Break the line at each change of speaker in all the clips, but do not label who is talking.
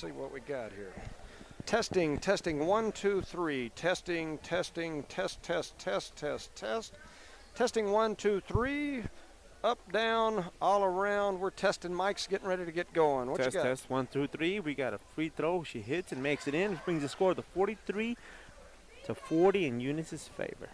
see what we got here. Testing, 1, 2, 3. Testing, test. Testing, 1, 2, 3. Up, down, all around. We're testing. Mike's getting ready to get going. What you got?
Test, 1, 2, 3. We got a free throw. She hits and makes it in. Which brings the score to 43-40 in Eunice's favor.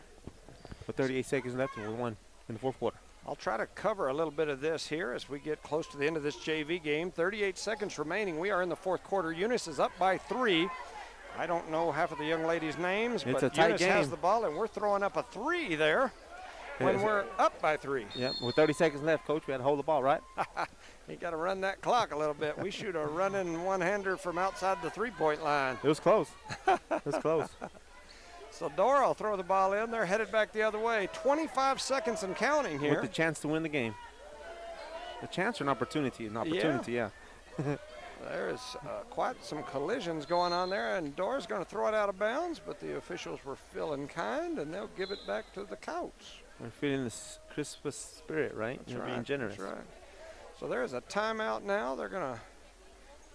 With 38 seconds left, and we won in the fourth quarter.
I'll try to cover a little bit of this here as we get close to the end of this JV game. 38 seconds remaining. We are in the fourth quarter. Eunice is up by 3. I don't know half of the young ladies' names,
but
Eunice has the ball, and we're throwing up a 3 there when we're up by 3.
Yeah, with 30 seconds left, Coach, we had to hold the ball, right?
You got to run that clock a little bit. We shoot a running one-hander from outside the three-point line.
It was close. It was close.
So Dora will throw the ball in. They're headed back the other way. 25 seconds and counting here.
With the chance to win the game. A chance or an opportunity? An opportunity, yeah.
There's quite some collisions going on there, and Dora's going to throw it out of bounds, but the officials were feeling kind, and they'll give it back to the Couts.
We're feeling this Christmas spirit, right?
That's
You're
right,
being generous.
That's right. So there's a timeout now. They're going to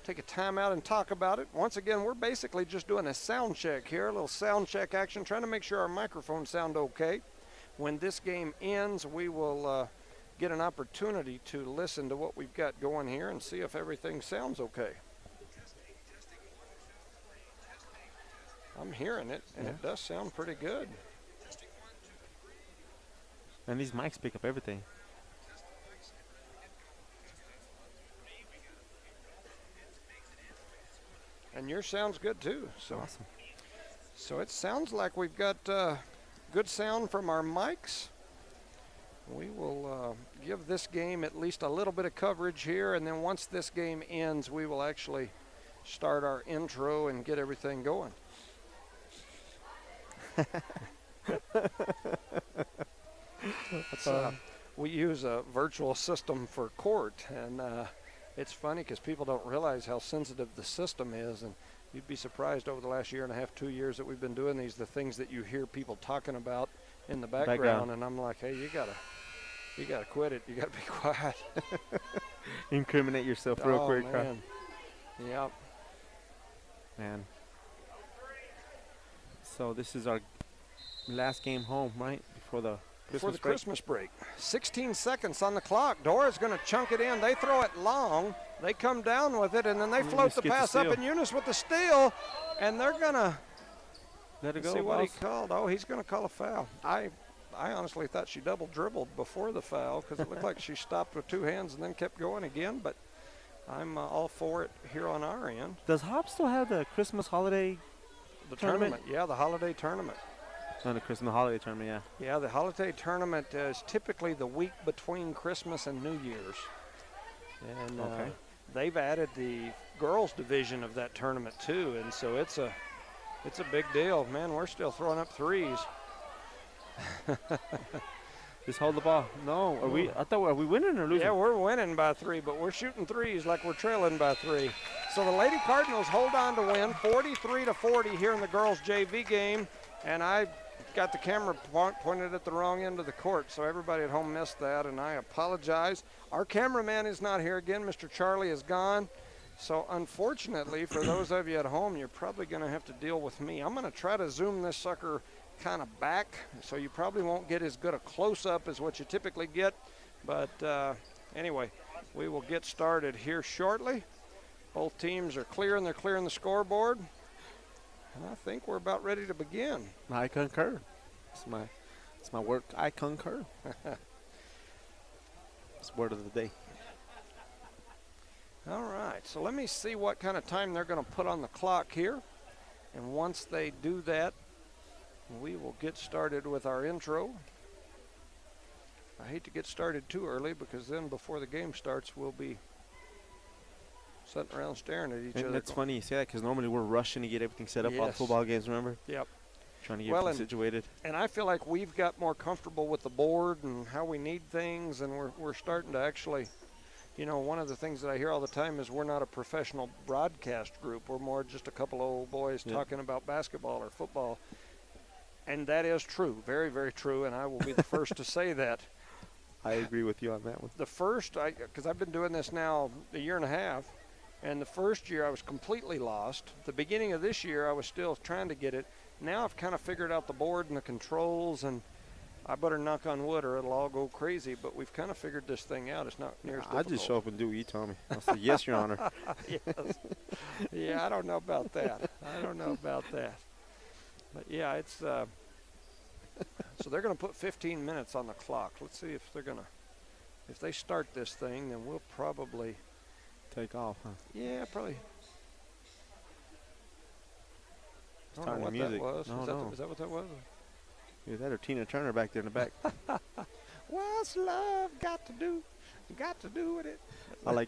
take a timeout and talk about it. Once again, we're basically just doing a sound check here, a little sound check action, trying to make sure our microphones sound okay. When this game ends, we will get an opportunity to listen to what we've got going here and see if everything sounds okay. I'm hearing it, and it does sound pretty good.
And these mics pick up everything.
And yours sounds good too. So
awesome.
So it sounds like we've got good sound from our mics. We will give this game at least a little bit of coverage here, and then once this game ends, we will actually start our intro and get everything going. We use a virtual system for court, and it's funny because people don't realize how sensitive the system is, and you'd be surprised over the last year and a half, 2 years that we've been doing these, the things that you hear people talking about in the background. And I'm like, hey, you gotta quit it. You gotta be quiet.
Incriminate yourself real quick.
Man. Yep.
Man. So this is our last game home, right? Before the
Christmas break. 16 seconds on the clock. Dora's going to chunk it in. They throw it long. They come down with it, and then they float the pass up, and Eunice with the steal, and they're going to
let it go.
See what he called. Oh, he's going to call a foul. I honestly thought she double dribbled before the foul because it looked like she stopped with two hands and then kept going again, but I'm all for it here on our end.
Does Hop still have the Christmas holiday tournament?
Yeah, the holiday tournament.
On the Christmas holiday tournament, yeah.
Yeah, the holiday tournament is typically the week between Christmas and New Year's. And they've added the girls division of that tournament too, and so it's a big deal. Man, we're still throwing up threes.
Just hold the ball. No, are we winning or losing?
Yeah, we're winning by 3, but we're shooting threes like we're trailing by 3. So the Lady Cardinals hold on to win 43-40 here in the girls JV game, and I got the camera pointed at the wrong end of the court, so everybody at home missed that, and I apologize. Our cameraman is not here again. Mr. Charlie is gone. So unfortunately, for those of you at home, you're probably going to have to deal with me. I'm going to try to zoom this sucker kind of back, so you probably won't get as good a close-up as what you typically get. But anyway, we will get started here shortly. Both teams are clearing. They're clearing the scoreboard. And I think we're about ready to begin.
I concur. It's my work. I concur. It's word of the day.
All right. So let me see what kind of time they're going to put on the clock here. And once they do that, we will get started with our intro. I hate to get started too early because then before the game starts, we'll be sitting around staring at each other.
That's funny you say that because normally we're rushing to get everything set up on football games, remember?
Yep.
Trying to get everything situated.
And I feel like we've got more comfortable with the board and how we need things, and we're starting to actually, you know, one of the things that I hear all the time is we're not a professional broadcast group. We're more just a couple of old boys talking about basketball or football. And that is true, very, very true, and I will be the first to say that.
I agree with you on that one.
The first, because I've been doing this now a year and a half, And the first year I was completely lost. The beginning of this year I was still trying to get it. Now I've kind of figured out the board and the controls, and I better knock on wood or it'll all go crazy, but we've kind of figured this thing out. It's not near as difficult.
I just show up and do what you tell me. I'll say, yes, Your Honor.
Yes. Yeah, I don't know about that. But yeah, it's so they're going to put 15 minutes on the clock. Let's see if they're going to, if they start this thing, then we'll probably
take off, huh?
Yeah, probably.
It's
I don't know what
music.
that was.
No,
Is that what that was?
Is that or Tina Turner back there in the back?
What's love got to do? Got to do with it.
I like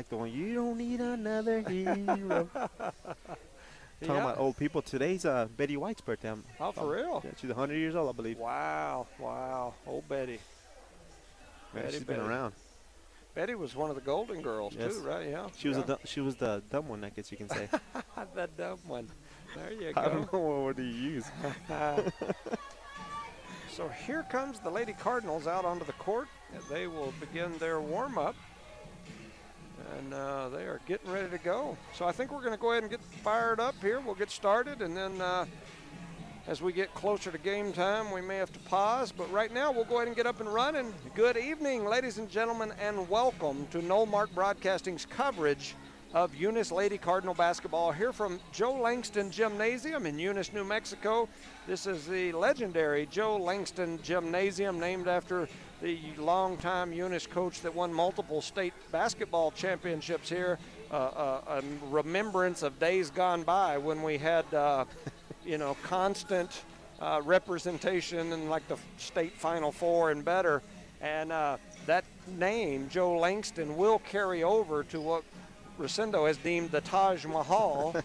the one. You don't need another hero. Talking about old people. Today's Betty White's birthday.
Oh, for real?
Yeah, she's 100 years old, I believe.
Wow. Old Betty.
Yeah, she's been around.
Betty was one of the Golden Girls too, right? Yeah.
She was the dumb one, I guess you can say.
The dumb one. There you go.
I don't know what word to use.
So here comes the Lady Cardinals out onto the court. They will begin their warm-up. And they are getting ready to go. So I think we're going to go ahead and get fired up here. We'll get started, and then as we get closer to game time, we may have to pause. But right now, we'll go ahead and get up and running. Good evening, ladies and gentlemen, and welcome to Knollmark Broadcasting's coverage of Eunice Lady Cardinal basketball here from Joe Langston Gymnasium in Eunice, New Mexico. This is the legendary Joe Langston Gymnasium, named after the longtime Eunice coach that won multiple state basketball championships here. A remembrance of days gone by when we had, constant representation in like the state Final Four and better. And that name, Joe Langston, will carry over to what Rosendo has deemed the Taj Mahal,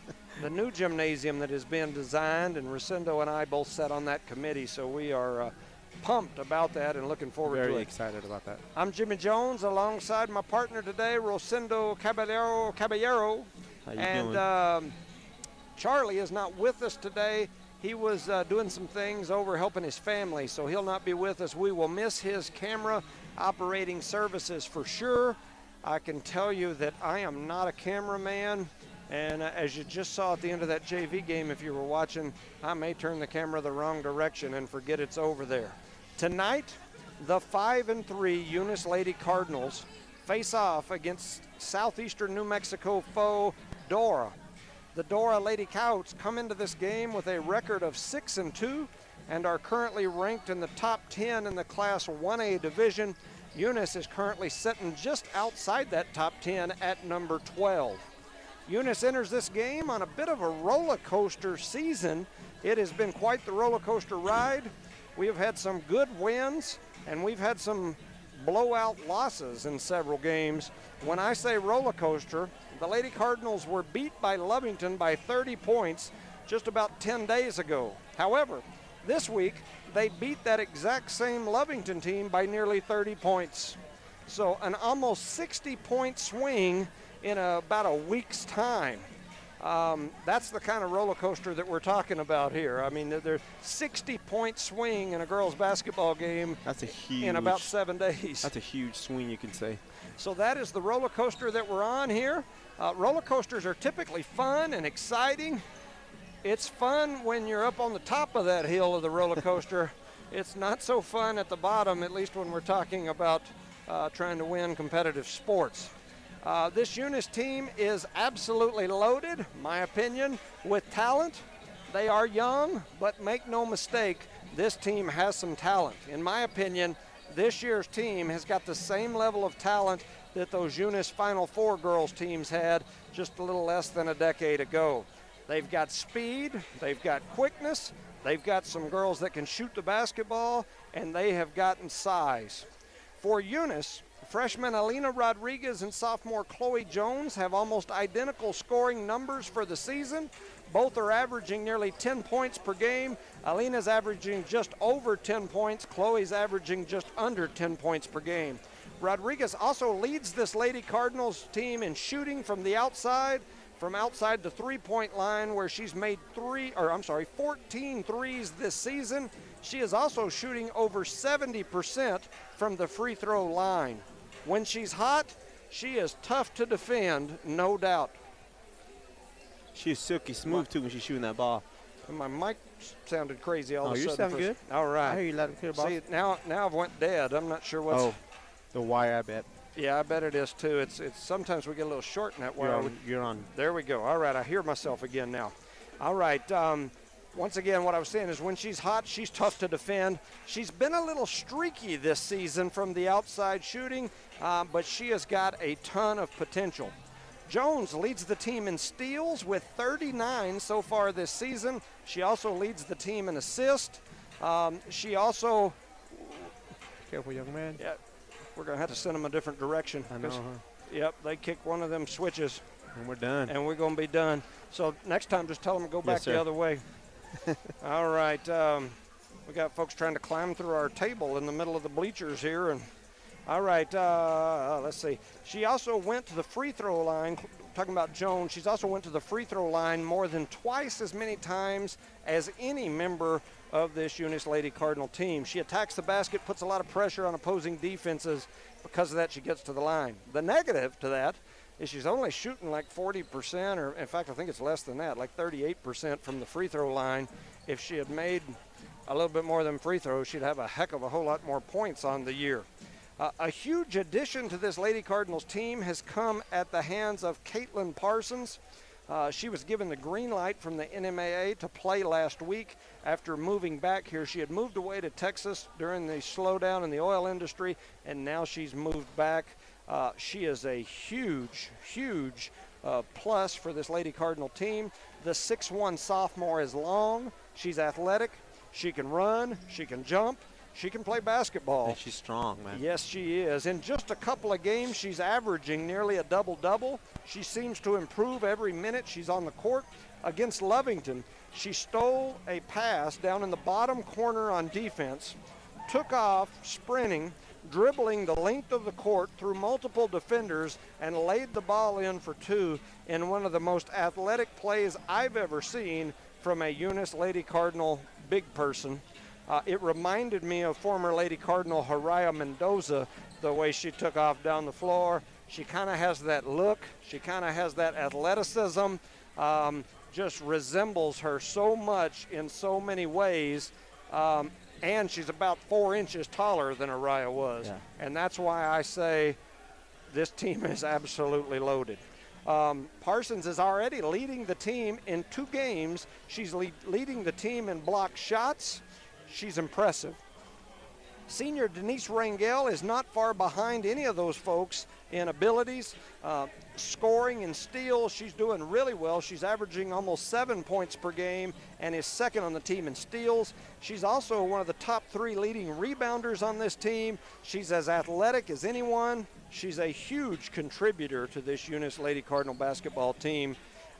the new gymnasium that has been designed, and Rosendo and I both sat on that committee, so we are pumped about that and looking forward to it.
Very excited about that.
I'm Jimmy Jones, alongside my partner today, Rosendo Caballero.
How you doing?
Charlie is not with us today. He was doing some things over helping his family, so he'll not be with us. We will miss his camera operating services for sure. I can tell you that I am not a cameraman, and as you just saw at the end of that JV game, if you were watching, I may turn the camera the wrong direction and forget it's over there. Tonight, the 5-3 Eunice Lady Cardinals face off against southeastern New Mexico foe Dora. The Dora Lady Cowts come into this game with a record of 6-2 and are currently ranked in the top 10 in the Class 1A division. Eunice is currently sitting just outside that top 10 at number 12. Eunice enters this game on a bit of a roller coaster season. It has been quite the roller coaster ride. We have had some good wins, and we've had some blowout losses in several games. When I say roller coaster, the Lady Cardinals were beat by Lovington by 30 points just about 10 days ago. However, this week, they beat that exact same Lovington team by nearly 30 points. So an almost 60-point swing in about a week's time. That's the kind of roller coaster that we're talking about here. I mean, there's 60-point swing in a girls' basketball game.
That's a huge,
in about 7 days.
That's a huge swing, you can say.
So that is the roller coaster that we're on here. Roller coasters are typically fun and exciting. It's fun when you're up on the top of that hill of the roller coaster. It's not so fun at the bottom, at least when we're talking about trying to win competitive sports. This Eunice team is absolutely loaded, my opinion, with talent. They are young, but make no mistake, this team has some talent. In my opinion, this year's team has got the same level of talent that those Eunice Final Four girls teams had just a little less than a decade ago. They've got speed, they've got quickness, they've got some girls that can shoot the basketball, and they have gotten size. For Eunice, freshman Alina Rodriguez and sophomore Chloe Jones have almost identical scoring numbers for the season. Both are averaging nearly 10 points per game. Alina's averaging just over 10 points. Chloe's averaging just under 10 points per game. Rodriguez also leads this Lady Cardinals team in shooting from the outside, from outside the three-point line, where she's made 14 threes this season. She is also shooting over 70% from the free throw line. When she's hot, She is tough to defend, no doubt.
She's silky smooth, too, when she's shooting that ball.
And my mic sounded crazy all of a sudden.
You sound good.
All right.
I hear you loud and clear, boss.
See, now I've went dead. I'm not sure what's.
Oh, the wire, I bet.
Yeah, I bet it is, too. It's sometimes we get a little short in that wire.
You're on.
There we go. All right, I hear myself again now. All right. Once again, what I was saying is when she's hot, she's tough to defend. She's been a little streaky this season from the outside shooting, but she has got a ton of potential. Jones leads the team in steals with 39 so far this season. She also leads the team in assists. She also...
Careful, young man.
Yeah, we're going to have to send them a different direction.
I know, huh?
Yep, they kick one of them switches.
And we're done.
And we're going to be done. So next time, just tell them to go back the other way. All right. We got folks trying to climb through our table in the middle of the bleachers here. And all right, let's see. She also went to the free throw line. Talking about Jones, she's also went to the free throw line more than twice as many times as any member of this Eunice Lady Cardinal team. She attacks the basket, puts a lot of pressure on opposing defenses. Because of that, she gets to the line. The negative to that is she's only shooting like 40%, or in fact, I think it's less than that, like 38% from the free throw line. If she had made a little bit more than free throws, she'd have a heck of a whole lot more points on the year. A huge addition to this Lady Cardinals team has come at the hands of Caitlin Parsons. She was given the green light from the NMAA to play last week after moving back here. She had moved away to Texas during the slowdown in the oil industry, and now she's moved back. She is a huge, huge plus for this Lady Cardinal team. The 6'1" sophomore is long. She's athletic. She can run. She can jump. She can play basketball.
And she's strong, man.
Yes, she is. In just a couple of games, she's averaging nearly a double-double. She seems to improve every minute she's on the court. Against Lovington, she stole a pass down in the bottom corner on defense, took off sprinting, dribbling the length of the court through multiple defenders, and laid the ball in for two in one of the most athletic plays I've ever seen from a Eunice Lady Cardinal big person. It reminded me of former Lady Cardinal Haraya Mendoza, the way she took off down the floor. She kind of has that look. She kind of has that athleticism. Just resembles her so much in so many ways. And she's about 4 inches taller than Haraya was.
Yeah.
And that's why I say this team is absolutely loaded. Parsons is already leading the team in 2 games. She's leading the team in block shots. She's impressive. Senior Denise Rangel is not far behind any of those folks in abilities. Scoring and steals, she's doing really well. She's averaging almost 7 points per game and is second on the team in steals. She's also one of the top 3 leading rebounders on this team. She's as athletic as anyone. She's a huge contributor to this Eunice Lady Cardinal basketball team.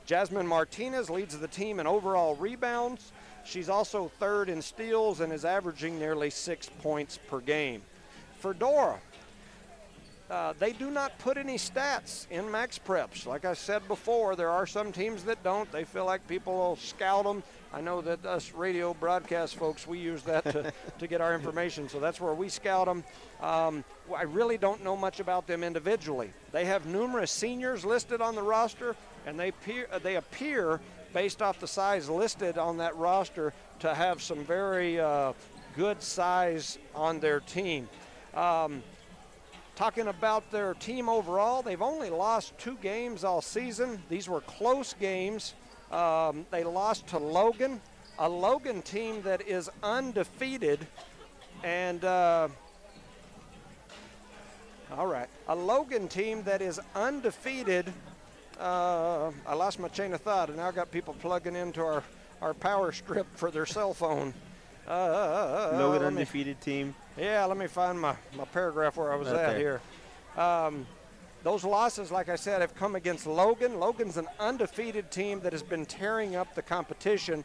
Jasmine Martinez leads the team in overall rebounds. She's also third in steals and is averaging nearly 6 points per game. For Dora, they do not put any stats in max preps. Like I said before, there are some teams that don't. They feel like people will scout them. I know that us radio broadcast folks, we use that to get our information, so that's where we scout them. I really don't know much about them individually. They have numerous seniors listed on the roster, and they appear based off the size listed on that roster to have some very good size on their team. Talking about their team overall, they've only lost 2 games all season. These were close games. They lost to Logan, a Logan team that is undefeated. And, all right, a Logan team that is undefeated. I lost my chain of thought, and now I got people plugging into our power strip for their cell phone.
Logan undefeated team.
Yeah, let me find my paragraph where I was at here. Those losses, like I said, have come against Logan. Logan's an undefeated team that has been tearing up the competition.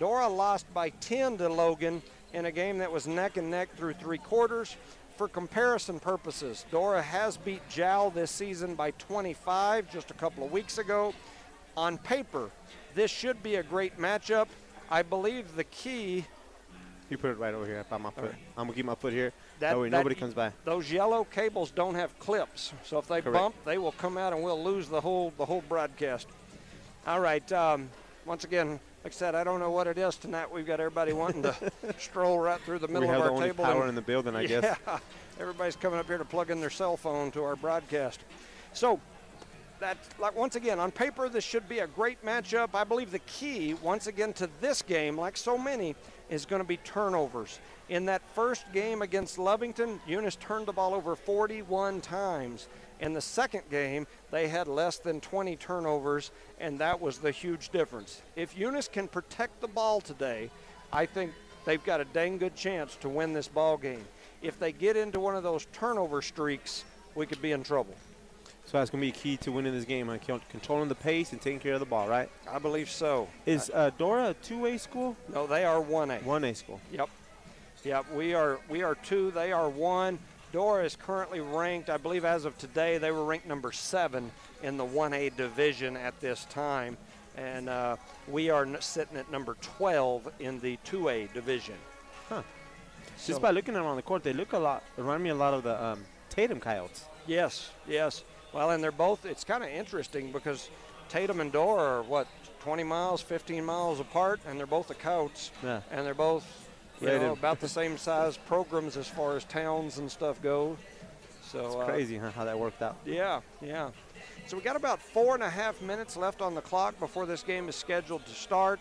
Dora lost by 10 to Logan in a game that was neck and neck through 3 quarters. For comparison purposes, Dora has beat Jowl this season by 25 just a couple of weeks ago. On paper, this should be a great matchup. I believe the key...
You put it right over here by my foot.
Right.
I'm going to keep my foot here. That way nobody comes by.
Those yellow cables don't have clips, so if they bump, they will come out and we'll lose the whole broadcast. All right. Once again, like I said, I don't know what it is tonight. We've got everybody wanting to stroll right through the middle of our table.
We have the only power in the building, I guess.
Yeah, everybody's coming up here to plug in their cell phone to our broadcast. So, once again, on paper, this should be a great matchup. I believe the key, once again, to this game, like so many, is going to be turnovers. In that first game against Lovington, Eunice turned the ball over 41 times. In the second game, they had less than 20 turnovers, and that was the huge difference. If Eunice can protect the ball today, I think they've got a dang good chance to win this ball game. If they get into one of those turnover streaks, we could be in trouble.
So that's going to be key to winning this game, controlling the pace and taking care of the ball, right?
I believe so.
Is Dora a two-A school?
No, they are 1A.
1A school.
Yep. We are 2. They are 1. Dora is currently ranked, I believe as of today, they were ranked number 7 in the 1A division at this time. And we are sitting at number 12 in the 2A division.
Huh. So, just by looking around the court, they remind me a lot of the Tatum Coyotes.
Yes. Well, and they're both, it's kind of interesting because Tatum and Dora are, 20 miles, 15 miles apart, and they're both the Coyotes. Yeah. And they're both, about the same size programs as far as towns and stuff go. So
it's crazy, how that worked out.
Yeah. So we got about 4.5 minutes left on the clock before this game is scheduled to start.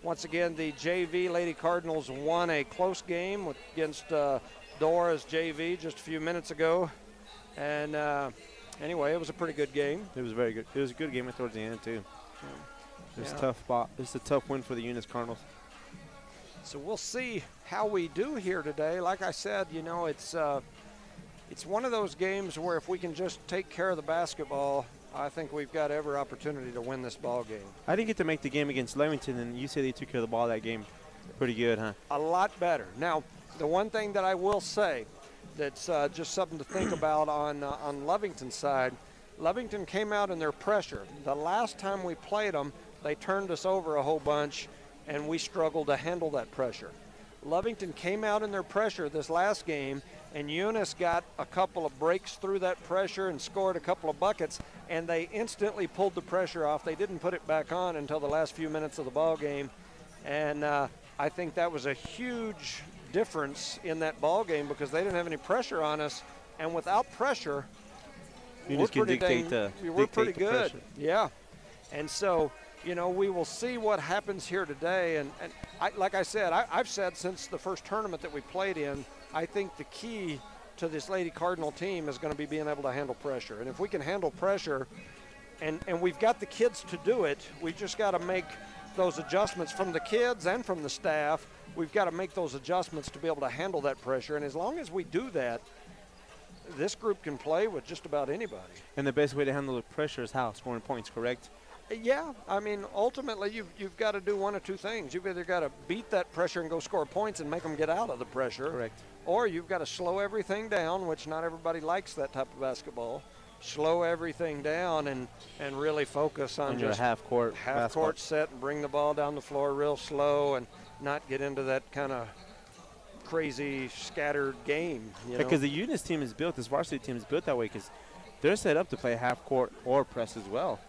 Once again, the JV Lady Cardinals won a close game against Dora's JV just a few minutes ago. And anyway, it was a pretty good game.
It was very good. It was a good game towards the end, too. It was tough. It's a tough win for the Eunice Cardinals.
So we'll see how we do here today. Like I said, it's one of those games where if we can just take care of the basketball, I think we've got every opportunity to win this ball game.
I didn't get to make the game against Levington, and you say they took care of the ball that game pretty good, huh?
A lot better. Now, the one thing that I will say that's just something to think about on Lovington's side, Lovington came out in their pressure. The last time we played them, they turned us over a whole bunch, and we struggled to handle that pressure. Lovington came out in their pressure this last game, and Eunice got a couple of breaks through that pressure and scored a couple of buckets, and they instantly pulled the pressure off. They didn't put it back on until the last few minutes of the ball game, and I think that was a huge difference in that ball game because they didn't have any pressure on us, and without pressure, we're pretty good. Pressure. Yeah, and so we will see what happens here today. And like I said, I've said since the first tournament that we played in, I think the key to this Lady Cardinal team is going to be being able to handle pressure. And if we can handle pressure, and we've got the kids to do it, we've just got to make those adjustments from the kids and from the staff. We've got to make those adjustments to be able to handle that pressure. And as long as we do that, this group can play with just about anybody.
And the best way to handle the pressure is how? Scoring points, correct?
Yeah, I mean, ultimately, you've got to do one of two things. You've either got to beat that pressure and go score points and make them get out of the pressure.
Correct.
Or you've got to slow everything down, which not everybody likes that type of basketball. Slow everything down and really focus on just
half-court
set and bring the ball down the floor real slow and not get into that kind of crazy scattered game.
Because the Eunice team is built, this varsity team is built that way because they're set up to play half-court or press as well.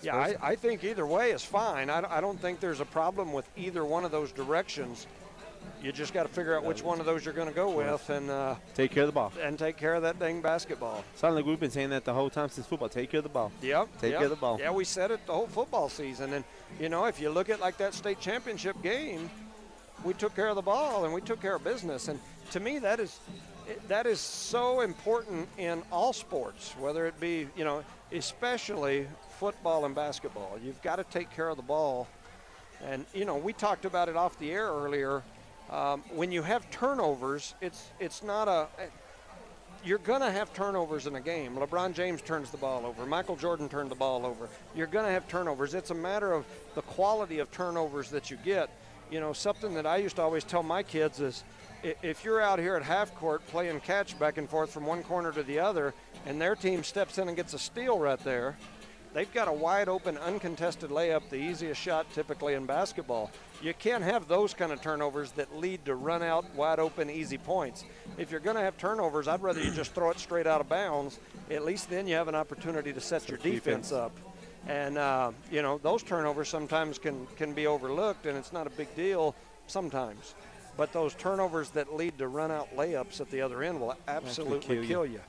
Yeah, I think either way is fine. I don't think there's a problem with either one of those directions. You just got to figure out which one of those you're going to go with and
take care of the ball.
And take care of that dang basketball.
Sounds like we've been saying that the whole time since football. Take care of the ball.
Yep.
Take care of the ball.
Yeah, we said it the whole football season. And, if you look at like that state championship game, we took care of the ball and we took care of business. And to me, that is so important in all sports, whether it be, especially football and basketball. You've got to take care of the ball. And, we talked about it off the air earlier. When you have turnovers, it's not you're going to have turnovers in a game. LeBron James turns the ball over. Michael Jordan turned the ball over. You're going to have turnovers. It's a matter of the quality of turnovers that you get. Something that I used to always tell my kids is if you're out here at half court playing catch back and forth from one corner to the other and their team steps in and gets a steal right there, they've got a wide open, uncontested layup, the easiest shot typically in basketball. You can't have those kind of turnovers that lead to run out, wide open, easy points. If you're going to have turnovers, I'd rather you just throw it straight out of bounds. At least then you have an opportunity to set your defense up. And, you know, those turnovers sometimes can be overlooked, and it's not a big deal sometimes. But those turnovers that lead to run-out layups at the other end will absolutely kill you.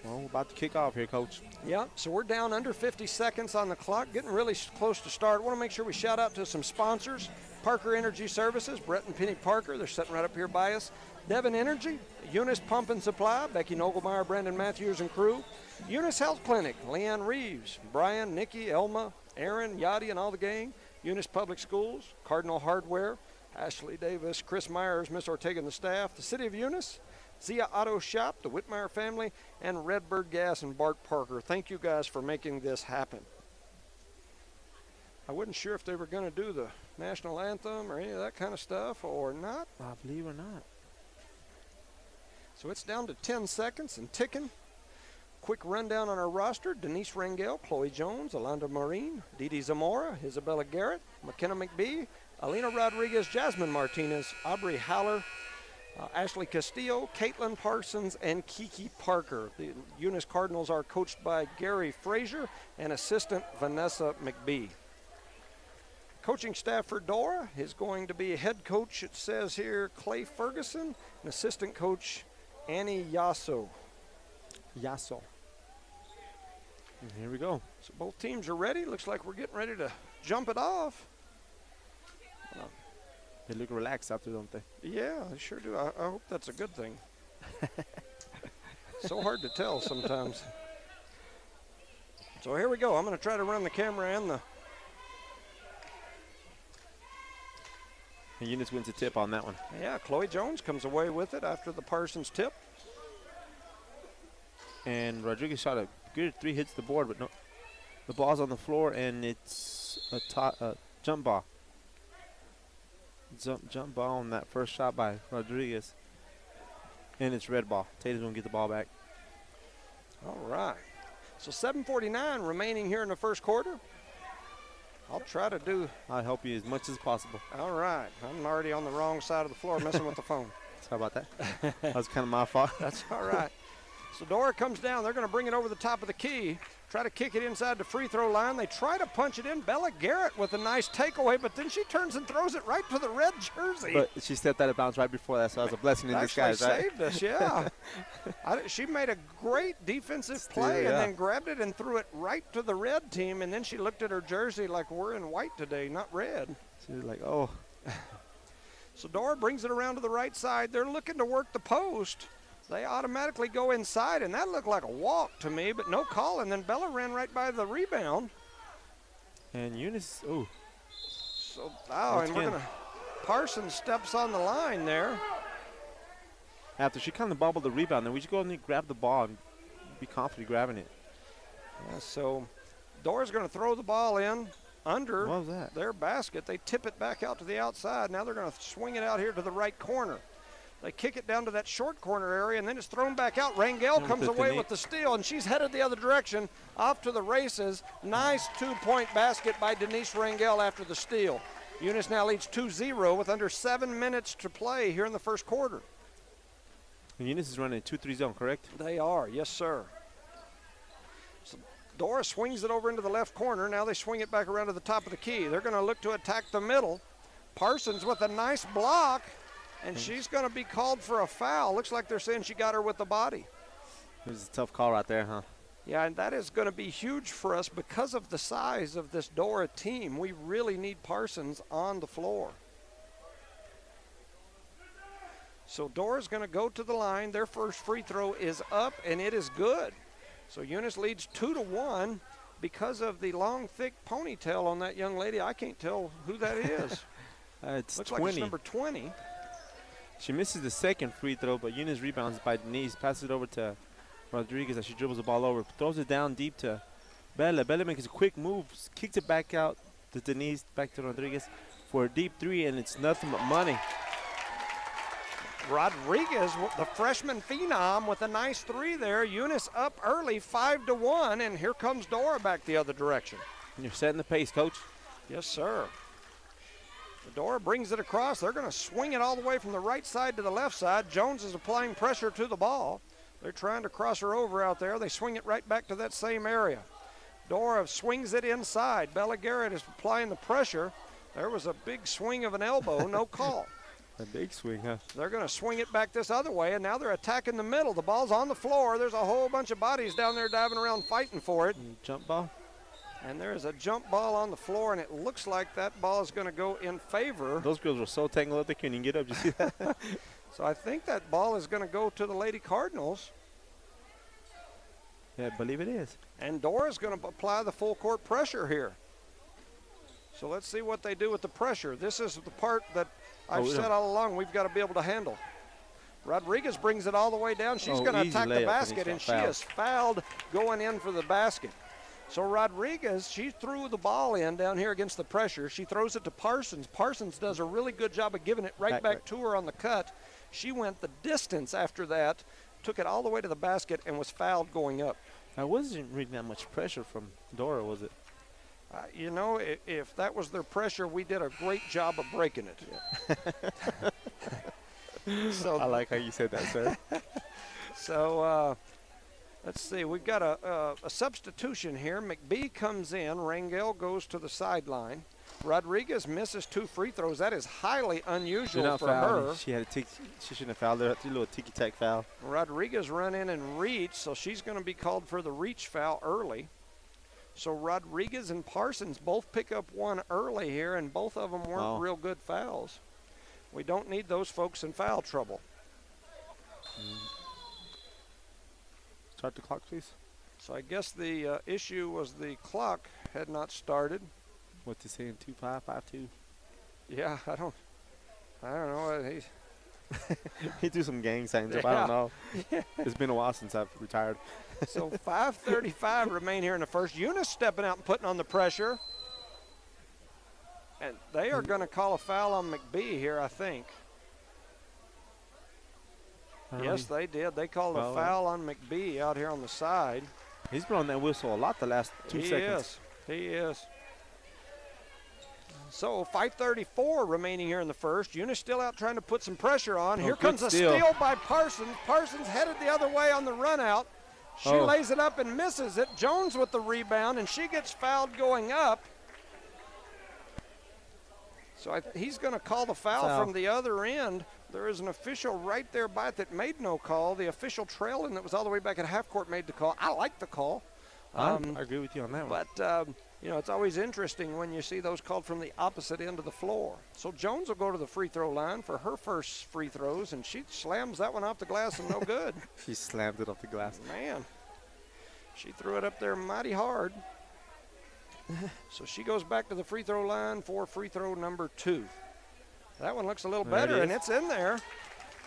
Well, we're about to kick off here, Coach.
Yeah, so we're down under 50 seconds on the clock, getting really close to start. Want to make sure we shout out to some sponsors. Parker Energy Services, Brett and Penny Parker, they're sitting right up here by us. Devon Energy, Eunice Pump and Supply, Becky Nogelmeyer, Brandon Matthews and crew. Eunice Health Clinic, Leanne Reeves, Brian, Nikki, Elma, Aaron, Yadi, and all the gang. Eunice Public Schools, Cardinal Hardware, Ashley Davis, Chris Myers, Miss Ortega and the staff, the City of Eunice, Zia Auto Shop, the Whitmire family, and Redbird Gas and Bart Parker. Thank you guys for making this happen. I wasn't sure if they were going to do the national anthem or any of that kind of stuff or not.
I believe or not.
So it's down to 10 seconds and ticking. Quick rundown on our roster. Denise Rangel, Chloe Jones, Alonda Marine, Didi Zamora, Isabella Garrett, McKenna McBee, Alina Rodriguez, Jasmine Martinez, Aubrey Haller, Ashley Castillo, Caitlin Parsons, and Kiki Parker. The Eunice Cardinals are coached by Gary Frazier and assistant Vanessa McBee. Coaching staff for Dora is going to be head coach, it says here, Clay Ferguson, and assistant coach Annie Yasso.
And here we go.
So both teams are ready. Looks like we're getting ready to jump it off.
They look relaxed out there, don't they?
Yeah, they sure do. I hope that's a good thing. So hard to tell sometimes. So here we go. I'm going to try to run the camera and
And Eunice wins a tip on that one.
Yeah, Chloe Jones comes away with it after the Parsons tip.
And Rodriguez shot a good 3 hits the board, but no, the ball's on the floor, and it's a jump ball. Jump ball on that first shot by Rodriguez. And it's red ball. Tatum's going to get the ball back.
All right. So 7:49 remaining here in the first quarter. I'll try to do.
I'll help you as much as possible.
All right. I'm already on the wrong side of the floor messing with the phone.
Sorry about that. That was kind of my fault.
That's all right. So Dora comes down. They're going to bring it over the top of the key. Try to kick it inside the free throw line. They try to punch it in. Bella Garrett with a nice takeaway, but then she turns and throws it right to the red jersey.
But she stepped out of bounds right before that, so that was a blessing in disguise, right?
Saved us, yeah. She made a great defensive play and then grabbed it and threw it right to the red team, and then she looked at her jersey like, we're in white today, not red.
She was like, oh.
So Dora brings it around to the right side. They're looking to work the post. They automatically go inside, and that looked like a walk to me, but no call. And then Bella ran right by the rebound.
And Eunice, oh.
So, and we're going to, Parsons steps on the line there.
After she kind of bobbled the rebound, then we just go and grab the ball and be confident grabbing it.
Yeah, so Dora's going to throw the ball in under their basket. They tip it back out to the outside. Now they're going to swing it out here to the right corner. They kick it down to that short corner area, and then it's thrown back out. Rangel comes away with the steal, and she's headed the other direction, off to the races. Nice two-point basket by Denise Rangel after the steal. Eunice now leads 2-0 with under 7 minutes to play here in the first quarter.
And Eunice is running a 2-3 zone, correct?
They are, yes, sir. So Dora swings it over into the left corner. Now they swing it back around to the top of the key. They're going to look to attack the middle. Parsons with a nice block. And she's going to be called for a foul. Looks like they're saying she got her with the body.
It was a tough call right there, huh?
Yeah, and that is going to be huge for us because of the size of this Dora team. We really need Parsons on the floor. So Dora's going to go to the line. Their first free throw is up, and it is good. So Eunice leads 2-1 because of the long, thick ponytail on that young lady. I can't tell who that is.
It's
Looks
20.
like it's number 20.
She misses the second free throw, but Eunice rebounds by Denise, passes it over to Rodriguez as she dribbles the ball over, throws it down deep to Bella. Bella makes a quick move, kicks it back out to Denise, back to Rodriguez for a deep three, and it's nothing but money.
Rodriguez, the freshman phenom, with a nice three there. Eunice up early, 5-1, and here comes Dora back the other direction.
You're setting the pace, Coach.
Yes, sir. Dora brings it across. They're going to swing it all the way from the right side to the left side. Jones is applying pressure to the ball. They're trying to cross her over out there. They swing it right back to that same area. Dora swings it inside. Bella Garrett is applying the pressure. There was a big swing of an elbow, no call.
A big swing, huh?
They're going to swing it back this other way, and now they're attacking the middle. The ball's on the floor. There's a whole bunch of bodies down there diving around fighting for it.
Jump ball.
And there is a jump ball on the floor, and it looks like that ball is going to go in favor.
Those girls were so tangled up they couldn't even get up. Did you see that?
So I think that ball is going to go to the Lady Cardinals.
Yeah, I believe it is.
And Dora's going to apply the full court pressure here. So let's see what they do with the pressure. This is the part that I've said all along we've got to be able to handle. Rodriguez brings it all the way down. She's going to attack the basket, and she is fouled going in for the basket. So Rodriguez, she threw the ball in down here against the pressure. She throws it to Parsons. Parsons does a really good job of giving it right back to her on the cut. She went the distance after that, took it all the way to the basket, and was fouled going up.
I wasn't really that much pressure from Dora, was it?
You know, if that was their pressure, we did a great job of breaking it. Yeah. So
I like how you said that, sir.
So let's see. We've got a substitution here. McBee comes in. Rangel goes to the sideline. Rodriguez misses 2 free throws. That is highly unusual for her.
She shouldn't have fouled her. A little ticky-tack foul.
Rodriguez run in and reach, so she's going to be called for the reach foul early. So Rodriguez and Parsons both pick up one early here, and both of them weren't real good fouls. We don't need those folks in foul trouble.
Start the clock, please.
So I guess the issue was the clock had not started.
What's he saying? 2-5, 5-2.
Yeah, I don't know.
He threw some gang signs up. I don't know. Yeah. It's been a while since I've retired.
So 5:35 remain here in the first. Eunice stepping out and putting on the pressure. And they are going to call a foul on McBee here, I think. Yes, they did. They called a foul on McBee out here on the side.
He's been on that whistle a lot the last 2 seconds.
He is. So 5:34 remaining here in the first. Eunice still out trying to put some pressure on. Here comes a steal by Parsons. Parsons headed the other way on the run out. She lays it up and misses it. Jones with the rebound, and she gets fouled going up. So he's going to call the foul from the other end. There is an official right there by it that made no call. The official trailing that was all the way back at half court made the call. I like the call.
I agree with you on that one.
But, you know, it's always interesting when you see those called from the opposite end of the floor. So Jones will go to the free throw line for her first free throws, and she slams that one off the glass and no good.
She slammed it off the glass.
Man, she threw it up there mighty hard. So she goes back to the free throw line for free throw number 2. That one looks a little better, and it's in there.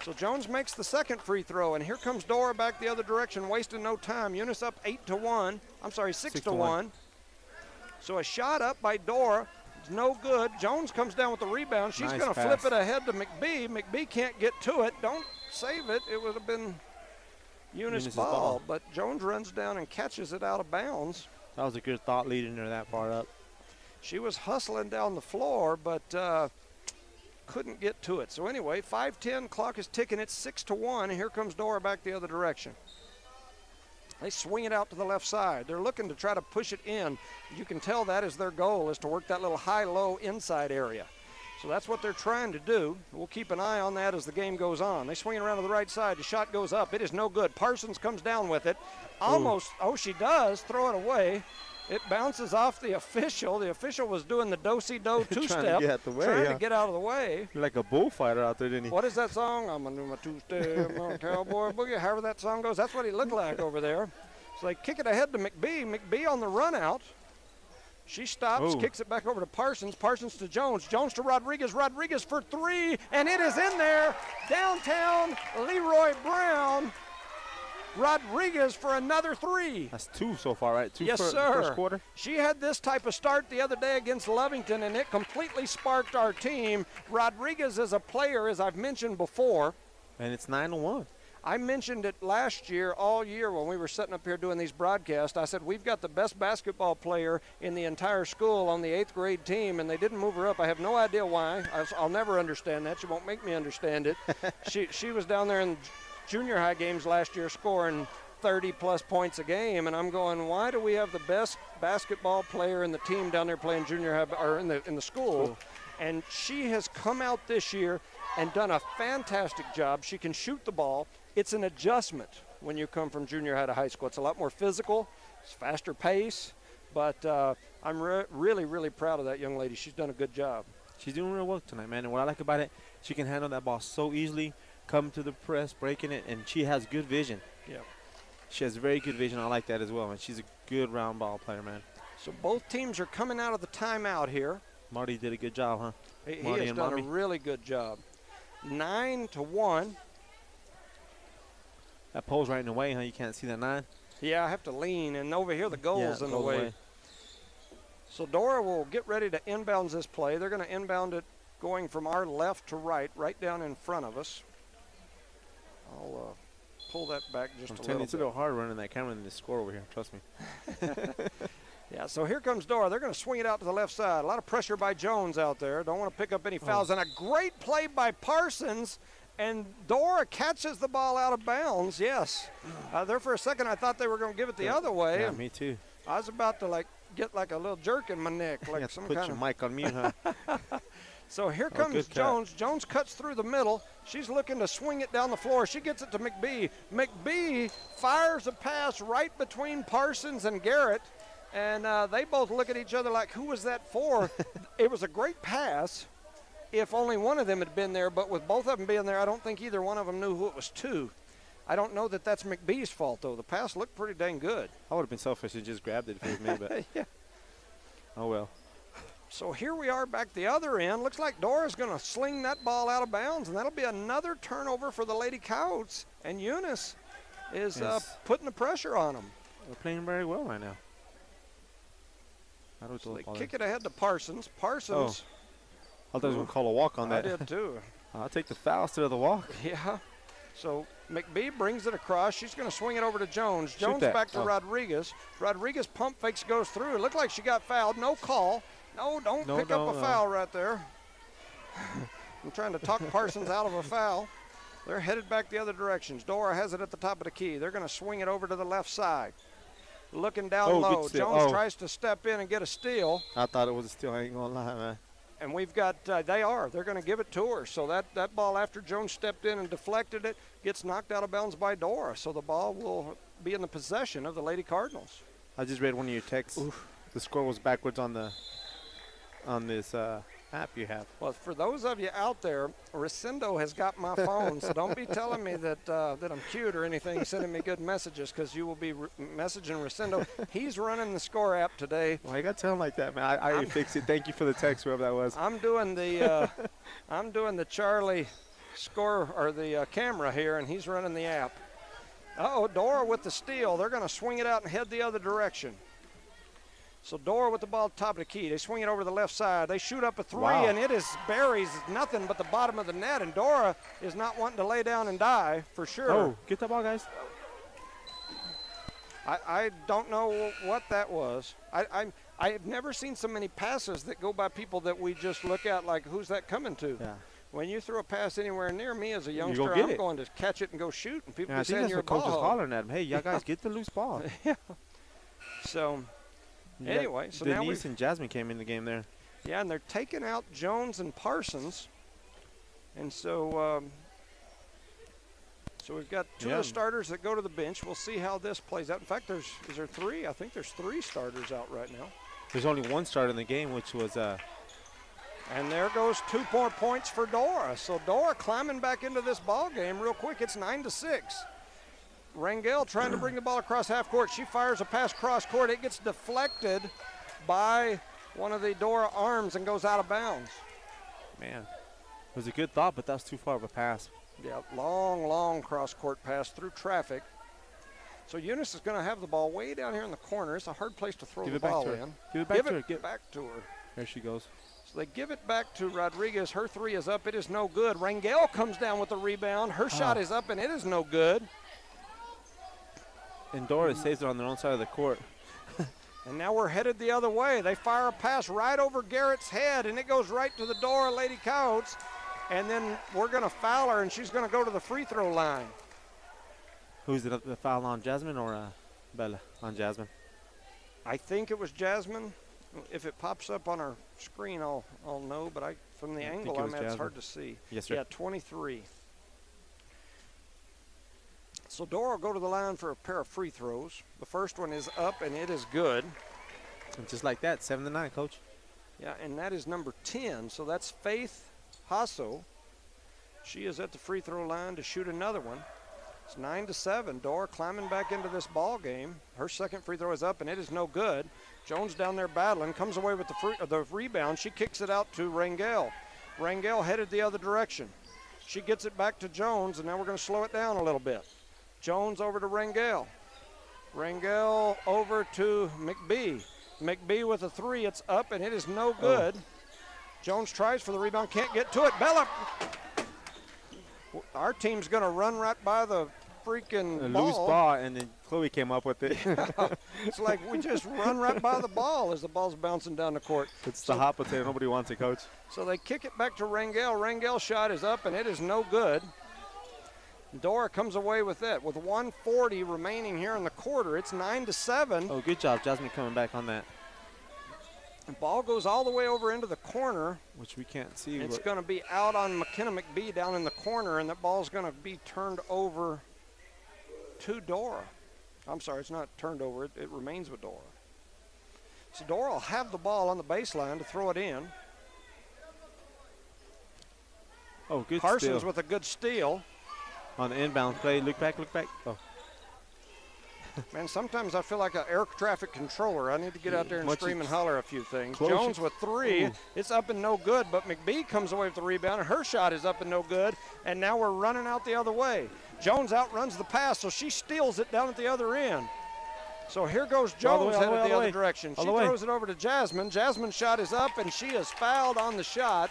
So Jones makes the second free throw, and here comes Dora back the other direction, wasting no time. Eunice up 8-1. I'm sorry, 6-1. So a shot up by Dora. It's no good. Jones comes down with the rebound. She's going to flip it ahead to McBee. McBee can't get to it. Don't save it. It would have been Eunice's ball. But Jones runs down and catches it out of bounds.
That was a good thought leading her that far up.
She was hustling down the floor, but couldn't get to it. So anyway, 5:10, clock is ticking. It's 6-1. Here comes Dora back the other direction. They swing it out to the left side. They're looking to try to push it in. You can tell that is their goal, is to work that little high-low inside area. So that's what they're trying to do. We'll keep an eye on that as the game goes on. They swing it around to the right side. The shot goes up. It is no good. Parsons comes down with it. Almost, she does throw it away. It bounces off the official. The official was doing the do-si-do two-step. Trying to get out of the way.
You're like a bullfighter out there, didn't he?
What is that song? I'm going to do my two-step, I'm a cowboy boogie. However that song goes, that's what he looked like over there. So they kick it ahead to McBee. McBee on the run out. She stops, kicks it back over to Parsons. Parsons to Jones. Jones to Rodriguez. Rodriguez for 3, and it is in there. Downtown, Leroy Brown. Rodriguez for another 3.
That's 2 so far, right? 2
yes,
for
sir.
The first quarter.
She had this type of start the other day against Lovington, and it completely sparked our team. Rodriguez is a player, as I've mentioned before.
And it's 9-1.
I mentioned it last year, all year, when we were sitting up here doing these broadcasts. I said, we've got the best basketball player in the entire school on the 8th grade team, and they didn't move her up. I have no idea why. I'll never understand that. She won't make me understand it. She was down there in junior high games last year scoring 30-plus points a game, and I'm going, why do we have the best basketball player in the team down there playing junior high, or in the school?
Cool.
And she has come out this year and done a fantastic job. She can shoot the ball. It's an adjustment when you come from junior high to high school. It's a lot more physical, it's faster pace, but I'm really, really proud of that young lady. She's done a good job.
She's doing real well tonight, man. And what I like about it, she can handle that ball so easily, come to the press, breaking it, and she has good vision.
Yeah.
She has very good vision. I like that as well, man. She's a good round ball player, man.
So both teams are coming out of the timeout here.
Marty did a good job, huh?
He has done a really good job. 9-1.
That pole's right in the way, huh? You can't see that 9?
Yeah, I have to lean, and over here the goal's in the
goal's
way.
away.
So Dora will get ready to inbounds this play. They're going to inbound it going from our left to right down in front of us. I'll pull that back just a little bit.
It's a little hard running that camera than the score over here, trust me.
Yeah, so here comes Dora. They're going to swing it out to the left side. A lot of pressure by Jones out there. Don't want to pick up any fouls. And a great play by Parsons. And Dora catches the ball out of bounds, yes. There for a second I thought they were going to give it the other way.
Yeah, me too.
I was about to get like a little jerk in my neck. Like some
put
kind
your
of
mic on mute, huh?
So here comes Jones. Jones cuts through the middle. She's looking to swing it down the floor. She gets it to McBee. McBee fires a pass right between Parsons and Garrett. And they both look at each other like, who was that for? It was a great pass if only one of them had been there, but with both of them being there, I don't think either one of them knew who it was to. I don't know that that's McBee's fault, though. The pass looked pretty dang good.
I would have been selfish and just grabbed it if it was me, but
yeah.
Oh, well.
So here we are back the other end. Looks like Dora's going to sling that ball out of bounds, and that'll be another turnover for the Lady Coyotes. And Eunice is putting the pressure on them.
They're playing very well right now.
So they kick it ahead to Parsons. Parsons.
Oh. I thought I was going to call a walk on that.
I did too.
I'll take the foul instead of the walk.
Yeah. So McBee brings it across. She's going to swing it over to Jones. Jones back to Rodriguez. Rodriguez pump fakes, goes through. It looked like she got fouled. No call. No, don't pick up a foul right there. I'm trying to talk Parsons out of a foul. They're headed back the other directions. Dora has it at the top of the key. They're going to swing it over to the left side. Looking down low. Jones tries to step in and get a steal.
I thought it was a steal. I ain't going to lie, man.
And we've got, they're going to give it to her. So that ball, after Jones stepped in and deflected it, gets knocked out of bounds by Dora. So the ball will be in the possession of the Lady Cardinals.
I just read one of your texts. Oof. The score was backwards on this app you have.
Well, for those of you out there, Resendo has got my phone, so don't be telling me that I'm cute or anything, sending me good messages, because you will be messaging Resendo. He's running the score app today.
Well, you got to tell him like that, man. I fixed it. Thank you for the text, whoever that was.
I'm doing the Charlie score, or the camera here, and he's running the app. Uh-oh, Dora with the steal. They're going to swing it out and head the other direction. So Dora with the ball at the top of the key. They swing it over the left side. They shoot up a three, and it buries nothing but the bottom of the net. And Dora is not wanting to lay down and die, for sure.
Oh, get that ball, guys.
I don't know what that was. I've never seen so many passes that go by people that we just look at like, who's that coming to?
Yeah.
When you throw a pass anywhere near me as a youngster, I'm going to catch it and go shoot. And people be saying you're a ball hog.
I think that's what coach is hollering at him. Hey, y'all guys, get the loose ball.
Yeah. So... Anyway, so now
Eunice and Jasmine came in the game there.
Yeah, and they're taking out Jones and Parsons. And so we've got two of the starters that go to the bench. We'll see how this plays out. In fact, is there three? I think there's three starters out right now.
There's only one starter in the game, which was
and there goes 2 more points for Dora. So Dora climbing back into this ball game real quick. It's 9-6. Rangel trying to bring the ball across half court. She fires a pass cross court. It gets deflected by one of the Dora arms and goes out of bounds.
Man, it was a good thought, but that's too far of a pass.
Yeah, long cross court pass through traffic. So Eunice is going to have the ball way down here in the corner. It's a hard place to throw the ball in.
Give it back to her.
Back to her.
There she goes.
So they give it back to Rodriguez. Her three is up. It is no good. Rangel comes down with the rebound. Her shot is up, and it is no good.
And Dora saves it on their own side of the court.
And now we're headed the other way. They fire a pass right over Garrett's head, and it goes right to the Dora Lady Coyotes. And then we're going to foul her, and she's going to go to the free throw line.
Who's the foul on, Jasmine or Bella? On Jasmine.
I think it was Jasmine. If it pops up on our screen, I'll know. But from the angle I'm at, it's hard to see.
Yes, sir.
Yeah, 23. So Dora will go to the line for a pair of free throws. The first one is up, and it is good.
And just like that, 7-9, Coach.
Yeah, and that is number 10. So that's Faith Hasso. She is at the free throw line to shoot another one. It's 9-7. Dora climbing back into this ball game. Her second free throw is up, and it is no good. Jones down there battling, comes away with the rebound. She kicks it out to Rangel. Rangel headed the other direction. She gets it back to Jones, and now we're going to slow it down a little bit. Jones over to Rangel. Rangel over to McBee. McBee with a three. It's up, and it is no good. Jones tries for the rebound, can't get to it. Bella. Our team's going to run right by the freaking ball.
Loose ball, and then Chloe came up with it.
Yeah. It's like we just run right by the ball as the ball's bouncing down the court.
It's the hot potato. Nobody wants it, Coach.
So they kick it back to Rangel. Rangel's shot is up, and it is no good. Dora comes away with it. With 1:40 remaining here in the quarter, it's 9-7.
Oh, good job, Jasmine, coming back on that.
The ball goes all the way over into the corner.
Which we can't see.
It's going to be out on McKenna McBee down in the corner, and that ball's going to be turned over to Dora. I'm sorry, it's not turned over. It remains with Dora. So Dora will have the ball on the baseline to throw it in.
Oh, good
Parsons
steal.
with a good steal.
On the inbound play, look back, look back. Oh.
Man, sometimes I feel like an air traffic controller. I need to get out there and scream and holler a few things. Jones with three. Ooh. It's up and no good, but McBee comes away with the rebound, and her shot is up and no good, and now we're running out the other way. Jones outruns the pass, so she steals it down at the other end. So here goes Jones headed the other direction. She throws it over to Jasmine. Jasmine's shot is up, and she is fouled on the shot,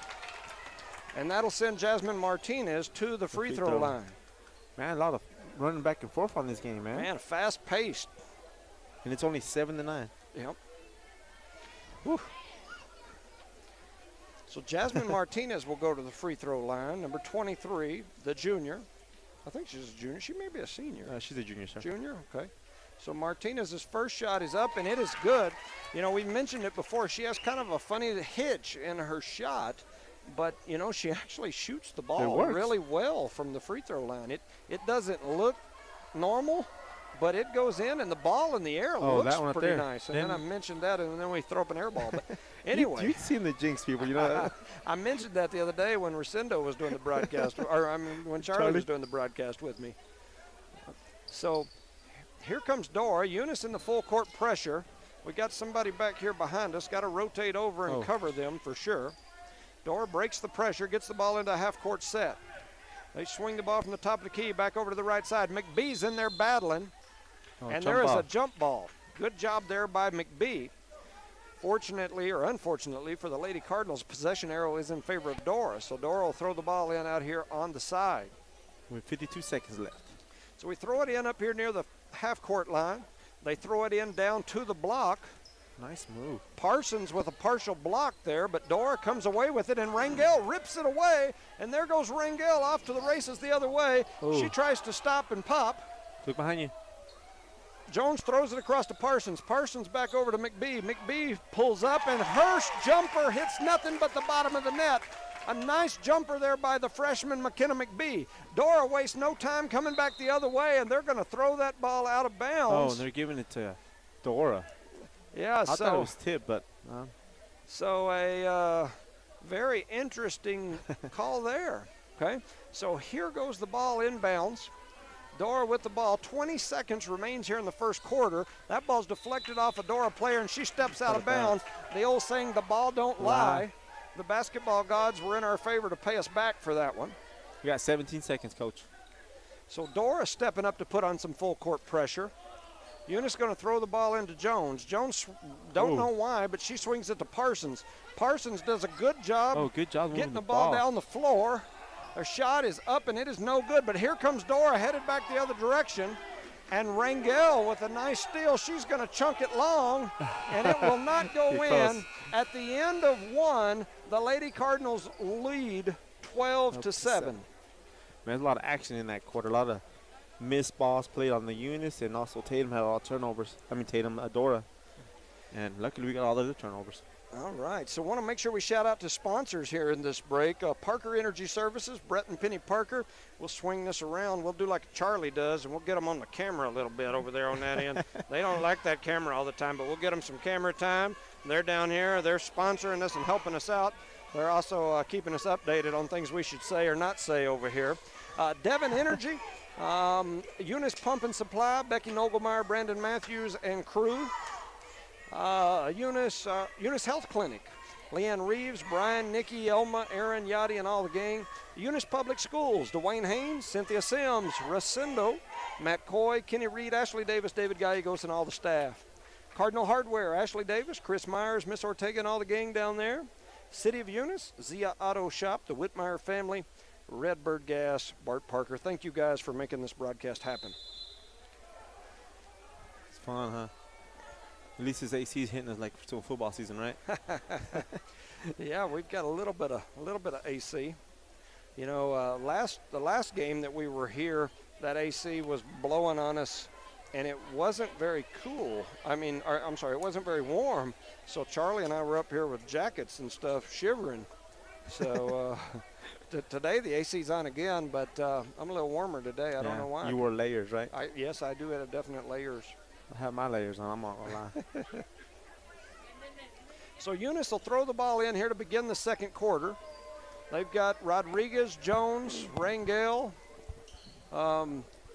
and that'll send Jasmine Martinez to the free throw line.
Man, a lot of running back and forth on this game, man.
Man, fast-paced.
And it's only 7-9.
Yep. Whew. So Jasmine Martinez will go to the free throw line. Number 23, the junior. I think she's a junior. She may be a senior.
She's a junior, sir.
Junior, okay. So Martinez's first shot is up, and it is good. You know, we mentioned it before. She has kind of a funny hitch in her shot. But, you know, she actually shoots the ball really well from the free throw line. It doesn't look normal, but it goes in, and the ball in the air looks pretty nice. And then I mentioned that, and then we throw up an air ball. But anyway.
You've seen the jinx people, you know that.
I mentioned that the other day when Rosendo was doing the broadcast, when Charlie was doing the broadcast with me. So here comes Dora. Eunice in the full court pressure. We got somebody back here behind us. Got to rotate over and cover them for sure. Dora breaks the pressure, gets the ball into a half-court set. They swing the ball from the top of the key back over to the right side. McBee's in there battling, and there is a jump ball. Good job there by McBee. Fortunately or unfortunately for the Lady Cardinals, possession arrow is in favor of Dora, so Dora will throw the ball in out here on the side.
With 52 seconds left.
So we throw it in up here near the half-court line. They throw it in down to the block.
Nice move.
Parsons with a partial block there, but Dora comes away with it, and Rangel rips it away, and there goes Rangel off to the races the other way. Ooh. She tries to stop and pop.
Look behind you.
Jones throws it across to Parsons. Parsons back over to McBee. McBee pulls up, and her jumper hits nothing but the bottom of the net. A nice jumper there by the freshman McKenna McBee. Dora wastes no time coming back the other way, and they're going to throw that ball out of bounds.
Oh, and they're giving it to Dora.
Yeah,
I thought it was tipped, but.
So a very interesting call there. Okay, so here goes the ball inbounds. Dora with the ball. 20 seconds remains here in the first quarter. That ball's deflected off a Dora player, and she steps out of bounds. The old saying, the ball don't lie. The basketball gods were in our favor to pay us back for that one.
We got 17 seconds, Coach.
So Dora stepping up to put on some full court pressure. Eunice going to throw the ball into Jones. Jones, don't know why, but she swings it to Parsons. Parsons does a good job, getting the ball down the floor. Her shot is up, and it is no good. But here comes Dora headed back the other direction. And Rangel with a nice steal. She's going to chunk it long, and it will not go in. At the end of one, the Lady Cardinals lead 12-7.
Man, there's a lot of action in that quarter. A lot of missed balls played on the Eunice, and also Tatum had a lot of turnovers. Dora. And luckily we got all the other turnovers.
All right, so want to make sure we shout out to sponsors here in this break. Parker Energy Services, Brett and Penny Parker. We'll swing this around. We'll do like Charlie does, and we'll get them on the camera a little bit over there on that end. They don't like that camera all the time, but we'll get them some camera time. They're down here. They're sponsoring us and helping us out. They're also keeping us updated on things we should say or not say over here. Devon Energy, Eunice Pump and Supply, Becky Nogelmeyer, Brandon Matthews, and crew. Eunice Health Clinic, Leanne Reeves, Brian, Nikki, Elma, Aaron, Yachty, and all the gang. Eunice Public Schools, Dwayne Haynes, Cynthia Sims, Rosendo, Matt Coy, Kenny Reed, Ashley Davis, David Gallegos, and all the staff. Cardinal Hardware, Ashley Davis, Chris Myers, Miss Ortega, and all the gang down there. City of Eunice, Zia Auto Shop, the Whitmire family, Redbird Gas, Bart Parker. Thank you guys for making this broadcast happen.
It's fun, huh? At least his AC is hitting us like to a football season, right?
Yeah, we've got a little bit of AC. You know, the last game that we were here, that AC was blowing on us, and it wasn't very cool. It wasn't very warm. So Charlie and I were up here with jackets and stuff, shivering. So today the AC's on again, but I'm a little warmer today. I don't know why.
You wore layers, right?
Yes, I do have definite layers.
I have my layers on, I'm not gonna lie.
So Eunice will throw the ball in here to begin the second quarter. They've got Rodriguez, Jones, Rangel,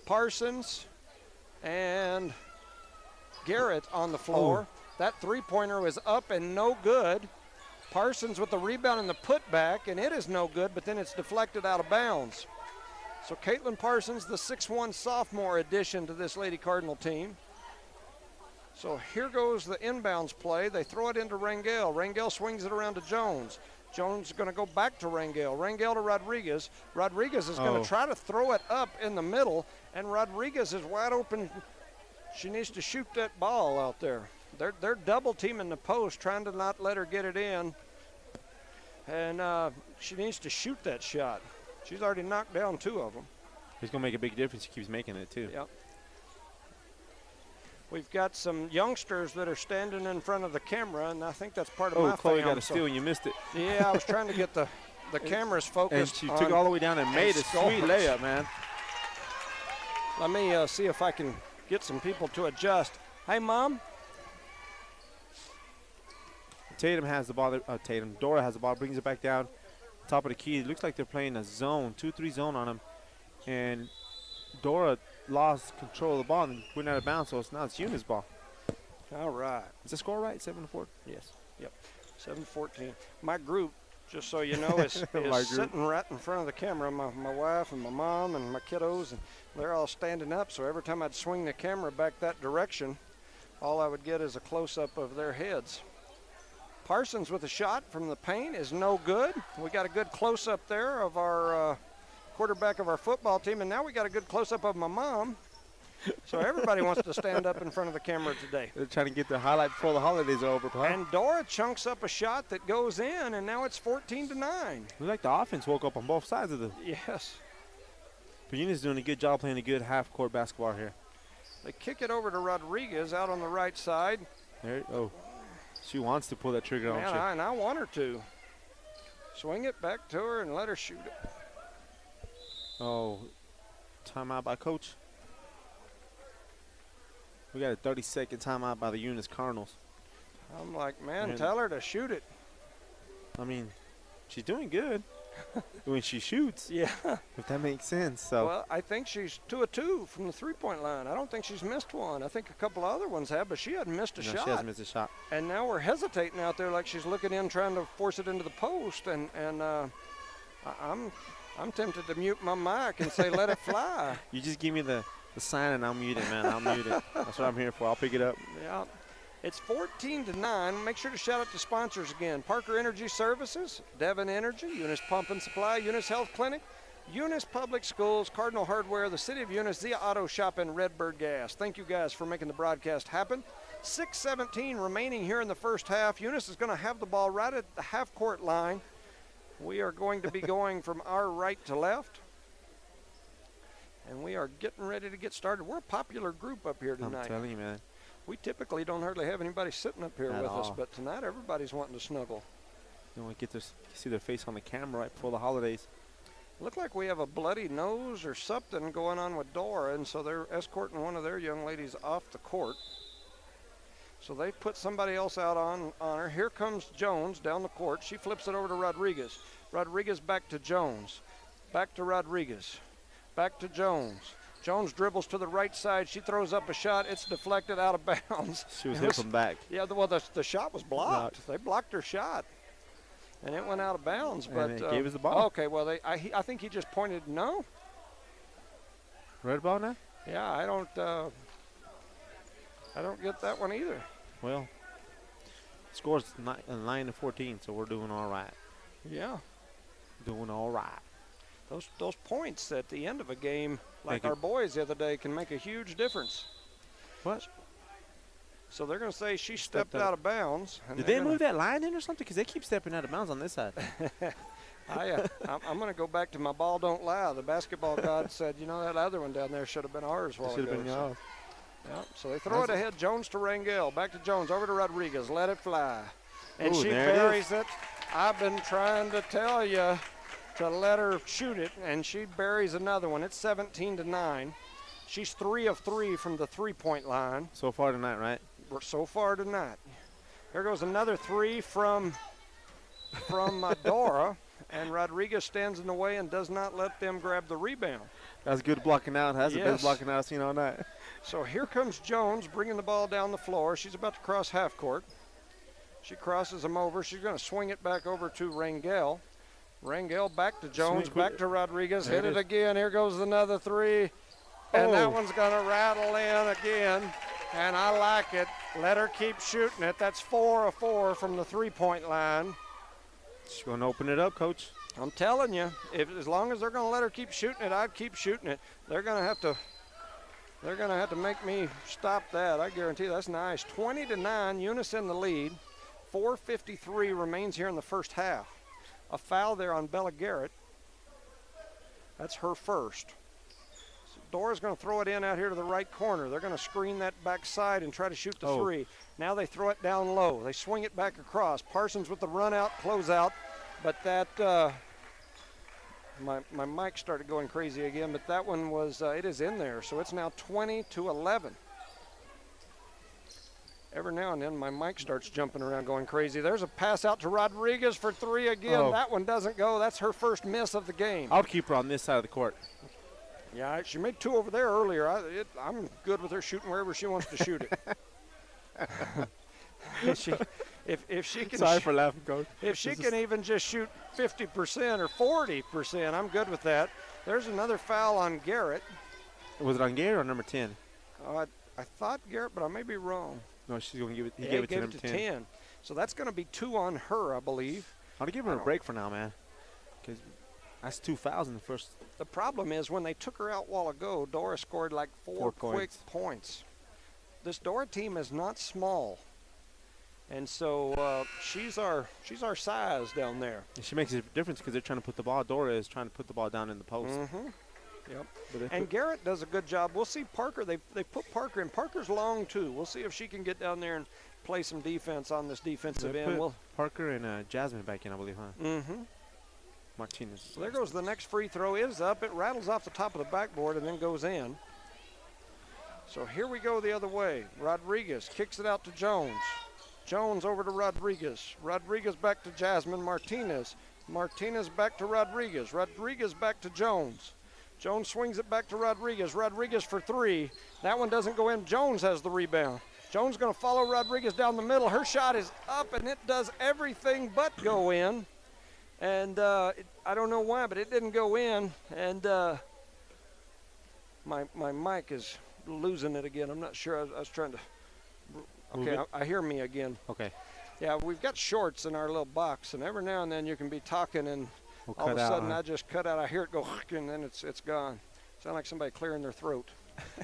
Parsons, and Garrett on the floor. That three-pointer was up and no good. Parsons with the rebound and the putback, and it is no good, but then it's deflected out of bounds. So Caitlin Parsons, the 6'1 sophomore addition to this Lady Cardinal team. So here goes the inbounds play. They throw it into Rangel. Rangel swings it around to Jones. Jones is going to go back to Rangel. Rangel to Rodriguez. Rodriguez is going to try to throw it up in the middle, and Rodriguez is wide open. She needs to shoot that ball out there. They're double teaming the post, trying to not let her get it in. And she needs to shoot that shot. She's already knocked down two of them.
It's going to make a big difference. She keeps making it, too.
Yep. We've got some youngsters that are standing in front of the camera, and I think that's part of my
Chloe got a steal and you missed it.
Yeah, I was trying to get the cameras focused.
And she took it all the way down and made a sweet layup, man.
Let me see if I can get some people to adjust. Hey, Mom.
Tatum has the ball. Dora has the ball, brings it back down, top of the key. It looks like they're playing a zone, 2-3 zone on him. And Dora lost control of the ball and went out of bounds, so now it's Eunice's ball.
All right.
Is the score right, 7-4?
Yes. Yep, 7-14. My group, just so you know, is sitting right in front of the camera. My wife and my mom and my kiddos, and they're all standing up, so every time I'd swing the camera back that direction, all I would get is a close-up of their heads. Parsons with a shot from the paint is no good. We got a good close-up there of our quarterback of our football team, and now we got a good close-up of my mom. So everybody wants to stand up in front of the camera today.
They're trying to get the highlight before the holidays are over. Huh?
And Dora chunks up a shot that goes in, and now it's 14-9.
Looks like the offense woke up on both sides of the.
Yes.
But Eunice is doing a good job playing a good half-court basketball here.
They kick it over to Rodriguez out on the right side.
She wants to pull that trigger on.
And I want her to. Swing it back to her and let her shoot it.
Timeout by Coach. We got a 30-second timeout by the Eunice Cardinals.
I'm like, man, tell her to shoot it.
I mean, she's doing good when she shoots.
Yeah.
If that makes sense. So.
Well, I think she's 2 of 2 from the three-point line. I don't think she's missed one. I think a couple of other ones have, but she hasn't missed a shot.
She hasn't missed a shot.
And now we're hesitating out there like she's looking in, trying to force it into the post. And I'm tempted to mute my mic and say, let it fly.
You just give me the the sign and I'll mute it, man. I'll mute it. That's what I'm here for. I'll pick it up.
Yeah. It's 14-9. Make sure to shout out to sponsors again. Parker Energy Services, Devon Energy, Eunice Pump and Supply, Eunice Health Clinic, Eunice Public Schools, Cardinal Hardware, the City of Eunice, Zia Auto Shop, and Redbird Gas. Thank you guys for making the broadcast happen. 6:17 remaining here in the first half. Eunice is going to have the ball right at the half-court line. We are going to be going from our right to left. And we are getting ready to get started. We're a popular group up here tonight.
I'm telling you, man.
We typically don't hardly have anybody sitting up here
At
with us,
all.
but tonight everybody's wanting to snuggle.
You want to get to see their face on the camera right before the holidays.
Look like we have a bloody nose or something going on with Dora, and so they're escorting one of their young ladies off the court. So they put somebody else out on her. Here comes Jones down the court. She flips it over to Rodriguez. Rodriguez back to Jones. Back to Rodriguez. Back to Jones. Jones dribbles to the right side. She throws up a shot. It's deflected out of bounds.
She was hit from back.
Yeah, well, the shot was blocked. They blocked her shot. And it went out of bounds. But
it gave us the ball.
Okay, well, I think he just pointed no.
Red ball now?
Yeah, I don't get that one either.
Well, score's 9-14, so we're doing all right.
Yeah.
Doing all right.
Those points at the end of a game, like
Make
our boys the other day, can make a huge difference.
What?
So they're going to say she stepped out of bounds.
Did they move that line in or something? Because they keep stepping out of bounds on this side.
I'm going to go back to my ball don't lie. The basketball god said, you know, that other one down there should have been ours while ago.
Should have been yours.
Yeah, so they throw it ahead. Jones to Rangel. Back to Jones. Over to Rodriguez. Let it fly. And
Ooh,
she buries it. I've been trying to tell you to let her shoot it, and she buries another one. It's 17-9. She's 3 of 3 from the three-point line.
So far tonight, right?
So far tonight. Here goes another 3 from Dora, and Rodriguez stands in the way and does not let them grab the rebound.
That's good blocking out. That's the best blocking out I've seen all night.
So here comes Jones bringing the ball down the floor. She's about to cross half court. She crosses him over. She's going to swing it back over to Rangel. Rangel back to Jones, back to Rodriguez. Hit it again. Here goes another 3. And that one's going to rattle in again. And I like it. Let her keep shooting it. That's 4 of 4 from the three-point line.
She's going to open it up, Coach.
I'm telling you, as long as they're going to let her keep shooting it, I'd keep shooting it. They're going to have to make me stop that. I guarantee you. That's nice. 20-9, Eunice in the lead. 4:53 remains here in the first half. A foul there on Bella Garrett. That's her first. So Dora's going to throw it in out here to the right corner. They're going to screen that backside and try to shoot the 3. Now they throw it down low. They swing it back across. Parsons with the run out, close out. But that, my mic started going crazy again, but that one was, it is in there. So it's now 20-11. Every now and then my mic starts jumping around going crazy. There's a pass out to Rodriguez for 3 again. That one doesn't go. That's her first miss of the game.
I'll keep her on this side of the court.
Yeah, she made 2 over there earlier. I'm good with her shooting wherever she wants to shoot it. If she can,
sorry for laughing, Coach.
If she can even just shoot 50% or 40%, I'm good with that. There's another foul on Garrett.
Was it on Garrett or number 10?
I thought Garrett, but I may be wrong.
No, she's going to give it. He
gave
it to number 10.
So that's going to be 2 on her, I believe.
I'll give her a break for now, man. Because that's 2 fouls in the first.
The problem is when they took her out a while ago, Dora scored like 4 quick points. This Dora team is not small. And so she's our size down there.
And she makes a difference because they're trying to put the ball. Dora is trying to put the ball down in the post.
Mm-hmm. Yep. And Garrett does a good job. We'll see Parker. They put Parker in. Parker's long, too. We'll see if she can get down there and play some defense on this defensive end.
Parker and Jasmine back in, I believe, huh?
Mm-hmm.
Martinez.
So there goes the next free throw. Is up. It rattles off the top of the backboard and then goes in. So here we go the other way. Rodriguez kicks it out to Jones. Jones over to Rodriguez. Rodriguez back to Jasmine Martinez. Martinez back to Rodriguez. Rodriguez back to Jones. Jones swings it back to Rodriguez. Rodriguez for 3. That one doesn't go in. Jones has the rebound. Jones going to follow Rodriguez down the middle. Her shot is up, and it does everything but go in. And I don't know why, but it didn't go in. And My mic is losing it again. I'm not sure. I was trying to.
Move
Okay,
it.
I hear me again.
Okay.
Yeah, we've got shorts in our little box, and every now and then you can be talking, and
We'll
all of
cut
a
out,
sudden
huh?
I just cut out. I hear it go, and then it's gone. Sound like somebody clearing their throat.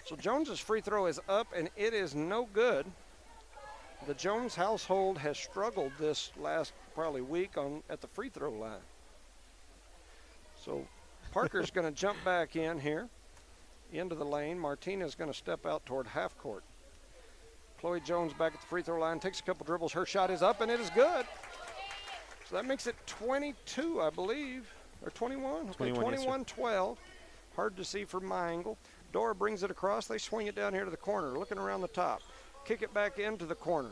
So Jones's free throw is up, and it is no good. The Jones household has struggled this last probably week at the free throw line. So Parker's going to jump back in here into the lane. Martinez going to step out toward half court. Chloe Jones back at the free throw line, takes a couple dribbles. Her shot is up, and it is good. So that makes it 22, I believe, or 21? Okay, 21-12. Hard to see from my angle. Dora brings it across. They swing it down here to the corner, looking around the top. Kick it back into the corner.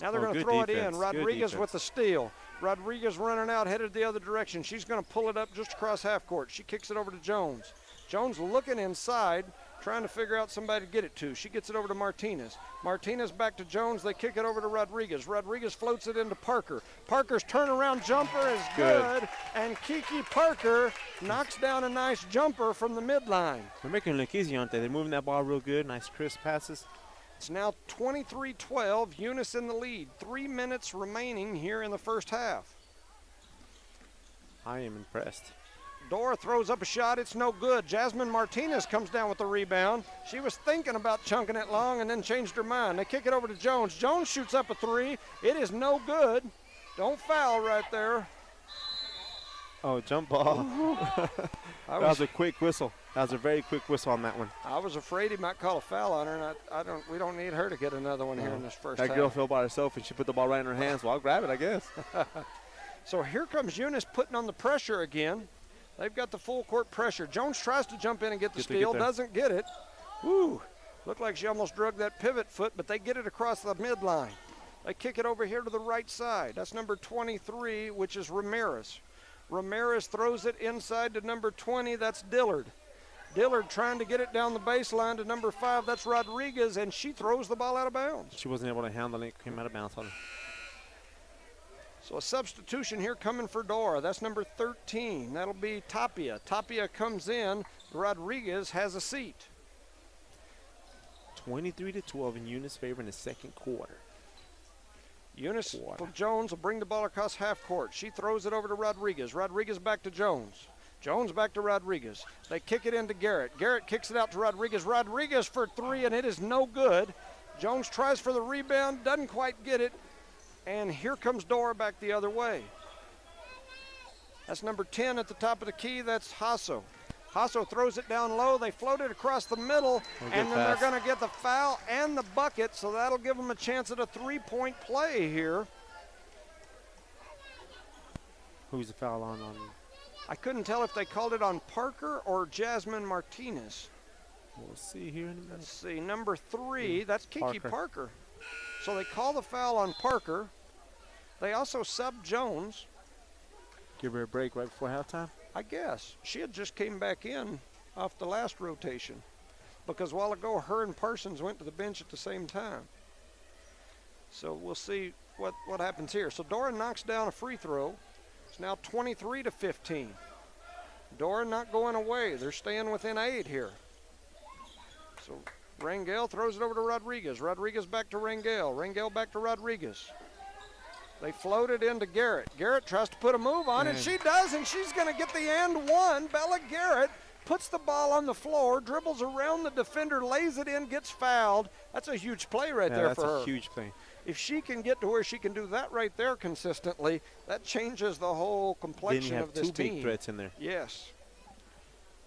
Now they're going to throw
defense.
it in. Rodriguez with the steal. Rodriguez running out, headed the other direction. She's going to pull it up just across half court. She kicks it over to Jones. Jones looking inside, trying to figure out somebody to get it to. She gets it over to Martinez. Martinez back to Jones. They kick it over to Rodriguez. Rodriguez floats it into Parker. Parker's turnaround jumper is good. And Kiki Parker knocks down a nice jumper from the midline.
They're making it look easy, aren't they? They're moving that ball real good. Nice crisp passes.
It's now 23-12. Eunice in the lead. 3 minutes remaining here in the first half.
I am impressed.
Dora throws up a shot. It's no good. Jasmine Martinez comes down with the rebound. She was thinking about chunking it long and then changed her mind. They kick it over to Jones. Jones shoots up a three. It is no good. Don't foul right there.
Oh, jump ball. That was a quick whistle. That was a very quick whistle on that one.
I was afraid he might call a foul on her, and we don't need her to get another one here in this first half.
That girl fell by herself, and she put the ball right in her hands. Well, I'll grab it, I guess.
So here comes Eunice putting on the pressure again. They've got the full court pressure. Jones tries to jump in and get the steal, doesn't get it. Woo! Looked like she almost drug that pivot foot, but they get it across the midline. They kick it over here to the right side. That's number 23, which is Ramirez. Ramirez throws it inside to number 20. That's Dillard. Dillard trying to get it down the baseline to number 5. That's Rodriguez, and she throws the ball out of bounds.
She wasn't able to handle it. Came out of bounds on her.
So a substitution here coming for Dora. That's number 13. That'll be Tapia. Tapia comes in. Rodriguez has a seat.
23-12 in Eunice favor in the second quarter.
Eunice Jones will bring the ball across half court. She throws it over to Rodriguez. Rodriguez back to Jones. Jones back to Rodriguez. They kick it into Garrett. Garrett kicks it out to Rodriguez. Rodriguez for three, and it is no good. Jones tries for the rebound, doesn't quite get it. And here comes Dora back the other way. That's number 10 at the top of the key. That's Hasso. Hasso throws it down low. They float it across the middle, and then they're going to get the foul and the bucket, so that'll give them a chance at a three-point play here.
Who's the foul on?
I couldn't tell if they called it on Parker or Jasmine Martinez.
We'll see here in a minute.
Let's see, number 3, that's Kiki Parker. So they call the foul on Parker. They also sub Jones.
Give her a break right before halftime?
I guess. She had just came back in off the last rotation because a while ago her and Parsons went to the bench at the same time. So we'll see what happens here. So Dora knocks down a free throw. It's now 23-15. Dora not going away. They're staying within 8 here. So Rangel throws it over to Rodriguez. Rodriguez back to Rangel. Rangel back to Rodriguez. They float it into Garrett. Garrett tries to put a move on it. She does, and she's going to get the and one. Bella Garrett puts the ball on the floor, dribbles around the defender, lays it in, gets fouled. That's a huge play right there for her.
That's a huge play.
If she can get to where she can do that right there consistently, that changes the whole complexion of this team.
Then you have 2 big threats in there.
Yes.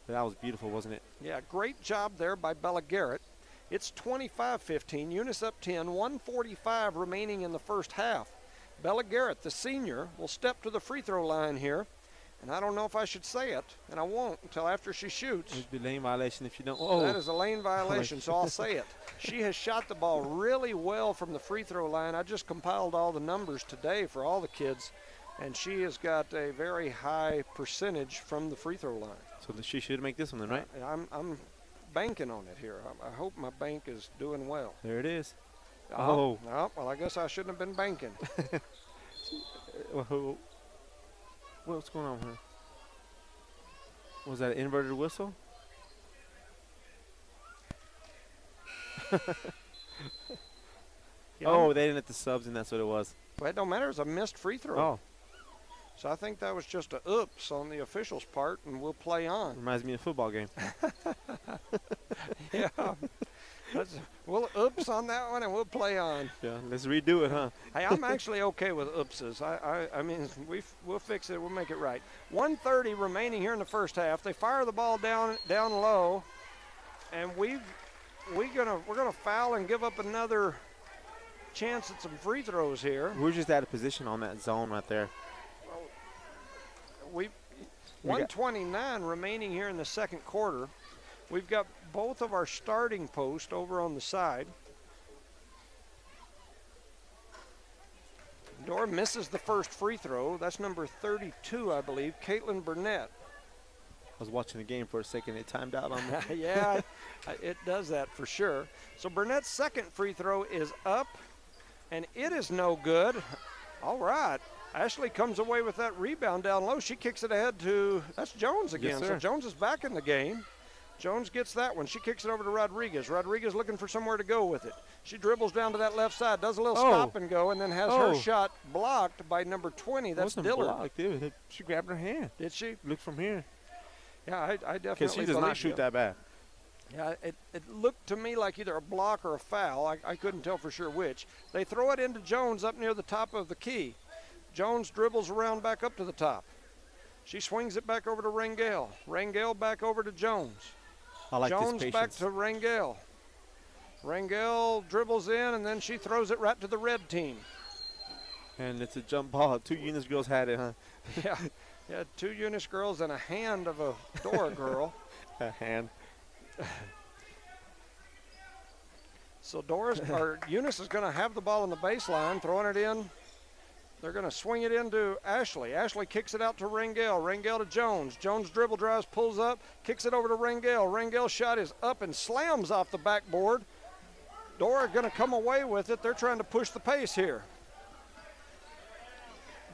That was beautiful, wasn't it?
Yeah, great job there by Bella Garrett. It's 25-15. Eunice up 10, 1:45 remaining in the first half. Bella Garrett, the senior, will step to the free throw line here. And I don't know if I should say it, and I won't until after she shoots.
It'd be a lane violation if you don't.
Oh. That is a lane violation, so I'll say it. She has shot the ball really well from the free throw line. I just compiled all the numbers today for all the kids, and she has got a very high percentage from the free throw line.
So she should make this one then, right?
I'm banking on it here. I hope my bank is doing well.
There it is.
Oh. Well, I guess I shouldn't have been banking.
What's going on here? Was that an inverted whistle? Oh, they didn't let the subs in. That's what it was.
But it don't matter. It's a missed free throw.
Oh,
So I think that was just a oops on the official's part, and we'll play on.
reminds me of a football game.
Yeah. We'll oops on that one, and we'll play on.
Yeah, let's redo it, huh?
Hey, I'm actually okay with oopses. I mean, we'll fix it. We'll make it right. 1:30 remaining here in the first half. They fire the ball down low, and we're gonna foul and give up another chance at some free throws here.
We're just out of position on that zone right there.
1:29 remaining here in the second quarter. We've got both of our starting posts over on the side. Dora misses the first free throw. That's number 32, I believe, Caitlin Burnett.
I was watching the game for a second. It timed out on me.
Yeah, it does that for sure. So Burnett's second free throw is up, and it is no good. All right. Ashley comes away with that rebound down low. She kicks it ahead to, that's Jones again.
Yes,
so Jones is back in the game. Jones gets that one. She kicks it over to Rodriguez. Rodriguez looking for somewhere to go with it. She dribbles down to that left side, does a little stop and go, and then has her shot blocked by number 20. That's Dillard.
Blocked, dude. She grabbed her hand.
Did she?
Look from here.
Yeah, I definitely
Because she does not shoot that bad.
Yeah, it looked to me like either a block or a foul. I couldn't tell for sure which. They throw it into Jones up near the top of the key. Jones dribbles around back up to the top. She swings it back over to Rangel. Rangel back over to Jones.
I like
Jones
this
back
patience.
to Rangel. Rangel dribbles in, and then she throws it right to the red team.
And it's a jump ball. 2 Eunice girls had it, huh?
Yeah, 2 Eunice girls and a hand of a Dora girl.
A hand.
So Eunice is going to have the ball on the baseline, throwing it in. They're going to swing it into Ashley. Ashley kicks it out to Rangel. Rangel to Jones. Jones dribble drives, pulls up, kicks it over to Rangel. Rangel's shot is up and slams off the backboard. Dora going to come away with it. They're trying to push the pace here.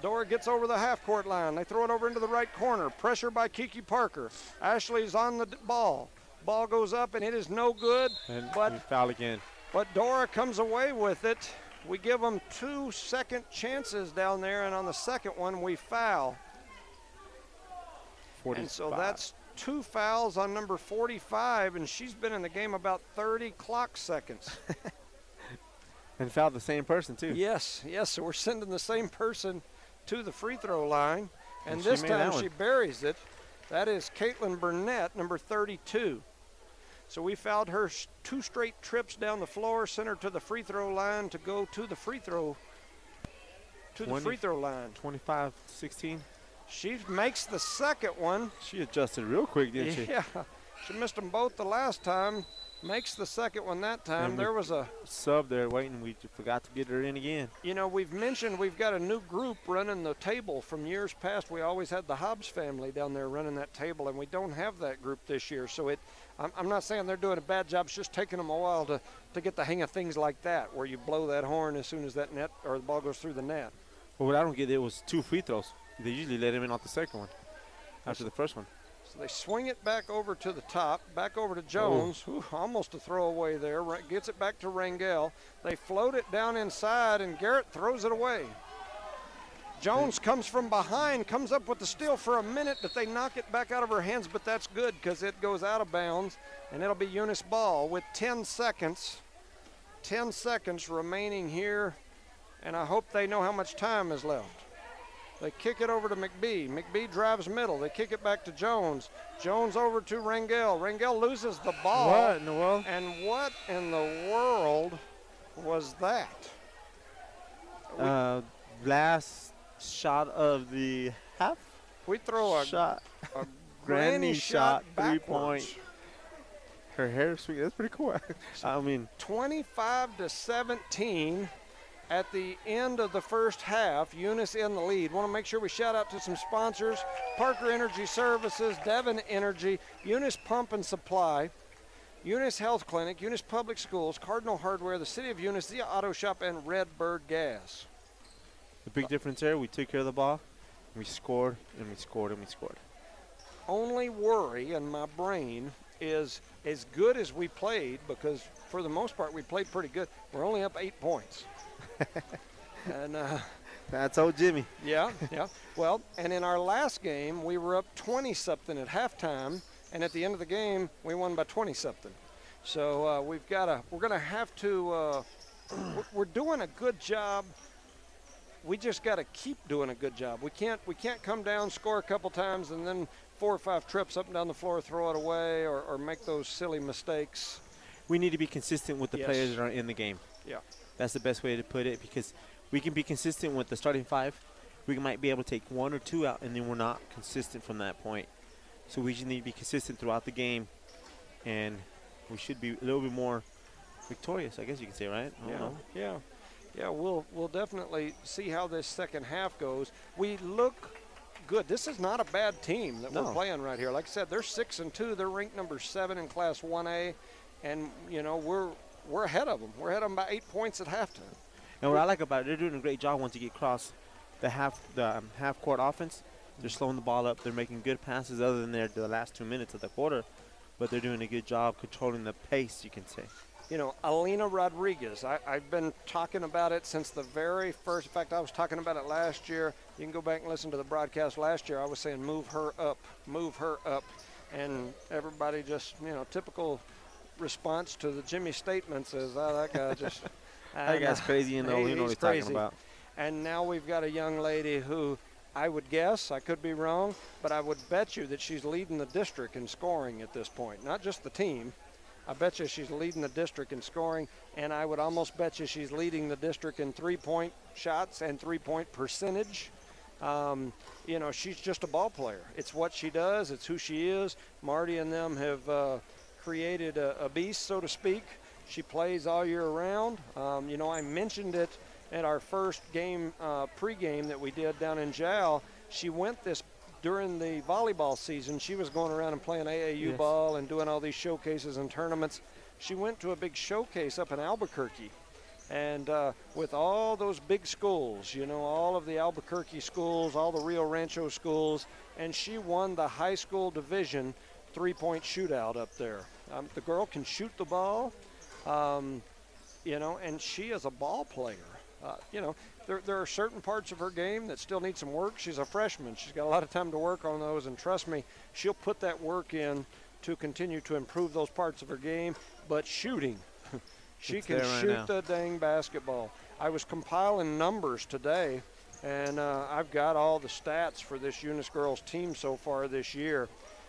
Dora gets over the half-court line. They throw it over into the right corner. Pressure by Kiki Parker. Ashley's on the ball. Ball goes up, and it is no good.
And we foul again.
But Dora comes away with it. We give them 2 second chances down there, and on the second one, we foul.
45.
And so that's 2 fouls on number 45, and she's been in the game about 30 clock seconds.
And fouled the same person, too.
Yes, so we're sending the same person to the free throw line, and
she
this
made
time
that
she
one.
buries it. That is Caitlin Burnett, number 32. So we fouled her 2 straight trips down the floor, sent her to the free throw line to go to the free throw line.
25-16.
She makes the second one.
She adjusted real quick, didn't she?
Yeah, she missed them both the last time. Makes the second one that time.
And
there was a
sub there waiting. We forgot to get her in again.
You know, we've mentioned we've got a new group running the table. From years past, we always had the Hobbs family down there running that table, and we don't have that group this year. So I'm not saying they're doing a bad job. It's just taking them a while to get the hang of things like that, where you blow that horn as soon as that net or the ball goes through the net.
Well, what I don't get, it was 2 free throws. They usually let him in off the second one after the first one.
So they swing it back over to the top, back over to Jones. Ooh, almost a throwaway there. Gets it back to Rangel. They float it down inside, and Garrett throws it away. Jones comes from behind, comes up with the steal for a minute, but they knock it back out of her hands, but that's good because it goes out of bounds, and it'll be Eunice ball with 10 seconds. 10 seconds remaining here, and I hope they know how much time is left. They kick it over to McBee. McBee drives middle. They kick it back to Jones. Jones over to Rangel. Rangel loses the ball.
What in the world?
And what in the world was that?
Last shot of the half.
We throw a
granny shot,
backwards.
3-point. Her hair sweet. That's pretty cool. I mean,
25-17. At the end of the first half, Eunice in the lead. Want to make sure we shout out to some sponsors: Parker Energy Services, Devon Energy, Eunice Pump and Supply, Eunice Health Clinic, Eunice Public Schools, Cardinal Hardware, the City of Eunice, the Auto Shop, and Red Bird Gas.
the big difference there, we took care of the ball, we scored, and we scored, and we scored.
Only worry in my brain is as good as we played, because for the most part we played pretty good, we're only up 8 points. And
that's old Jimmy.
Yeah. Well, and in our last game, we were up 20-something at halftime, and at the end of the game, we won by 20-something. So we're going to have to, we're doing a good job. We just got to keep doing a good job. We can't come down, score a couple times, and then 4 or 5 trips up and down the floor, throw it away, or make those silly mistakes.
We need to be consistent with the players that are in the game.
Yeah.
That's the best way to put it, because we can be consistent with the starting 5. We might be able to take 1 or 2 out, and then we're not consistent from that point. So we just need to be consistent throughout the game, and we should be a little bit more victorious, I guess you could say, right? I don't know.
Yeah, we'll definitely see how this second half goes. We look good. This is not a bad team that we're playing right here. Like I said, they're 6-2. They're ranked number 7 in Class 1A, and we're ahead of them. We're ahead of them by 8 points at halftime.
And what I like about it, they're doing a great job once you get across the half court offense. They're slowing the ball up. They're making good passes other than the last 2 minutes of the quarter, but they're doing a good job controlling the pace, you can say.
Alina Rodriguez, I've been talking about it since the very first. In fact, I was talking about it last year. You can go back and listen to the broadcast last year. I was saying move her up. And everybody just, typical response to the Jimmy statements is, that guy just.
That guy's crazy, you know what he's talking about.
And now we've got a young lady who I would guess, I could be wrong, but I would bet you that she's leading the district in scoring at this point, not just the team. I bet you she's leading the district in scoring, and I would almost bet you she's leading the district in 3-point shots and 3-point percentage. She's just a ball player. It's what she does. It's who she is. Marty and them have created a beast, so to speak. She plays all year round. I mentioned it at our first game, pregame that we did down in Jal. She went during the volleyball season. She was going around and playing AAU ball and doing all these showcases and tournaments. She went to a big showcase up in Albuquerque. And with all those big schools, all of the Albuquerque schools, all the Rio Rancho schools, and she won the high school division 3-point shootout up there. The girl can shoot the ball, and she is a ball player. There are certain parts of her game that still need some work. She's a freshman. She's got a lot of time to work on those, and trust me, she'll put that work in to continue to improve those parts of her game. But shooting, she can shoot the dang basketball. I was compiling numbers today, and I've got all the stats for this Eunice girls team so far this year.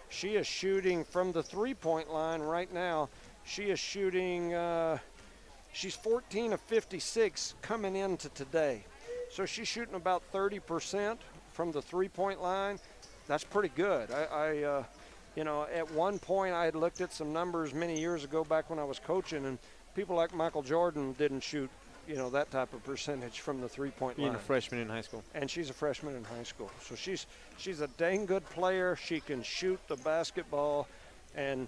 She is shooting from the 3-point line right now. She is shooting she's 14 of 56 coming into today. So she's shooting about 30% from the 3-point line. That's pretty good. At one point I had looked at some numbers many years ago back when I was coaching, and people like Michael Jordan didn't shoot, that type of percentage from the 3-point line.
Being a freshman in high school.
And she's a freshman in high school. So she's a dang good player. She can shoot the basketball. And,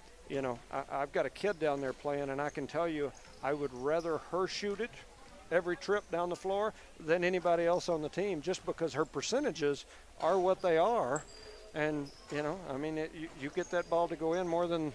I've got a kid down there playing, and I can tell you I would rather her shoot it every trip down the floor than anybody else on the team, just because her percentages are what they are. And, you get that ball to go in more than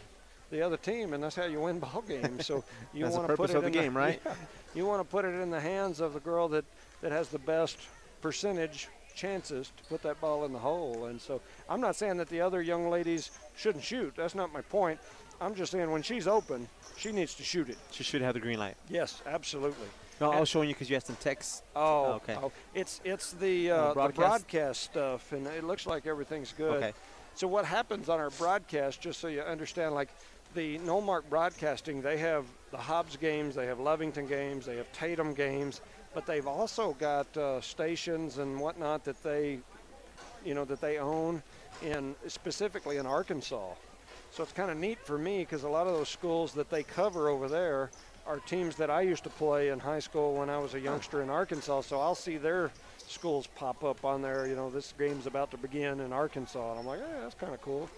the other team, and that's how you win ball games. So you want to put it in the game, right? Yeah, you want to put it in the hands of the girl that has the best percentage chances to put that ball in the hole. And so I'm not saying that the other young ladies shouldn't shoot. That's not my point. I'm just saying when she's open, she needs to shoot it.
She should have the green light.
Yes, absolutely.
No, I was showing you because you had some text.
Oh, okay. It's the broadcast stuff, and it looks like everything's good. Okay. So what happens on our broadcast, just so you understand, like the Nomark Broadcasting, they have the Hobbs games, they have Lovington games, they have Tatum games, but they've also got stations and whatnot that they own specifically in Arkansas. So it's kind of neat for me because a lot of those schools that they cover over there are teams that I used to play in high school when I was a youngster in Arkansas. So I'll see their schools pop up on there. This game's about to begin in Arkansas. And I'm like, that's kind of cool.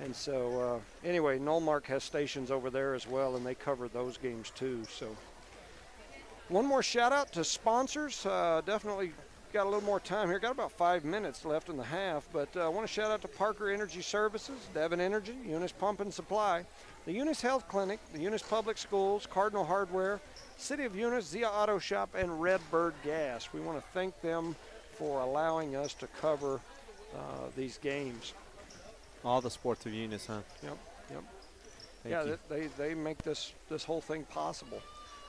And so anyway, Nomark has stations over there as well, and they cover those games too. So one more shout out to sponsors. Definitely got a little more time here. Got about 5 minutes left in the half, but I want to shout out to Parker Energy Services, Devon Energy, Eunice Pump and Supply, the Eunice Health Clinic, the Eunice Public Schools, Cardinal Hardware, City of Eunice, Zia Auto Shop, and Redbird Gas. We want to thank them for allowing us to cover these games.
All the sports of Eunice, huh?
Yep, yep.
Thank you.
They make this whole thing possible.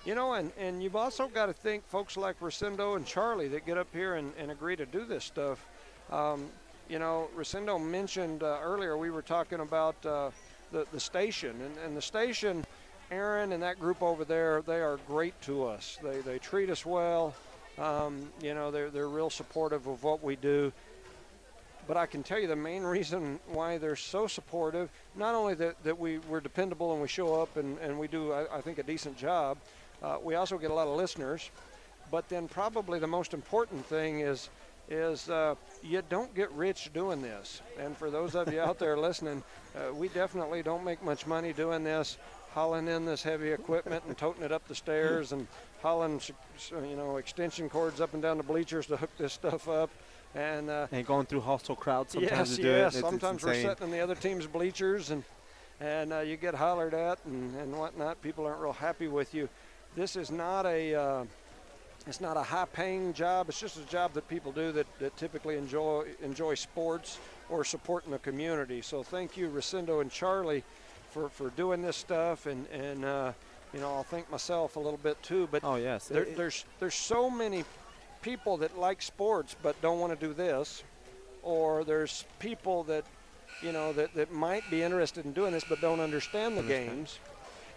You know, and you've also got to thank folks like Rosendo and Charlie that get up here and agree to do this stuff. You know, Rosendo mentioned earlier, we were talking about the station. And the station, Aaron and that group over there, they are great to us. They treat us well. You know, they're real supportive of what we do. But I can tell you the main reason why they're so supportive, not only that we're dependable and we show up and we do, I think, a decent job, we also get a lot of listeners. But then probably the most important thing is you don't get rich doing this. And for those of you out there listening, we definitely don't make much money doing this, hauling in this heavy equipment and toting it up the stairs and hauling, you know, extension cords up and down the bleachers to hook this stuff up. And
going through hostile crowds sometimes to do
yes.
it.
Sometimes we're sitting in the other team's bleachers and you get hollered at and whatnot. People aren't real happy with you. This is not it's not a high-paying job. It's just a job that people do that typically enjoy sports or supporting the community. So thank you, Rosendo and Charlie, for doing this stuff. And you know, I'll thank myself a little bit too. But
oh yes,
there's so many people that like sports but don't want to do this, or there's people that, you know, that might be interested in doing this but don't understand the games.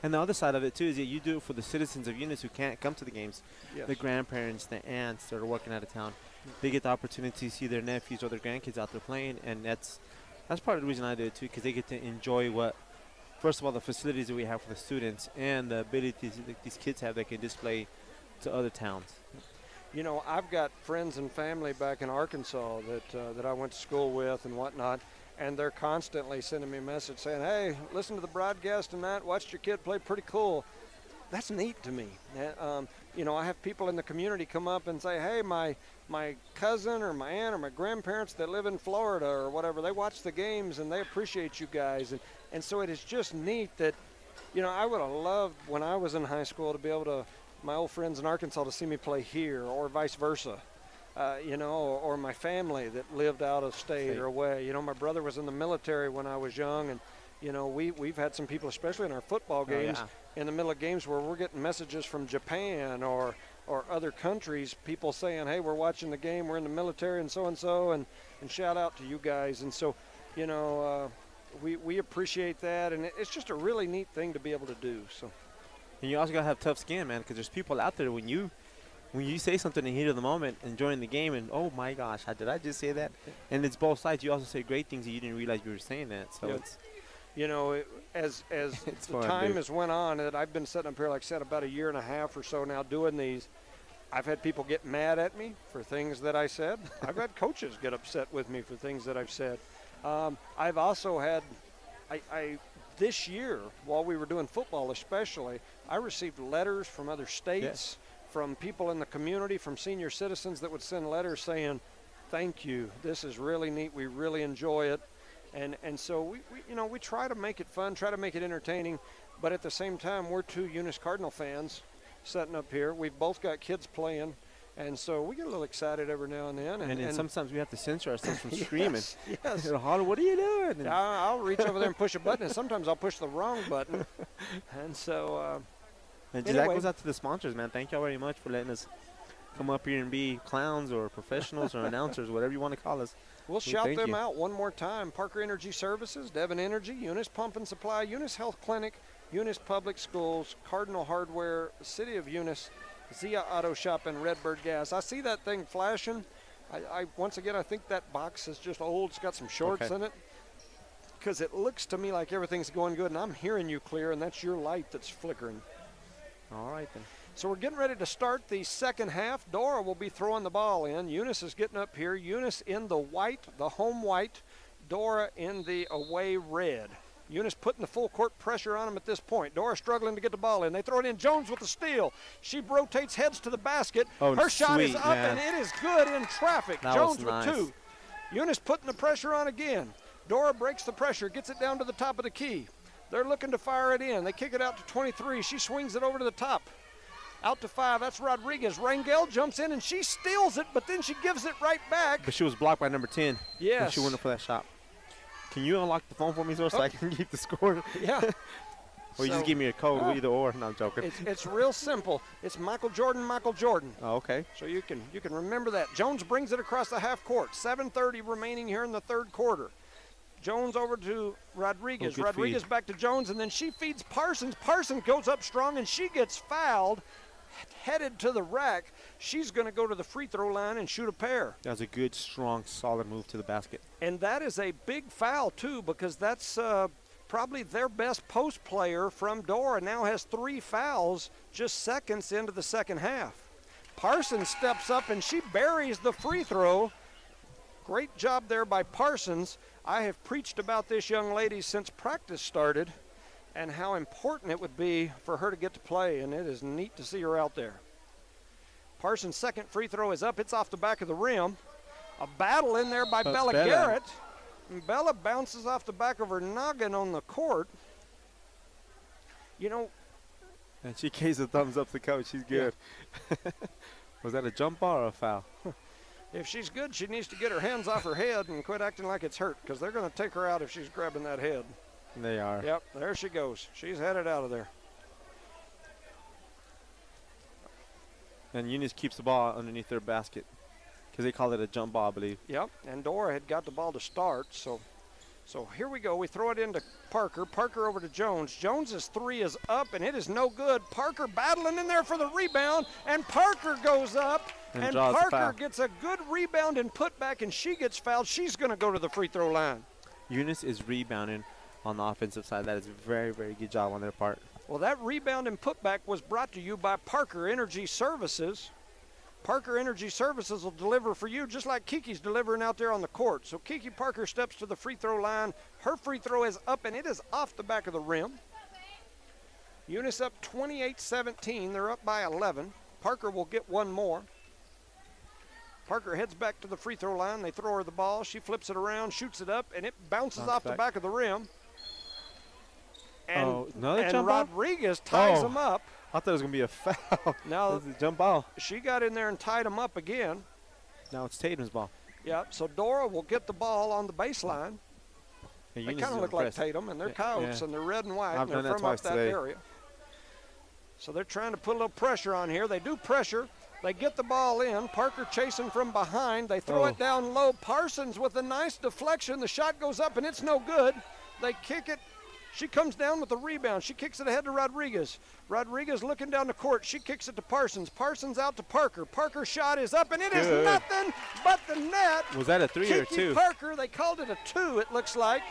And the other side of it too is that you do it for the citizens of Eunice who can't come to the games.
Yes.
The grandparents, the aunts that are working out of town, they get the opportunity to see their nephews or their grandkids out there playing, and that's part of the reason I do it too, because they get to enjoy what, first of all, the facilities that we have for the students and the abilities that these kids have that can display to other towns.
You know, I've got friends and family back in Arkansas that I went to school with and whatnot, and they're constantly sending me a message saying, hey, listen to the broadcast tonight, watched your kid play, pretty cool. That's neat to me. You know, I have people in the community come up and say, hey, my cousin or my aunt or my grandparents that live in Florida or whatever, they watch the games and they appreciate you guys. And so it is just neat that, you know, I would have loved when I was in high school to be able to, my old friends in Arkansas, to see me play here or vice versa. You know, or my family that lived out of state or away. You know, my brother was in the military when I was young, and, you know, we've had some people, especially in our football games, in the middle of games where we're getting messages from Japan or other countries, people saying, hey, we're watching the game, we're in the military and so, and shout out to you guys. And so, you know, we appreciate that, and it's just a really neat thing to be able to do. So.
And you also got to have tough skin, man, because there's people out there when you say something in the heat of the moment and during the game and, oh, my gosh, did I just say that? And it's both sides. You also say great things and you didn't realize you were saying that. So it's,
you know, as the time has went on, that I've been sitting up here, like I said, about a year and a half or so now doing these, I've had people get mad at me for things that I said. I've had coaches get upset with me for things that I've said. I've also had, this year, while we were doing football especially, I received letters from other states, from people in the community, from senior citizens that would send letters saying, thank you, this is really neat, we really enjoy it. And so we you know, we try to make it fun, try to make it entertaining, but at the same time, we're two Eunice Cardinal fans sitting up here. We've both got kids playing, and so we get a little excited every now and then.
And sometimes we have to censor ourselves from screaming.
Yes.
Holler, what are you doing? And
I'll reach over there and push a button, and sometimes I'll push the wrong button. And so
and
anyway.
that goes out to the sponsors, man. Thank y'all very much for letting us come up here and be clowns or professionals or announcers, whatever you want to call us.
We'll shout them out one more time. Parker Energy Services, Devon Energy, Eunice Pump and Supply, Eunice Health Clinic, Eunice Public Schools, Cardinal Hardware, City of Eunice, Zia Auto Shop, and Redbird Gas. I see that thing flashing. Once again, I think that box is just old. It's got some shorts in it, because it looks to me like everything's going good, and I'm hearing you clear, and that's your light that's flickering.
All right, then.
So we're getting ready to start the second half. Dora will be throwing the ball in. Eunice is getting up here. Eunice in the white, the home white. Dora in the away red. Eunice putting the full court pressure on him at this point. Dora struggling to get the ball in. They throw it in. Jones with the steal. She rotates heads to the basket. Her shot is up, and it is good in traffic. Jones with two. Eunice putting the pressure on again. Dora breaks the pressure, gets it down to the top of the key. They're looking to fire it in. They kick it out to 23. She swings it over to the top. Out to 5. That's Rodriguez. Rangel jumps in, and she steals it, but then she gives it right back.
But she was blocked by number 10.
Yes.
When she went up for that shot. Can you unlock the phone for me, so I can keep the score?
Yeah.
Or you just give me a code, either or. No, I'm joking.
It's real simple. It's Michael Jordan, Michael Jordan.
Oh, okay.
So you can remember that. Jones brings it across the half court. 7:30 remaining here in the third quarter. Jones over to Rodriguez. Rodriguez back to Jones, and then she feeds Parsons. Parsons goes up strong, and she gets fouled, headed to the rack. She's going to go to the free throw line and shoot a pair.
That was a good, strong, solid move to the basket.
And that is a big foul, too, because that's probably their best post player from Dora. Now has 3 fouls just seconds into the second half. Parsons steps up, and she buries the free throw. Great job there by Parsons. I have preached about this young lady since practice started and how important it would be for her to get to play, and it is neat to see her out there. Parsons' second free throw is up. It's off the back of the rim. A battle in there by Bella Garrett. And Bella bounces off the back of her noggin on the court. You know.
And she gives a thumbs up to coach. She's good. Yeah. Was that a jump ball or a foul?
If she's good, she needs to get her hands off her head and quit acting like it's hurt, because they're going to take her out if she's grabbing that head.
They are.
Yep, there she goes. She's headed out of there.
And Eunice keeps the ball underneath their basket because they call it a jump ball, I believe.
Yep, and Dora had got the ball to start, so here we go. We throw it into Parker. Parker over to Jones. Jones's 3 is up, and it is no good. Parker battling in there for the rebound, and Parker goes up. And Parker gets a good rebound and putback, and she gets fouled. She's going to go to the free throw line.
Eunice is rebounding on the offensive side. That is a very, very good job on their part.
Well, that rebound and putback was brought to you by Parker Energy Services. Parker Energy Services will deliver for you just like Kiki's delivering out there on the court. So Kiki Parker steps to the free throw line. Her free throw is up, and it is off the back of the rim. Eunice up 28-17. They're up by 11. Parker will get one more. Parker heads back to the free throw line. They throw her the ball. She flips it around, shoots it up, and it bounces off the back of the rim. And, and Rodriguez ties them up.
I thought it was going to be a foul.
Now,
it was a jump ball.
She got in there and tied them up again.
Now it's Tatum's ball.
Yep, so Dora will get the ball on the baseline. They kind of look like Tatum, and they're coyotes, and they're red and white, and they're from up that area. So they're trying to put a little pressure on here. They do pressure. They get the ball in. Parker chasing from behind. They throw it down low. Parsons with a nice deflection. The shot goes up, and it's no good. They kick it. She comes down with the rebound. She kicks it ahead to Rodriguez. Rodriguez looking down the court. She kicks it to Parsons. Parsons out to Parker. Parker's shot is up, and it is nothing but the net.
Was that a 3 or 2?
Parker, they called it a 2, it looks like.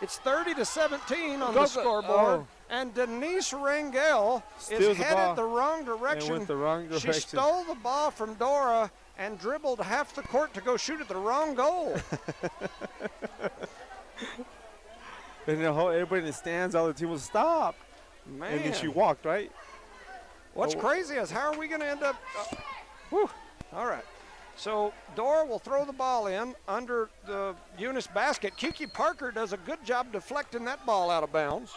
It's 30-17 on the scoreboard. And Denise Rangel is headed the wrong direction.
Went the wrong direction.
She stole the ball from Dora and dribbled half the court to go shoot at the wrong goal.
And everybody in the stands, all the team was stop.
Man.
And then she walked, right?
What's crazy is how are we going to end up? All right. So Dora will throw the ball in under the Eunice basket. Kiki Parker does a good job deflecting that ball out of bounds.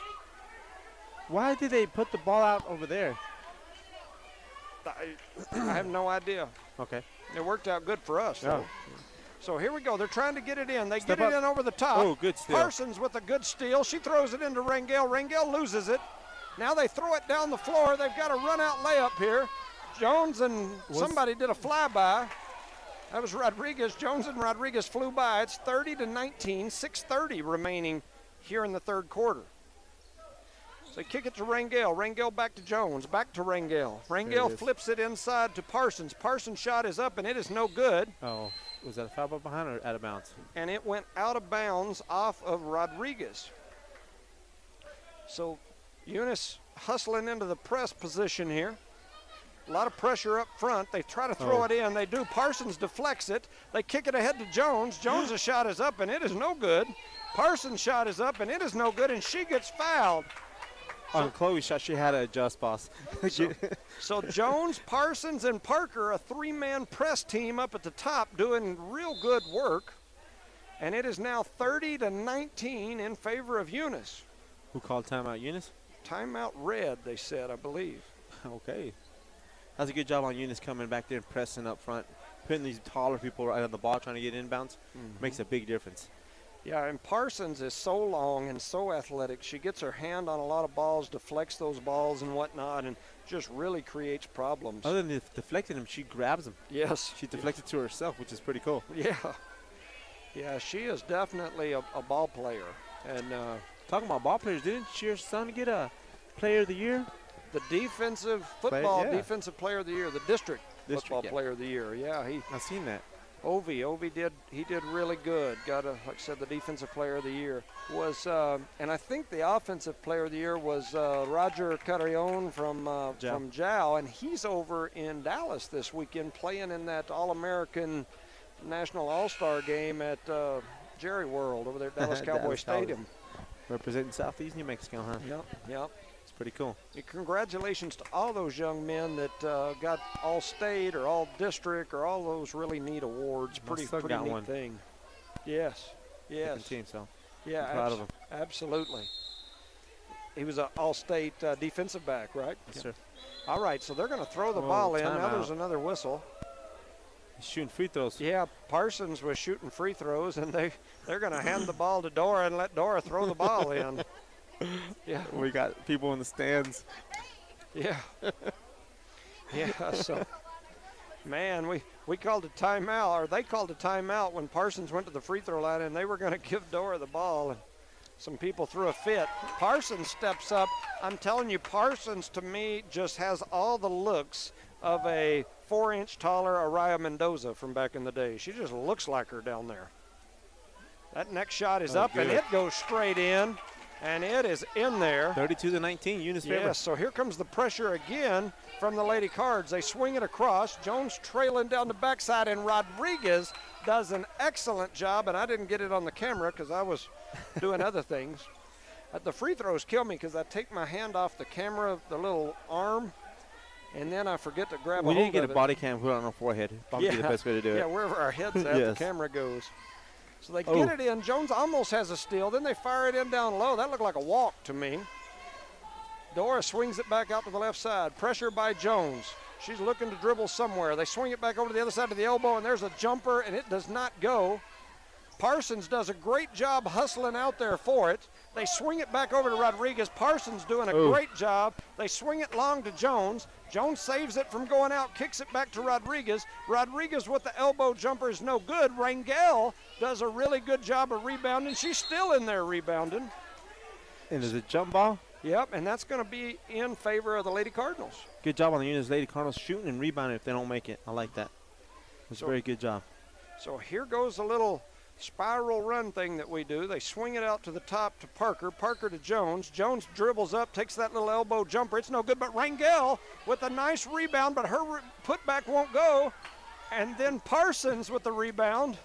Why did they put the ball out over there?
I have no idea.
Okay.
It worked out good for us, though. So here we go. They're trying to get it in. They
Step
get
up.
it in over the top.
Oh, good steal.
Parsons with a good steal. She throws it into Rangel. Rangel loses it. Now they throw it down the floor. They've got a run-out layup here. Jones and somebody did a flyby. That was Rodriguez. Jones and Rodriguez flew by. It's 30-19, 6:30 remaining here in the third quarter. So they kick it to Rangel. Rangel back to Jones. Back to Rangel. Rangel flips it inside to Parsons. Parsons' shot is up, and it is no good.
Oh, was that a foul ball behind or out of bounds?
And it went out of bounds off of Rodriguez. So Eunice hustling into the press position here. A lot of pressure up front. They try to throw it in. They do. Parsons deflects it. They kick it ahead to Jones. Jones' shot is up, and it is no good. Parsons' shot is up, and it is no good, and she gets fouled.
On Chloe's shot, she had to adjust, boss.
So Jones, Parsons, and Parker, a three-man press team up at the top doing real good work. And it is now 30-19 in favor of Eunice.
Who called timeout, Eunice?
Timeout red, they said, I believe.
Okay. That's a good job on Eunice coming back there and pressing up front. Putting these taller people right on the ball trying to get inbounds makes a big difference.
Yeah, and Parsons is so long and so athletic. She gets her hand on a lot of balls, deflects those balls and whatnot, and just really creates problems.
Other than deflecting them, she grabs them.
Yes.
She deflected to herself, which is pretty cool.
Yeah. Yeah, she is definitely a ball player. And
talking about ball players, didn't your son get a Player of the Year?
The defensive defensive player of the year, the district football player of the year. Yeah,
I've seen that.
Ovi did really good. Got like I said, the defensive player of the year was, and I think the offensive player of the year was Roger Carrion from Jow, and he's over in Dallas this weekend playing in that All-American National All-Star game at Jerry World over there at Dallas Cowboy Stadium.
Representing Southeast New Mexico, huh?
Yep.
Pretty cool.
Congratulations to all those young men that got All-State or All-District or all those really neat awards. Pretty neat thing. Yes.
Team, so
yeah,
I'm proud of him.
Absolutely. He was an All-State defensive back, right?
Yes, sir.
All right, so they're going to throw the ball in. Now there's another whistle.
He's shooting free throws.
Yeah, Parsons was shooting free throws, and they're going to hand the ball to Dora and let Dora throw the ball in. Yeah,
we got people in the stands.
Yeah. Yeah, so, man, we called a timeout, or they called a timeout when Parsons went to the free throw line, and they were going to give Dora the ball, and some people threw a fit. Parsons steps up. I'm telling you, Parsons, to me, just has all the looks of a 4-inch taller Araya Mendoza from back in the day. She just looks like her down there. That next shot is up, and it goes straight in. And it is in there.
32-19, Eunice favor.
Yes, so here comes the pressure again from the Lady Cards. They swing it across. Jones trailing down the backside, and Rodriguez does an excellent job. And I didn't get it on the camera because I was doing other things. The free throws kill me because I take my hand off the camera, the little arm, and then I forget to grab a hold of it.
We need to get a body cam put on our forehead. Probably the best way to do it.
Yeah, wherever our head's at, the camera goes. So they get it in. Jones almost has a steal. Then they fire it in down low. That looked like a walk to me. Dora swings it back out to the left side. Pressure by Jones. She's looking to dribble somewhere. They swing it back over to the other side of the elbow, and there's a jumper, and it does not go. Parsons does a great job hustling out there for it. They swing it back over to Rodriguez. Parsons doing a great job. They swing it long to Jones. Jones saves it from going out, kicks it back to Rodriguez. Rodriguez with the elbow jumper is no good. Rangel does a really good job of rebounding. She's still in there rebounding.
And there's a jump ball?
Yep, and that's going to be in favor of the Lady Cardinals.
Good job on the Eunice Lady Cardinals shooting and rebounding if they don't make it. I like that. It's a very good job.
So here goes a little spiral run thing that we do. They swing it out to the top to Parker. Parker to Jones. Jones dribbles up, takes that little elbow jumper. It's no good, but Rangel with a nice rebound, but her putback won't go. And then Parsons with the rebound.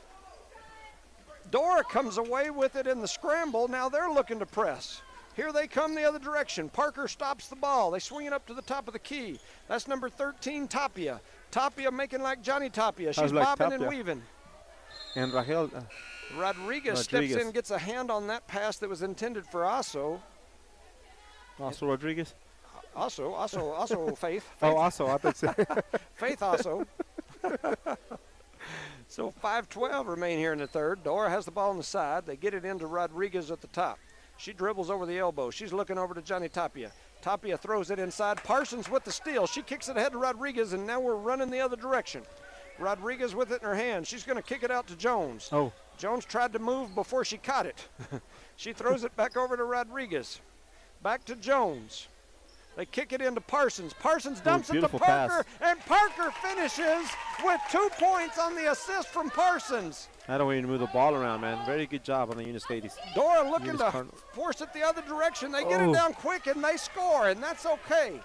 Dora comes away with it in the scramble. Now they're looking to press. Here they come the other direction. Parker stops the ball. They swing it up to the top of the key. That's number 13, Tapia. Tapia making like Johnny Tapia. She's bobbing and weaving.
And Rangel.
Rodriguez steps in, gets a hand on that pass that was intended for Asso.
Also Rodriguez?
Also Faith.
Oh, also, I thought so.
Faith Asso. So 5:12 remain here in the third. Dora has the ball on the side. They get it into Rodriguez at the top. She dribbles over the elbow. She's looking over to Johnny Tapia. Tapia throws it inside. Parsons with the steal. She kicks it ahead to Rodriguez, and now we're running the other direction. Rodriguez with it in her hand. She's going to kick it out to Jones. Jones tried to move before she caught it. She throws it back over to Rodriguez. Back to Jones. They kick it into Parsons. Parsons dumps it to Parker, and Parker finishes with 2 points on the assist from Parsons.
I don't want you to move the ball around, man. Very good job on the Eunice ladies.
Dora looking to force it the other direction. They get it down quick, and they score, and that's okay.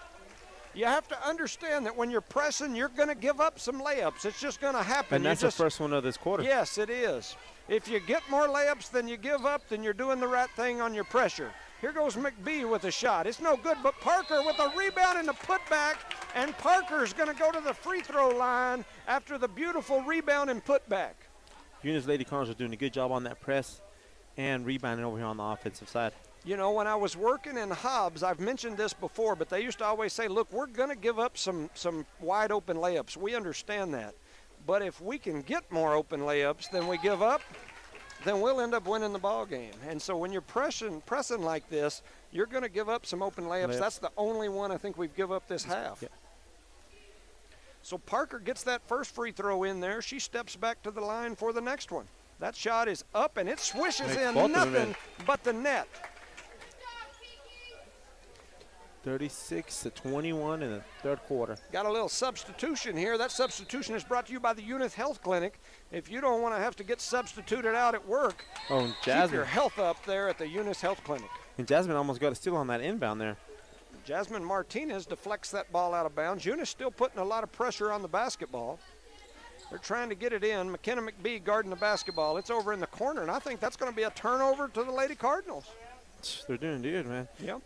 You have to understand that when you're pressing, you're going to give up some layups. It's just going to happen.
And that's the first one of this quarter.
Yes, it is. If you get more layups than you give up, then you're doing the right thing on your pressure. Here goes McBee with a shot. It's no good, but Parker with a rebound and a putback, and Parker's going to go to the free throw line after the beautiful rebound and putback.
Eunice Lady Cardinals are doing a good job on that press and rebounding over here on the offensive side.
You know, when I was working in Hobbs, I've mentioned this before, but they used to always say, look, we're going to give up some wide open layups. We understand that. But if we can get more open layups than we give up, then we'll end up winning the ball game. And so when you're pressing like this, you're going to give up some open layups. That's the only one I think we've given up this half. Yeah. So Parker gets that first free throw in there. She steps back to the line for the next one. That shot is up, and it swishes in nothing but the net.
36-21 in the third quarter.
Got a little substitution here. That substitution is brought to you by the Eunice Health Clinic. If you don't want to have to get substituted out at work, keep your health up there at the Eunice Health Clinic.
And Jasmine almost got a steal on that inbound there.
Jasmine Martinez deflects that ball out of bounds. Eunice still putting a lot of pressure on the basketball. They're trying to get it in. McKenna McBee guarding the basketball. It's over in the corner, and I think that's going to be a turnover to the Lady Cardinals.
They're doing good, man.
Yep.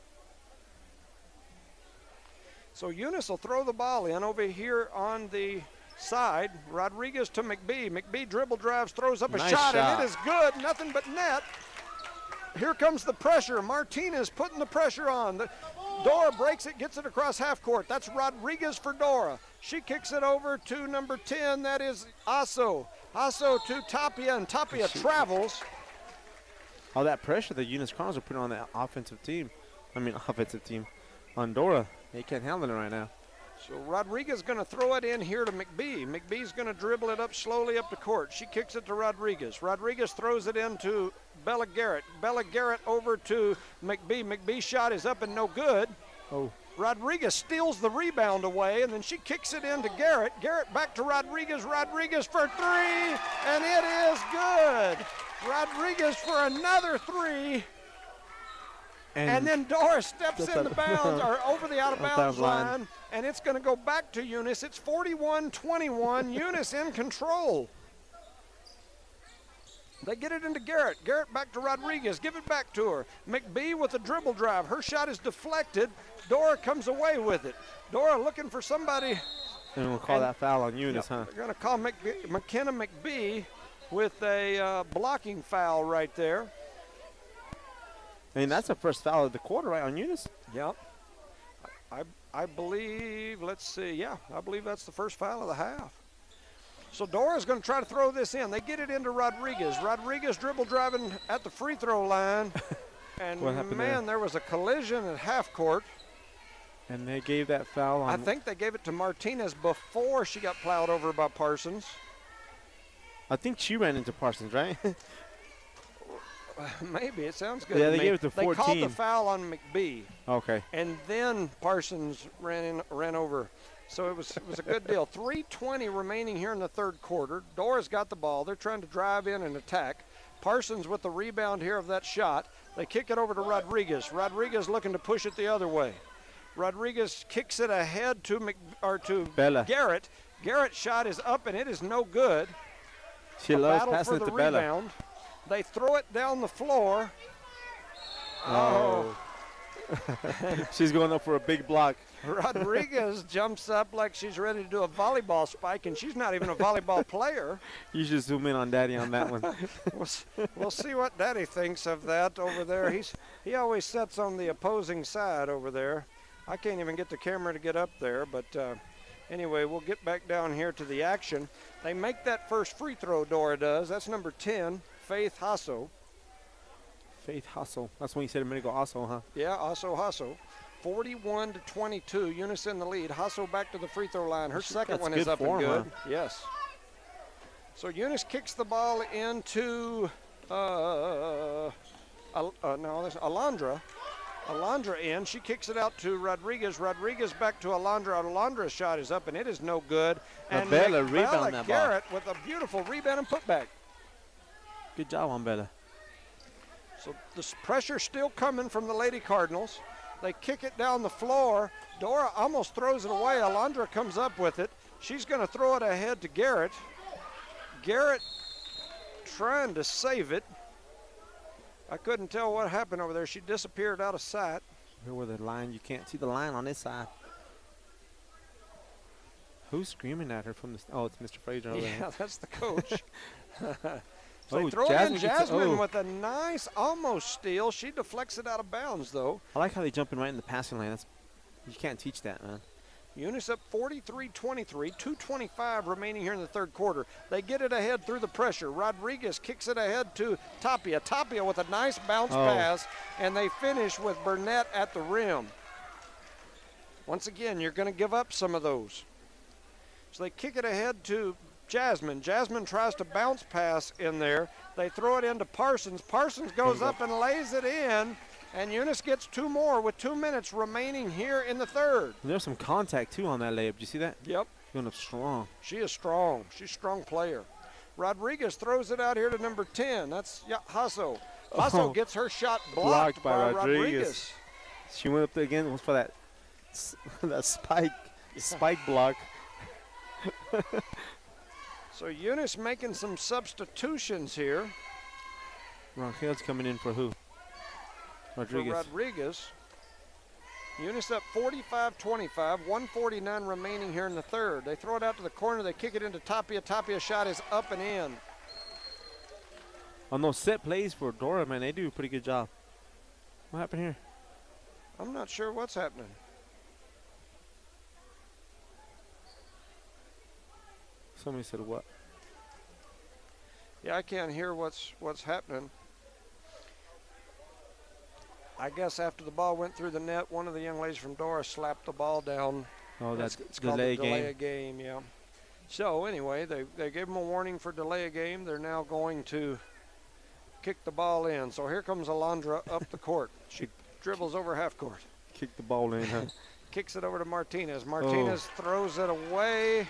So Eunice will throw the ball in over here on the side. Rodriguez to McBee. McBee dribble drives, throws up a shot, and it is good. Nothing but net. Here comes the pressure. Martinez putting the pressure on. Dora breaks it, gets it across half court. That's Rodriguez for Dora. She kicks it over to number 10. That is Asso. Asso to Tapia, and Tapia travels.
All that pressure the Eunice Cardinals are putting on the offensive team. On Dora. They can't handle it right now.
So Rodriguez going to throw it in here to McBee. McBee's going to dribble it up slowly up the court. She kicks it to Rodriguez. Rodriguez throws it into Bella Garrett. Bella Garrett over to McBee. McBee's shot is up and no good. Rodriguez steals the rebound away, and then she kicks it into Garrett. Garrett back to Rodriguez. Rodriguez for three, and it is good. Rodriguez for another three. And then Dora steps in the bounds, or over the out-of-bounds line, and it's going to go back to Eunice. It's 41-21, Eunice in control. They get it into Garrett. Garrett back to Rodriguez. Give it back to her. McBee with a dribble drive. Her shot is deflected. Dora comes away with it. Dora looking for somebody.
And we'll call that foul on Eunice, huh?
They're going to call McKenna McBee with a blocking foul right there.
I mean, that's the first foul of the quarter, right, on Eunice?
Yep. I believe, let's see, yeah, I believe that's the first foul of the half. So Dora's going to try to throw this in. They get it into Rodriguez. Rodriguez dribble driving at the free throw line. And, man, there was a collision at half court.
And they gave that foul on.
I think they gave it to Martinez before she got plowed over by Parsons.
I think she ran into Parsons, right?
Maybe. It sounds good.
Yeah,
they
gave it to 14.
They called the foul on McBee.
Okay.
And then Parsons ran over. So it was a good deal. 3:20 remaining here in the third quarter. Dora's got the ball. They're trying to drive in and attack. Parsons with the rebound here of that shot. They kick it over to Rodriguez. Rodriguez looking to push it the other way. Rodriguez kicks it ahead to
Bella.
Garrett. Garrett's shot is up and it is no good.
She loves passing it to Bella.
Rebound. They throw it down the floor.
Oh. She's going up for a big block.
Rodriguez jumps up like she's ready to do a volleyball spike, and she's not even a volleyball player.
You should zoom in on Daddy on that one.
We'll see what Daddy thinks of that over there. He always sits on the opposing side over there. I can't even get the camera to get up there, but anyway, we'll get back down here to the action. They make that first free throw, Dora does. That's number 10, Faith Hasso.
Faith Hasso. That's when you said a minute ago, Hasso, huh?
Yeah, Hasso. 41-22, Eunice in the lead. Hasso back to the free throw line. Her second one is up and good. Huh? Yes. So Eunice kicks the ball into Alondra. Alondra in. She kicks it out to Rodriguez. Rodriguez back to Alondra. Alondra's shot is up and it is no good. And
Bella rebound that ball.
Garrett with a beautiful rebound and putback.
Good job on Bella.
So this pressure still coming from the Lady Cardinals. They kick it down the floor. Dora almost throws it away. Alondra comes up with it. She's going to throw it ahead to Garrett. Garrett trying to save it. I couldn't tell what happened over there. She disappeared out of sight.
Where the line? You can't see the line on this side. Who's screaming at her from the? Oh, it's Mr. Frazier over there.
Yeah, that's the coach. So they throw it in. Jasmine with a nice almost steal. She deflects it out of bounds, though.
I like how they jump in right in the passing lane. You can't teach that, man.
Eunice up 43-23, 2:25 remaining here in the third quarter. They get it ahead through the pressure. Rodriguez kicks it ahead to Tapia. Tapia with a nice bounce pass, and they finish with Burnett at the rim. Once again, you're going to give up some of those. So they kick it ahead to Jasmine. Jasmine tries to bounce pass in there. They throw it into Parsons. Parsons goes up and lays it in. And Eunice gets 2 more with 2 minutes remaining here in the third.
There's some contact, too, on that layup. Do you see that?
Yep.
Going up strong.
She is strong. She's a strong player. Rodriguez throws it out here to number 10. That's Hasso. Hasso gets her shot blocked by Rodriguez.
She went up there again for that spike block.
So Eunice making some substitutions here.
Ronquil's coming in for who?
Rodriguez. Eunice up 45-25, 1:49 remaining here in the third. They throw it out to the corner. They kick it into Tapia. Tapia's shot is up and in.
On those set plays for Dora, man, they do a pretty good job. What happened here?
I'm not sure what's happening.
Somebody said what?
Yeah, I can't hear what's happening. I guess after the ball went through the net, one of the young ladies from Dora slapped the ball down.
Oh,
it's called the delay a game, yeah. So anyway, they gave them a warning for delay a game. They're now going to kick the ball in. So here comes Alondra up the court. She dribbles over half court.
Kick the ball in, huh?
Kicks it over to Martinez. Martinez throws it away.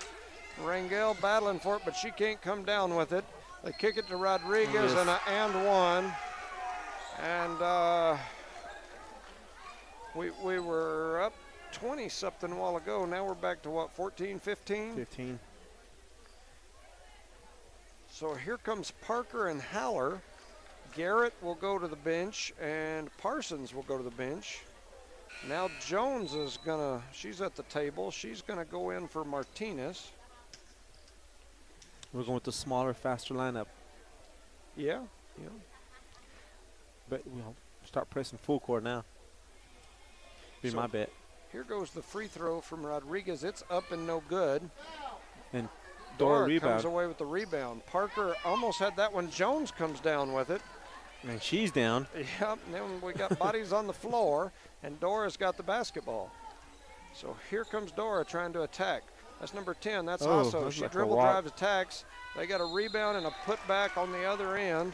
Rangel battling for it, but she can't come down with it. They kick it to Rodriguez and one. And we were up 20-something a while ago. Now we're back to what, 14, 15?
15.
So here comes Parker and Haller. Garrett will go to the bench, and Parsons will go to the bench. Now Jones is she's at the table. She's gonna go in for Martinez.
We're going with the smaller, faster lineup.
Yeah.
But we'll start pressing full court now. Be my bet.
Here goes the free throw from Rodriguez. It's up and no good.
And Dora rebound.
Comes away with the rebound. Parker almost had that one. Jones comes down with it.
And she's down.
Yep, and then we got bodies on the floor, and Dora's got the basketball. So here comes Dora trying to attack. That's number 10. That's also. She
like
dribble drives, attacks. They got a rebound and a putback on the other end.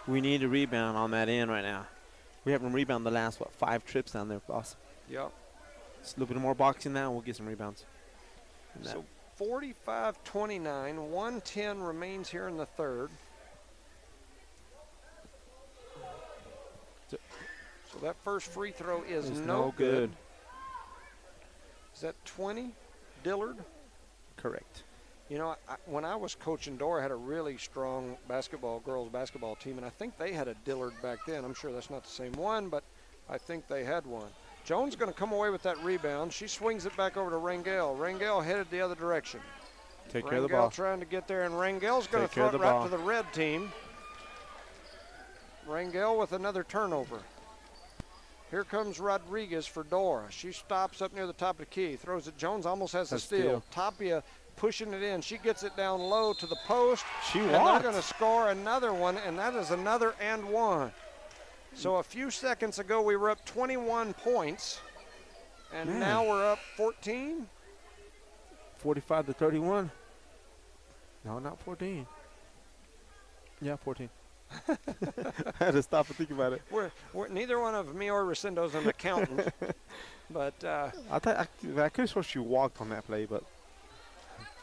We need a rebound on that end right now. We haven't rebounded the last, 5 trips down there, boss.
Yep.
Just a little bit more boxing now, and we'll get some rebounds.
So 45-29, 1:10 remains here in the third. So that first free throw is no good. Is that 20, Dillard?
Correct.
You know, when I was coaching, Dora had a really strong girls basketball team, and I think they had a Dillard back then. I'm sure that's not the same one, but I think they had one. Jones going to come away with that rebound. She swings it back over to Rangel. Rangel headed the other direction.
Take care of the ball.
Rangel trying to get there, and Rangel's going to throw it right to the red team. Rangel with another turnover. Here comes Rodriguez for Dora. She stops up near the top of the key, throws it. Jones almost has a steal. Tapia pushing it in. She gets it down low to the post.
And
they're going to score another one, and that is another and one. So a few seconds ago, we were up 21 points, and now we're up 14?
45-31. No, not 14. Yeah, 14. I had to stop and think about it.
We're neither one of me or Rescindo's an accountant, but
I could have sworn she walked on that play, but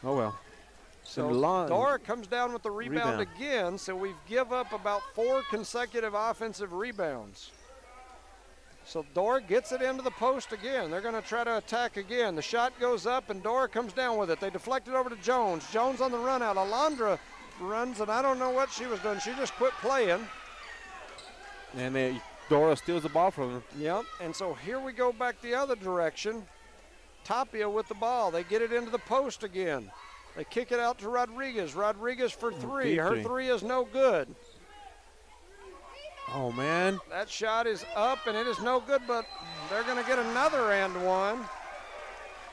oh well.
So Dora comes down with the rebound again, so we've give up about 4 consecutive offensive rebounds. So Dora gets it into the post again. They're going to try to attack again. The shot goes up, and Dora comes down with it. They deflect it over to Jones. Jones on the run out. Alondra runs, and I don't know what she was doing. She just quit playing.
And Dora steals the ball from them.
Yep, and so here we go back the other direction. Tapia with the ball. They get it into the post again. They kick it out to Rodriguez. Rodriguez for three.
Deep
Her
three.
three is no good.
Oh, man.
That shot is up, and it is no good, but they're going to get another and one.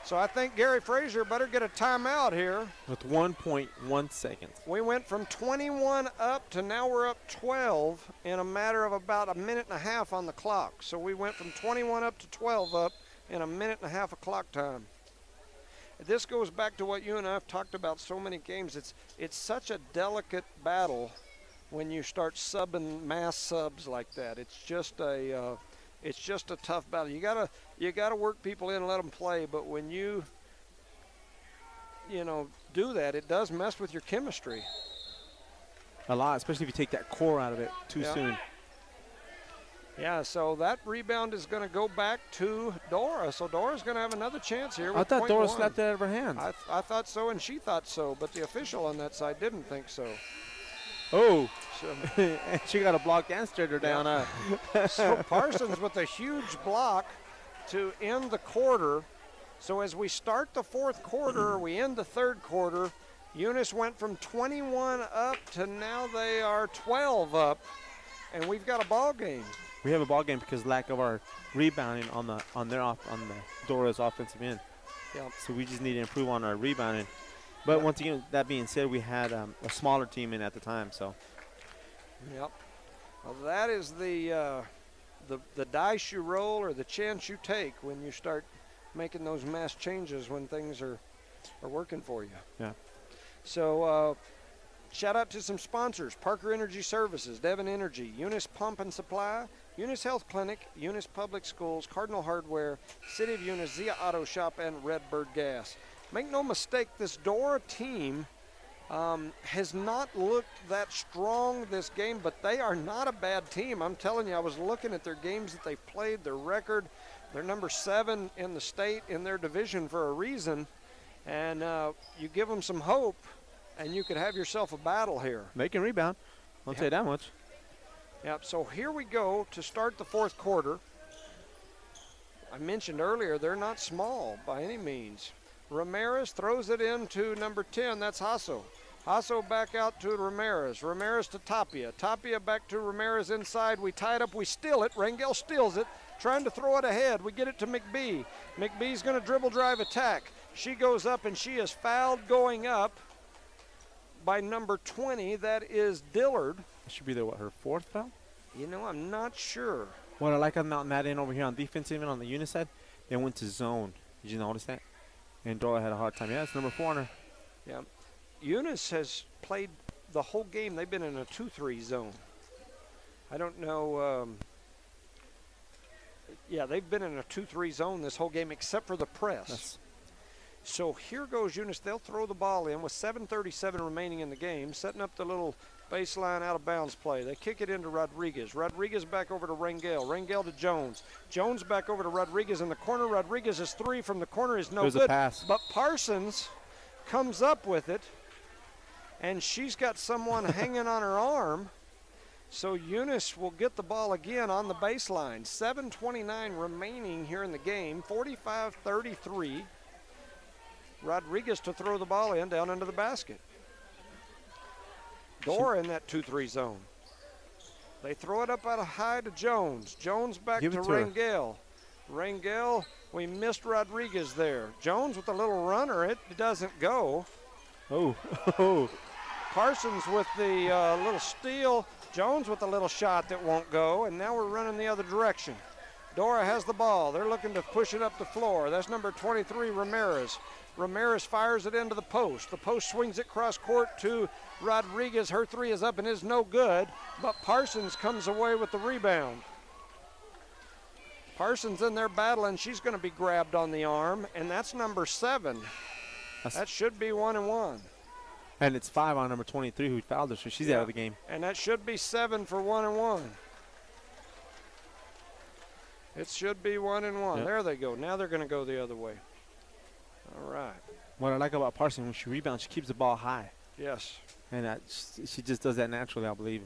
So I think Gary Frazier better get a timeout here.
With 1.1 seconds.
We went from 21 up to now we're up 12 in a matter of about a minute and a half on the clock. So we went from 21 up to 12 up in a minute and a half of clock time. This goes back to what you and I have talked about so many games. It's such a delicate battle when you start subbing mass subs like that. It's just a tough battle. You gotta work people in and let them play. But when you do that, it does mess with your chemistry
A lot, especially if you take that core out of it too soon.
Yeah, so that rebound is going to go back to Dora. So Dora's going to have another chance here.
I thought Dora slapped that out of her hands.
I thought so, and she thought so, but the official on that side didn't think so.
Oh,
So,
and she got a block and straight her down.
so Parsons with a huge block to end the quarter. So as we start the fourth quarter, we end the third quarter, Eunice went from 21 up to now they are 12 up, and we've got a ball game.
We have a ball game because lack of our rebounding on the Dora's offensive end.
Yep.
So we just need to improve on our rebounding. But once again, that being said, we had a smaller team in at the time. So.
Yep. Well, that is the dice you roll or the chance you take when you start making those mass changes when things are working for you.
Yeah.
So shout out to some sponsors: Parker Energy Services, Devon Energy, Eunice Pump and Supply, Eunice Health Clinic, Eunice Public Schools, Cardinal Hardware, City of Eunice, Zia Auto Shop, and Redbird Gas. Make no mistake, this Dora team has not looked that strong this game, but they are not a bad team. I'm telling you, I was looking at their games that they've played, their record. They're number 7 in the state in their division for a reason. And you give them some hope, and you could have yourself a battle here.
They can rebound. I'll tell you that much.
Yep, so here we go to start the fourth quarter. I mentioned earlier, they're not small by any means. Ramirez throws it into number 10, that's Hasso. Hasso back out to Ramirez. Ramirez to Tapia. Tapia back to Ramirez inside. We tie it up, we steal it. Rangel steals it, trying to throw it ahead. We get it to McBee. McBee's going to dribble drive attack. She goes up and she is fouled going up by number 20. That is Dillard.
That should be her fourth foul?
I'm not sure.
What I like on that end over here on defense, even on the unit side, they went to zone. Did you notice that? And Dora had a hard time. Yeah, it's number 4 on her.
Yeah. Eunice has played the whole game. They've been in a 2-3 zone. I don't know. They've been in a 2-3 zone this whole game except for the press.
Yes.
So here goes Eunice. They'll throw the ball in with 7:37 remaining in the game, setting up the little baseline out of bounds play. They kick it into Rodriguez. Rodriguez back over to Rangel. Rangel to Jones. Jones back over to Rodriguez in the corner. Rodriguez's 3 from the corner is no
good.
There's
a pass.
But Parsons comes up with it, and she's got someone hanging on her arm. So Eunice will get the ball again on the baseline. 7:29 remaining here in the game. 45-33. Rodriguez to throw the ball in down into the basket. Dora in that 2-3 zone. They throw it up out of high to Jones. Jones back to Rangel. Rangel, we missed Rodriguez there. Jones with a little runner. It doesn't go.
Oh.
Parsons with the little steal. Jones with a little shot that won't go. And now we're running the other direction. Dora has the ball. They're looking to push it up the floor. That's number 23, Ramirez. Ramirez fires it into the post. The post swings it cross court to Rodriguez. Her 3 is up and is no good, but Parsons comes away with the rebound. Parsons in there battling. She's going to be grabbed on the arm, and that's number 7. That should be 1 and 1.
And it's 5 on number 23 who fouled her, so she's out of the game.
And that should be 7 for 1 and 1. It should be 1 and 1. Yep. There they go. Now they're going to go the other way. All right.
What I like about Parsons, when she rebounds, she keeps the ball high.
Yes.
And she just does that naturally, I believe.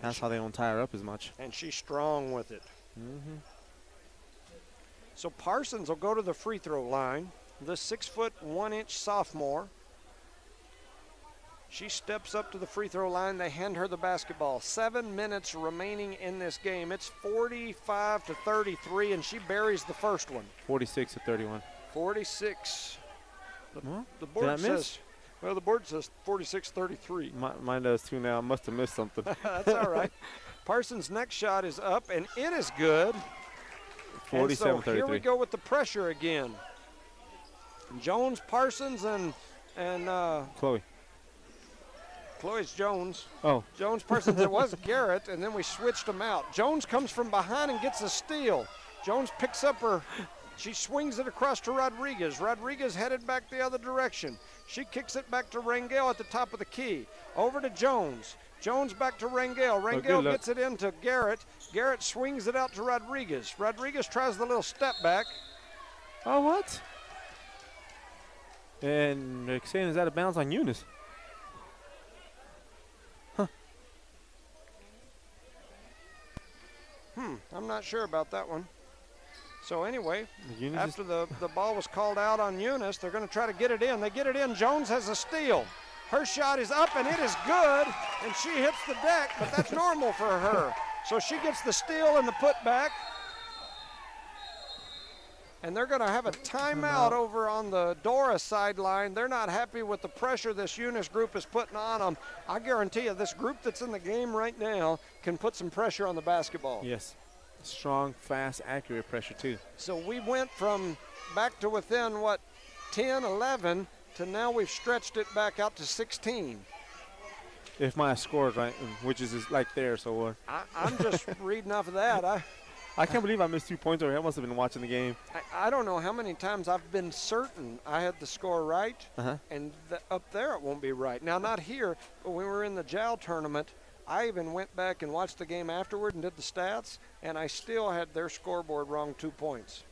That's how they don't tie her up as much.
And she's strong with it.
Mm-hmm.
So Parsons will go to the free throw line. The 6'1" sophomore. She steps up to the free throw line. They hand her the basketball. 7 minutes remaining in this game. It's 45-33, and she buries the first one.
46-31.
46. The
Did I
board
miss?
says, well, the board says 46-33.
Mine does too now. I must have missed something.
That's all right. Parsons' next shot is up, and it is good.
47-33.
So here we go with the pressure again. Jones, Parsons, and Chloe's Jones.
Oh.
Jones, Parsons, it was Garrett, and then we switched them out. Jones comes from behind and gets a steal. Jones picks up her, she swings it across to Rodriguez. Rodriguez headed back the other direction. She kicks it back to Rangel at the top of the key. Over to Jones. Jones back to Rangel. Rangel gets it into Garrett. Garrett swings it out to Rodriguez. Rodriguez tries the little step back.
Oh, what? And they're saying is out of bounds on Eunice.
I'm not sure about that one. So anyway,
Eunice
after the ball was called out on Eunice, they're going to try to get it in. They get it in. Jones has a steal. Her shot is up, and it is good, and she hits the deck, but that's normal for her. So she gets the steal and the putback. And they're going to have a timeout over on the Dora sideline. They're not happy with the pressure this Eunice group is putting on them. I guarantee you this group that's in the game right now can put some pressure on the basketball.
Yes. Strong, fast, accurate pressure, too.
So we went from back to within, 10, 11, to now we've stretched it back out to 16.
If my score is right, which is like there, so
I'm just reading off of that.
I can't believe I missed 2 points over. I must have been watching the game.
I don't know how many times I've been certain I had the score right, and up there it won't be right. Now, not here, but when we were in the JAL tournament, I even went back and watched the game afterward and did the stats, and I still had their scoreboard wrong 2 points.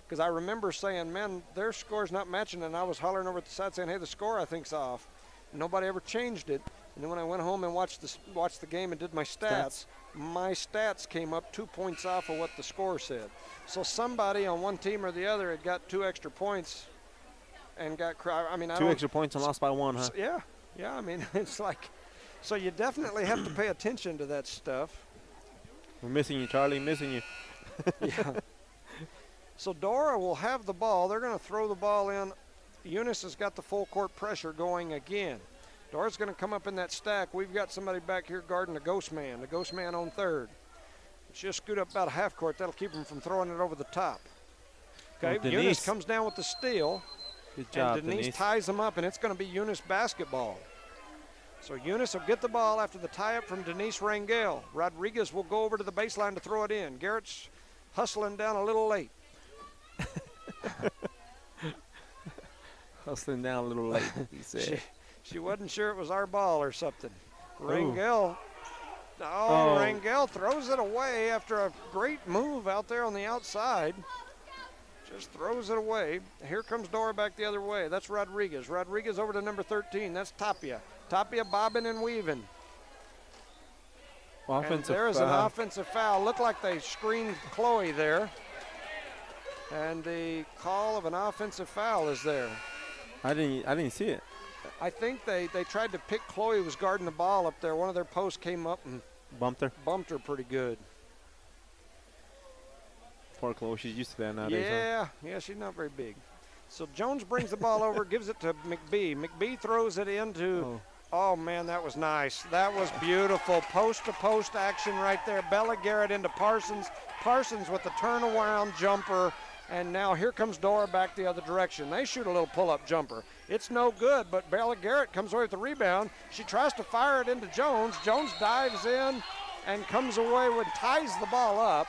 Because I remember saying, man, their score's not matching, and I was hollering over at the side saying, hey, the score I think's off. Nobody ever changed it. And then when I went home and watched the game and did my stats, my stats came up 2 points off of what the score said. So somebody on one team or the other had got 2 extra points and got,
Two extra points and lost by 1, huh?
Yeah, I mean, it's like, so you definitely have to pay attention to that stuff.
We're missing you, Charlie, missing you.
Yeah. So Dora will have the ball. They're going to throw the ball in. Eunice has got the full court pressure going again. Dora's going to come up in that stack. We've got somebody back here guarding the ghost man on third. Just scoot up about half court. That'll keep him from throwing it over the top. Okay, Eunice comes down with the steal.
Good job,
and Denise ties them up, and it's going to be Eunice basketball. So Eunice will get the ball after the tie-up from Denise Rangel. Rodriguez will go over to the baseline to throw it in. Garrett's hustling down a little late.
Hustling down a little late, he said.
She wasn't sure it was our ball or something. Rangel. Rangel throws it away after a great move out there on the outside. Just throws it away. Here comes Dora back the other way. That's Rodriguez. Rodriguez over to number 13. That's Tapia. Tapia bobbing and weaving. There's an offensive foul. Looked like they screened Chloe there. And the call of an offensive foul is there.
I didn't see it.
I think they tried to pick Chloe, who was guarding the ball up there. One of their posts came up and bumped her pretty good.
Poor Chloe, she's used to that nowadays.
Yeah, she's not very big. So Jones brings the ball over, gives it to McBee. McBee throws it into, oh man, that was nice. That was beautiful. Post-to-post action right there. Bella Garrett into Parsons. Parsons with the turnaround jumper. And now here comes Dora back the other direction. They shoot a little pull-up jumper. It's no good, but Bella Garrett comes away with the rebound. She tries to fire it into Jones. Jones dives in and comes away with, ties the ball up.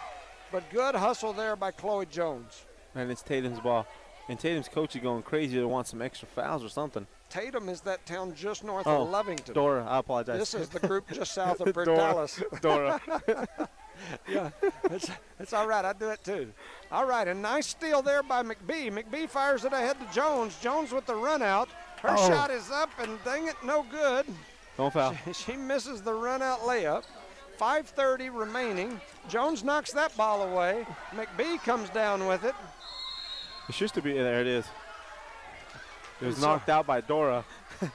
But good hustle there by Chloe Jones.
And it's Tatum's ball. And Tatum's coach is going crazy to want some extra fouls or something.
Tatum is that town just north of Lovington.
Dora, I apologize.
This is the group just south of Dallas.
Dora.
Yeah, it's all right. I do it too. All right, a nice steal there by McBee. McBee fires it ahead to Jones. Jones with the run out. Her shot is up, and dang it, no good.
Don't foul.
She misses the run out layup. 5:30 remaining. Jones knocks that ball away. McBee comes down with it.
It used to be, there it is. It was knocked out by Dora.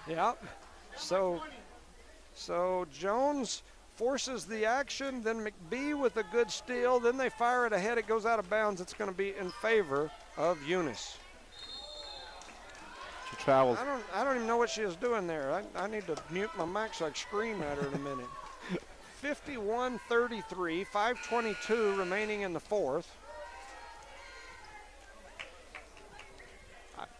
Yep. So Jones forces the action, then McBee with a good steal, then they fire it ahead, it goes out of bounds. It's going to be in favor of Eunice.
She travels.
I don't even know what she is doing there. I need to mute my mic so I can scream at her in a minute. 51-33, 5:22 remaining in the fourth.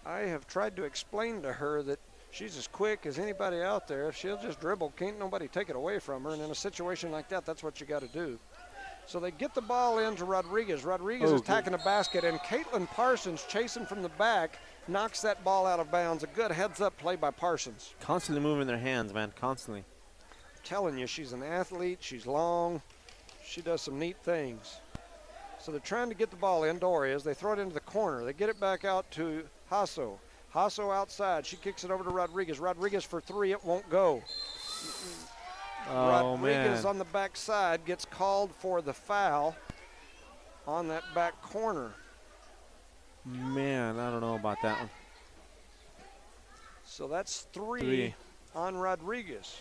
I have tried to explain to her that she's as quick as anybody out there. If she'll just dribble, can't nobody take it away from her. And in a situation like that, that's what you got to do. So they get the ball into Rodriguez. Rodriguez is attacking the basket, and Caitlin Parsons, chasing from the back, knocks that ball out of bounds. A good heads-up play by Parsons.
Constantly moving their hands, man, constantly.
I'm telling you, she's an athlete. She's long. She does some neat things. So they're trying to get the ball in. Dora is. They throw it into the corner. They get it back out to Hasso. Hasso outside. She kicks it over to Rodriguez. Rodriguez for three. It won't go.
Oh,
Rodriguez
man.
on the backside gets called for the foul on that back corner.
Man, I don't know about that one.
So that's three on Rodriguez.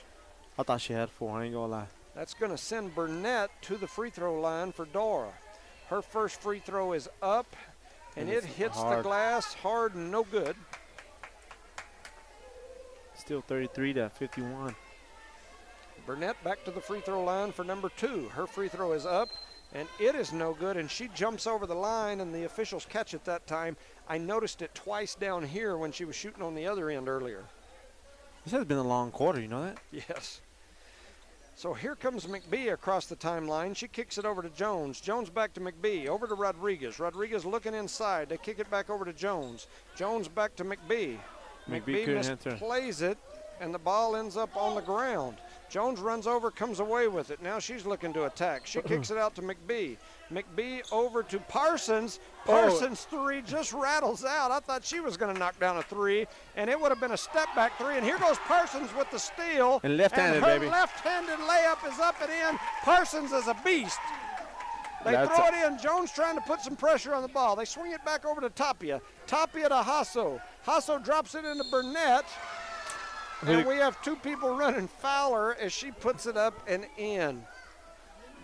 I thought she had four, I ain't gonna lie.
That's going to send Burnett to the free throw line for Dora. Her first free throw is up, and it hits the glass hard and no good.
Still 33-51.
Burnett back to the free throw line for number two. Her free throw is up, and it is no good, and she jumps over the line, and the officials catch it that time. I noticed it twice down here when she was shooting on the other end earlier.
This has been a long quarter, you know that?
Yes. So here comes McBee across the timeline. She kicks it over to Jones. Jones back to McBee. Over to Rodriguez. Rodriguez looking inside. They kick it back over to Jones. Jones back to McBee. McBee misplays it, and the ball ends up on the ground. Jones runs over, comes away with it. Now she's looking to attack. She kicks it out to McBee. McBee over to Parsons. Parsons' three just rattles out. I thought she was going to knock down a three, and it would have been a step-back three. And here goes Parsons with the steal.
And left-handed,
baby.
baby.
Left-handed layup is up and in. Parsons is a beast. They throw it in. Jones trying to put some pressure on the ball. They swing it back over to Tapia. Tapia to Hasso. Hasso drops it into Burnett. And we have two people running Fowler as she puts it up and in.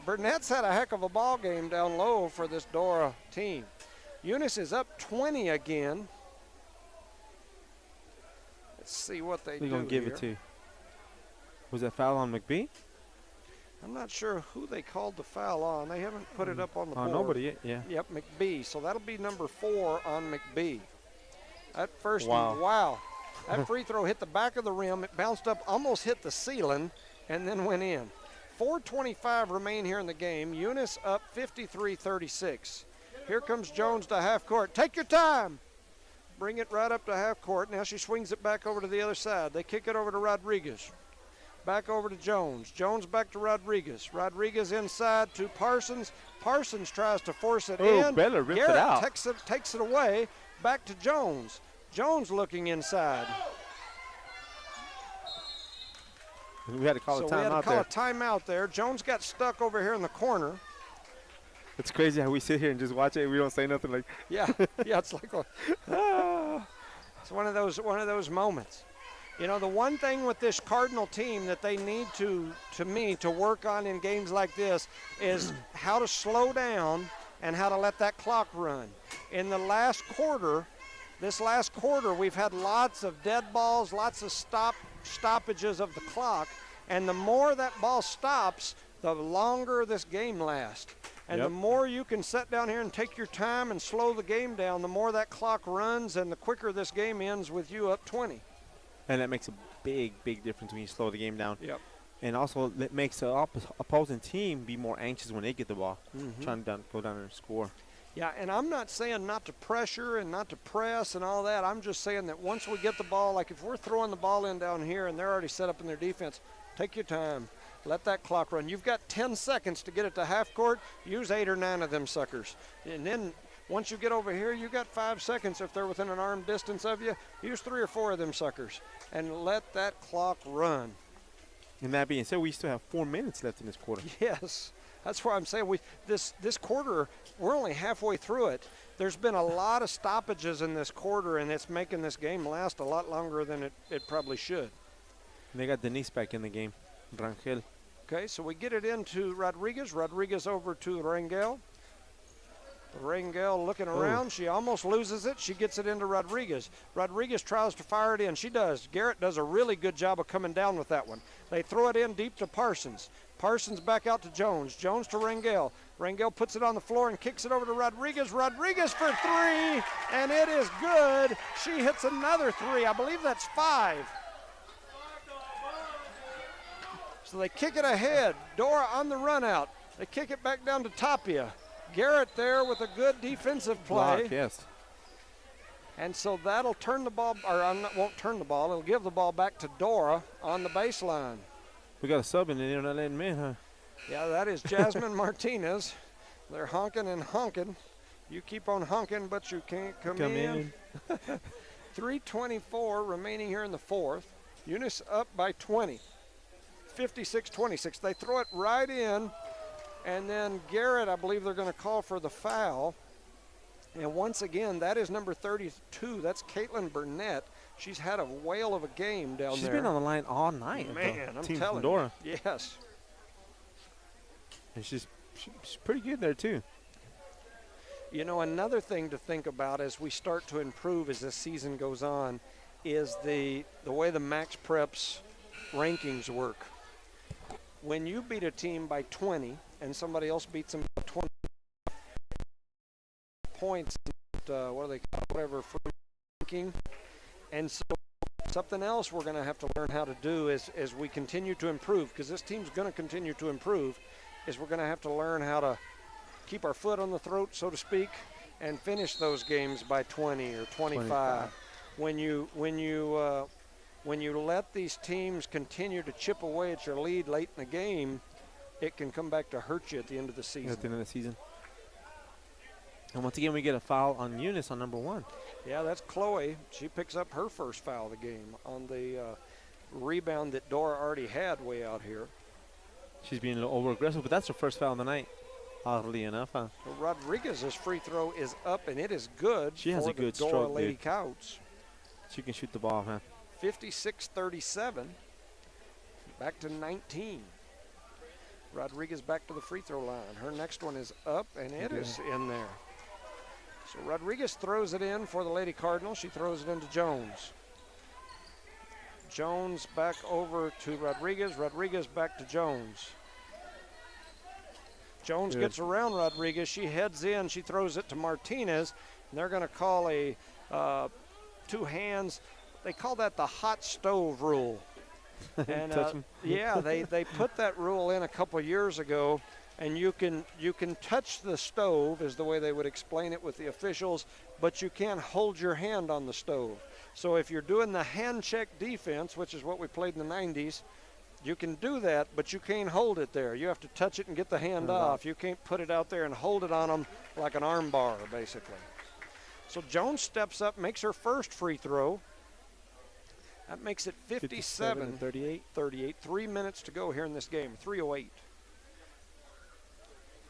Burnett's had a heck of a ball game down low for this Dora team. Eunice is up 20 again. Let's see what they do
They're going to give
here.
it to you. Was that foul on McBee?
I'm not sure who they called the foul on. They haven't put it up on the board.
Nobody yet, yeah.
Yep, McBee. So that'll be number 4 on McBee. That first
Wow.
wow. That free throw hit the back of the rim. It bounced up, almost hit the ceiling, and then went in. 4:25 remain here in the game. Eunice up 53-36. Here comes Jones to half court. Take your time. Bring it right up to half court. Now she swings it back over to the other side. They kick it over to Rodriguez. Back over to Jones. Jones back to Rodriguez. Rodriguez inside to Parsons. Parsons tries to force it in.
Bella ripped
Garrett
it out.
takes it away. Back to Jones. Jones looking inside.
We had to call a timeout there.
So we had to call a timeout there. Jones got stuck over here in the corner.
It's crazy how we sit here and just watch it and we don't say nothing like.
Yeah, it's like it's one of those moments. You know, the one thing with this Cardinal team that they need to work on in games like this is how to slow down and how to let that clock run. In the last quarter, we've had lots of dead balls, lots of stoppages of the clock, and the more that ball stops, the longer this game lasts. And the more you can sit down here and take your time and slow the game down, the more that clock runs and the quicker this game ends with you up 20.
And that makes a big, big difference when you slow the game down.
Yep.
And also it makes the opposing team be more anxious when they get the ball, trying to go down there and score.
Yeah, and I'm not saying not to pressure and not to press and all that. I'm just saying that once we get the ball, like if we're throwing the ball in down here and they're already set up in their defense, take your time. Let that clock run. You've got 10 seconds to get it to half court. Use 8 or 9 of them suckers. And then once you get over here, you got 5 seconds. If they're within an arm distance of you, use 3 or 4 of them suckers. And let that clock run.
And that being said, we still have 4 minutes left in this quarter.
Yes. That's why I'm saying this quarter, we're only halfway through it. There's been a lot of stoppages in this quarter, and it's making this game last a lot longer than it probably should.
And they got Denise back in the game. Rangel.
Okay, so we get it into Rodriguez. Rodriguez over to Rangel. Rangel looking around. She almost loses it. She gets it into Rodriguez. Rodriguez tries to fire it in. She does. Garrett does a really good job of coming down with that one. They throw it in deep to Parsons. Parsons back out to Jones. Jones to Rangel. Rangel puts it on the floor and kicks it over to Rodriguez. Rodriguez for three, and it is good. She hits another three. I believe that's 5. So they kick it ahead. Dora on the run out. They kick it back down to Tapia. Garrett there with a good defensive play.
Block, yes.
And so that'll turn the ball, or won't turn the ball. It'll give the ball back to Dora on the baseline.
We got a sub in there, not letting me in, huh?
Yeah, that is Jasmine Martinez. They're honking and honking. You keep on honking, but you can't come in. 3:24 remaining here in the fourth. Eunice up by 20. 56-26. They throw it right in, and then Garrett, I believe they're going to call for the foul. And once again, that is number 32. That's Caitlin Burnett. She's had a whale of a game down there.
She's been on the line all night.
Man, I'm
Team
telling
Dora.
you. Yes.
And she's pretty good there, too.
You know, another thing to think about as we start to improve as this season goes on is the way the Max Preps rankings work. When you beat a team by 20 and somebody else beats them by 20 points, what do they call it? Whatever, free ranking. And so something else we're going to have to learn how to do as we continue to improve, because this team's going to continue to improve, is we're going to have to learn how to keep our foot on the throat, so to speak, and finish those games by 20 or 25. When you let these teams continue to chip away at your lead late in the game, it can come back to hurt you at the end of the season.
At the end of the season. And once again, we get a foul on Eunice on number 1.
Yeah, that's Chloe. She picks up her first foul of the game on the rebound that Dora already had way out here.
She's being a little over-aggressive, but that's her first foul of the night, oddly enough. Huh?
Well, Rodriguez's free throw is up, and it is good.
She has a good
Dora
stroke,
Lady
dude.
Couts.
She can shoot the ball, huh?
56-37. Back to 19. Rodriguez back to the free throw line. Her next one is up, and it is in there. So Rodriguez throws it in for the Lady Cardinals. She throws it into Jones. Jones back over to Rodriguez. Rodriguez back to Jones. Jones gets around Rodriguez. She heads in. She throws it to Martinez. And they're going to call a two hands. They call that the hot stove rule. And yeah, they put that rule in a couple years ago. And you can touch the stove, is the way they would explain it with the officials, but you can't hold your hand on the stove. So if you're doing the hand check defense, which is what we played in the 90s, you can do that, but you can't hold it there. You have to touch it and get the hand off. You can't put it out there and hold it on them like an arm bar, basically. So Jones steps up, makes her first free throw. That makes it 57-38. 3 minutes to go here in this game, 3:08.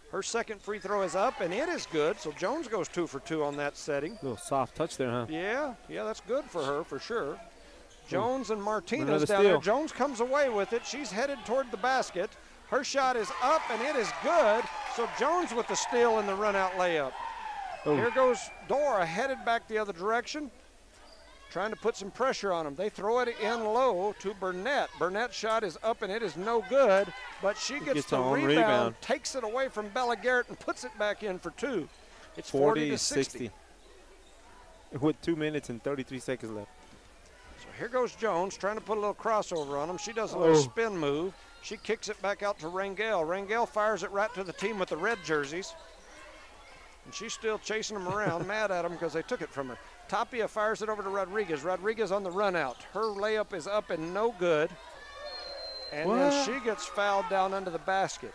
Her second free throw is up, and it is good. So Jones goes 2 for 2 on that setting.
A little soft touch there, huh?
Yeah, that's good for her for sure. Jones and Martinez
down
down there. Jones comes away with it. She's headed toward the basket. Her shot is up, and it is good. So Jones with the steal and the run-out layup. Here goes Dora headed back the other direction, trying to put some pressure on them. They throw it in low to Burnett. Burnett's shot is up, and it is no good, but she gets the rebound, takes it away from Bella Garrett, and puts it back in for 2. It's 40-60.
With 2 minutes and 33 seconds left.
So here goes Jones trying to put a little crossover on him. She does a little spin move. She kicks it back out to Rangel. Rangel fires it right to the team with the red jerseys. And she's still chasing them around, mad at them because they took it from her. Tapia fires it over to Rodriguez. Rodriguez on the run out. Her layup is up and no good. And then she gets fouled down under the basket.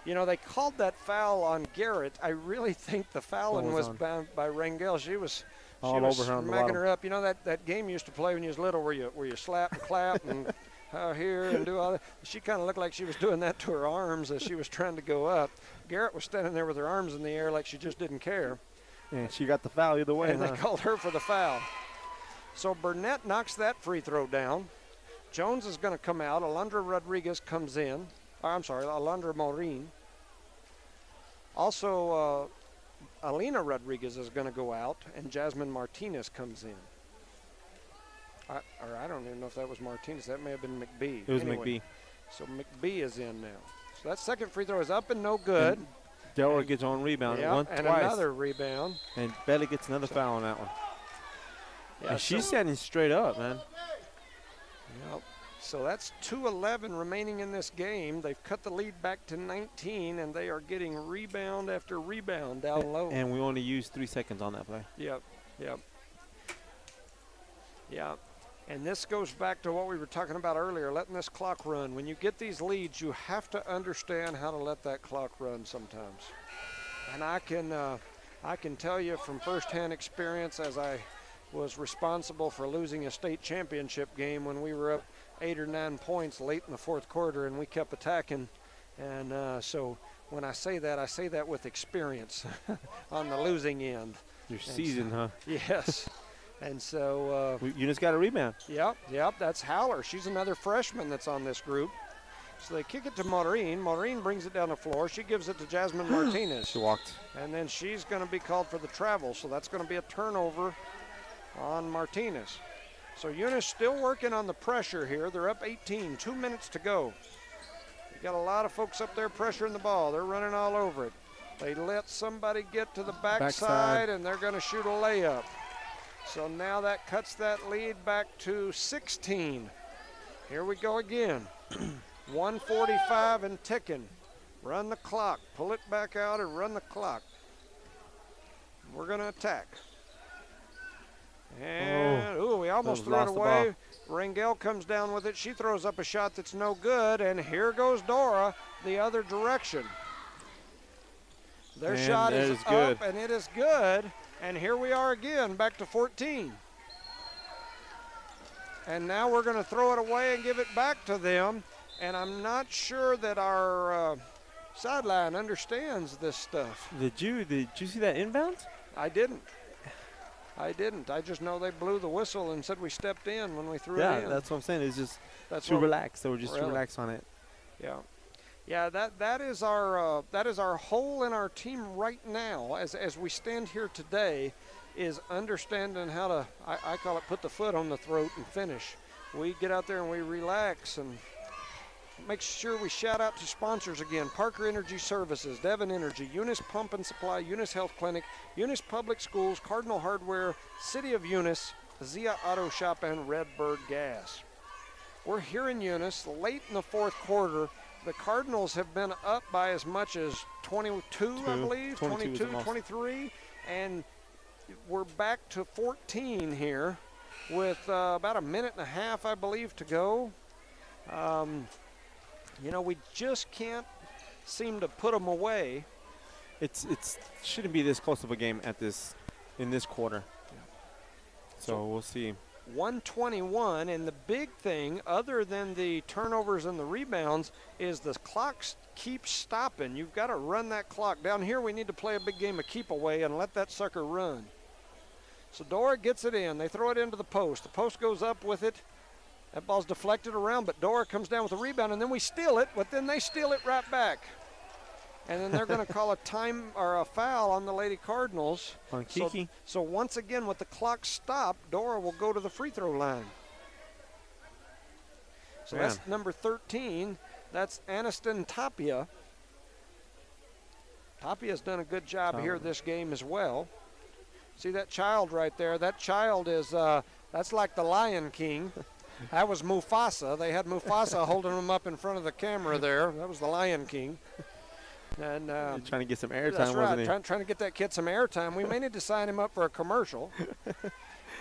You know, they called that foul on Garrett. I really think the fouling was bound by Rangel. She was
all over her,
smacking her up. You know that game you used to play when you was little where you slap and clap and here and do all that. She kind of looked like she was doing that to her arms as she was trying to go up. Garrett was standing there with her arms in the air like she just didn't care.
And she got the foul either way.
And they called her for the foul. So Burnett knocks that free throw down. Jones is going to come out. Alondra Rodriguez comes in. I'm sorry, Alondra Morin. Also, Alina Rodriguez is going to go out, and Jasmine Martinez comes in. I don't even know if that was Martinez. That may have been McBee.
It was McBee.
So McBee is in now. So that second free throw is up and no good.
And Dora gets on rebound.
Yeah,
twice.
Another rebound.
And Bella gets another foul on that one.
Yeah,
and she's standing straight up, man.
Yep. So that's 2:11 remaining in this game. They've cut the lead back to 19, and they are getting rebound after rebound down low.
And we only used 3 seconds on that play.
Yep. Yeah. And this goes back to what we were talking about earlier, letting this clock run. When you get these leads, you have to understand how to let that clock run sometimes. And I can tell you from firsthand experience, as I was responsible for losing a state championship game when we were up 8 or 9 points late in the fourth quarter, and we kept attacking. And so when I say that with experience on the losing end.
You're seasoned, huh?
Yes. And so
Eunice got a rebound.
Yep, that's Howler. She's another freshman that's on this group. So they kick it to Maureen. Maureen brings it down the floor. She gives it to Jasmine Martinez.
She walked.
And then she's going to be called for the travel. So that's going to be a turnover on Martinez. So Eunice still working on the pressure here. They're up 18, 2 minutes to go. You got a lot of folks up there pressuring the ball. They're running all over it. They let somebody get to the backside, and they're going to shoot a layup. So now that cuts that lead back to 16. Here we go again. 1:45 and ticking. Run the clock. Pull it back out and run the clock. We're going to attack. And, we almost threw it away. Rangel comes down with it. She throws up a shot that's no good, and here goes Dora the other direction. Their shot is up, and it is good. And here we are again, back to 14. And now we're going to throw it away and give it back to them. And I'm not sure that our sideline understands this stuff.
Did you see that inbound?
I didn't. I just know they blew the whistle and said we stepped in when we threw it in.
Yeah, that's what I'm saying. It's just too relaxed. They were just too relaxed on it.
Yeah. Yeah, that is our hole in our team right now as we stand here today, is understanding how to, I call it, put the foot on the throat and finish. We get out there and we relax and make sure we shout out to sponsors again: Parker Energy Services, Devon Energy, Eunice Pump and Supply, Eunice Health Clinic, Eunice Public Schools, Cardinal Hardware, City of Eunice, Zia Auto Shop, and Redbird Gas. We're here in Eunice late in the fourth quarter. The Cardinals have been up by as much as 22, I believe, 22, 23, and we're back to 14 here with about a minute and a half, I believe, to go. We just can't seem to put them away.
It shouldn't be this close of a game in this quarter. Yeah. So we'll see.
121, and the big thing, other than the turnovers and the rebounds, is the clock keeps stopping. You've got to run that clock. Down here we need to play a big game of keep away and let that sucker run. So Dora gets it in. They throw it into the post. The post goes up with it. That ball's deflected around, but Dora comes down with a rebound, and then we steal it, but then they steal it right back. And then they're going to call a time or a foul on the Lady Cardinals.
On Kiki.
So once again, with the clock stopped, Dora will go to the free throw line. So that's number 13. That's Aniston Tapia. Tapia's done a good job here this game as well. See that child right there? That child is, that's like the Lion King. That was Mufasa. They had Mufasa holding him up in front of the camera there. That was the Lion King. And
trying to get some airtime,
that's right.
wasn't he?
Trying to get that kid some airtime. We may need to sign him up for a commercial.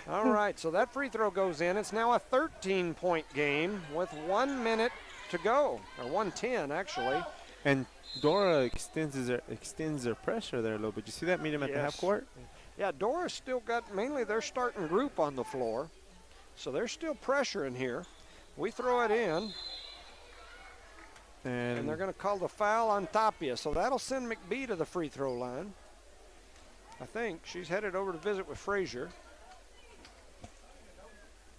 All right, so that free throw goes in. It's now a 13-point game with 1 minute to go, or 1:10 actually.
And Dora extends their pressure there a little bit. You see that? Meet him at the half court.
Yeah, Dora's still got mainly their starting group on the floor, so there's still pressure in here. We throw it in. And they're going to call the foul on Tapia. So that'll send McBee to the free throw line. I think she's headed over to visit with Frazier.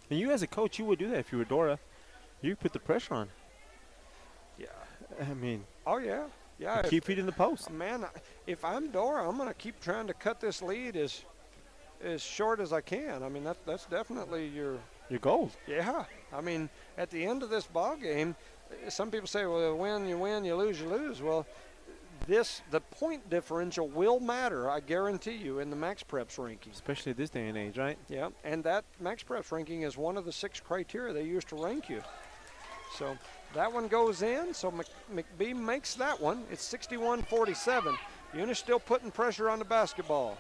And you as a coach, you would do that if you were Dora. You put the pressure on.
Yeah.
I mean,
Oh, yeah. Yeah.
keep feeding the post.
Man, if I'm Dora, I'm going to keep trying to cut this lead as short as I can. I mean, that's definitely your
goal.
Yeah. I mean, at the end of this ball game, some people say, well, win, you win, you lose, you lose. Well, the point differential will matter, I guarantee you, in the Max Preps ranking.
Especially this day and age, right?
Yeah, and that Max Preps ranking is one of the 6 criteria they use to rank you. So that one goes in, so McBee makes that one. It's 61-47. Eunice still putting pressure on the basketball.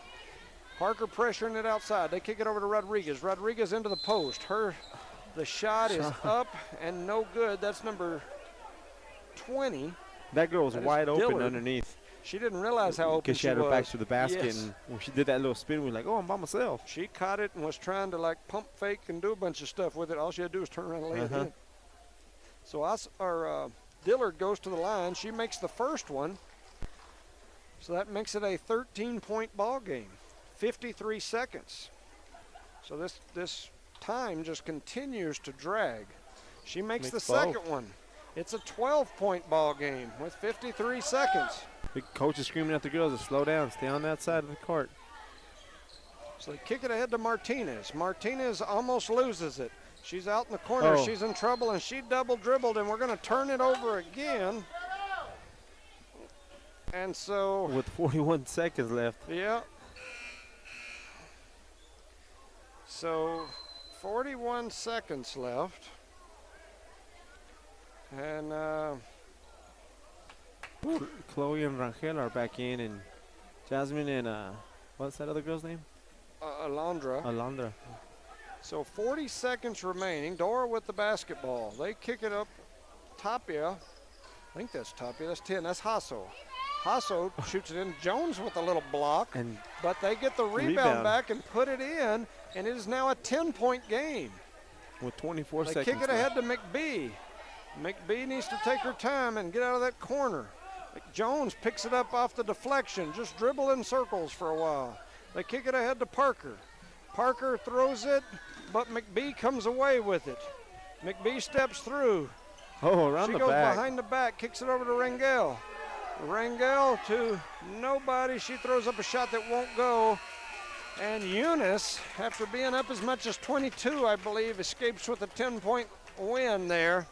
Parker pressuring it outside. They kick it over to Rodriguez. Rodriguez into the post. The shot is up and no good. That's number 20.
That girl was wide open
Dillard.
Underneath.
She didn't realize how open
because she had her back to the basket, and when she did that little spin, we were like, oh, I'm by myself.
She caught it and was trying to like pump fake and do a bunch of stuff with it. All she had to do was turn around and lay it in. So Dillard goes to the line. She makes the first one. So that makes it a 13-point ball game. 53 seconds. So this time just continues to drag. She makes the second one. It's a 12-point ball game with 53 seconds.
The coach is screaming at the girls to slow down, stay on that side of the court.
So they kick it ahead to Martinez. Martinez almost loses it. She's out in the corner.
Oh.
She's in trouble, and she double dribbled, and we're going to turn it over again. And so
with 41 seconds left.
Yeah. So 41 seconds left. And
Chloe and Rangel are back in, and Jasmine and what's that other girl's name?
Alondra. So 40 seconds remaining. Dora with the basketball. They kick it up. Tapia. I think that's Tapia. That's 10. That's Hasso. Hasso shoots it in. Jones with a little block. But they get the rebound back and put it in, and it is now a 10-point game.
With 24
they
seconds
kick it ahead to McBee. McBee needs to take her time and get out of that corner. Jones picks it up off the deflection, just dribble in circles for a while. They kick it ahead to Parker. Parker throws it, but McBee comes away with it. McBee steps through.
Oh, around the back. She goes
behind the back, kicks it over to Rangel. Rangel to nobody. She throws up a shot that won't go. And Eunice, after being up as much as 22, I believe, escapes with a 10-point win there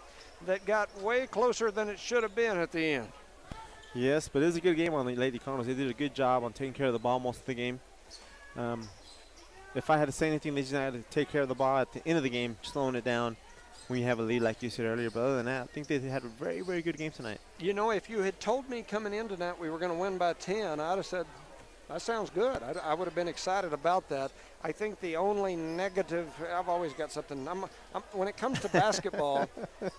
that got way closer than it should have been at the end.
Yes, but it was a good game on the Lady Cardinals. They did a good job on taking care of the ball most of the game. If I had to say anything, they just had to take care of the ball at the end of the game, slowing it down when you have a lead like you said earlier. But other than that, I think they had a very, very good game tonight. You
know, if you had told me coming in tonight we were going to win by 10, I'd have said, that sounds good. I would have been excited about that. I think the only negative, I've always got something. When it comes to basketball,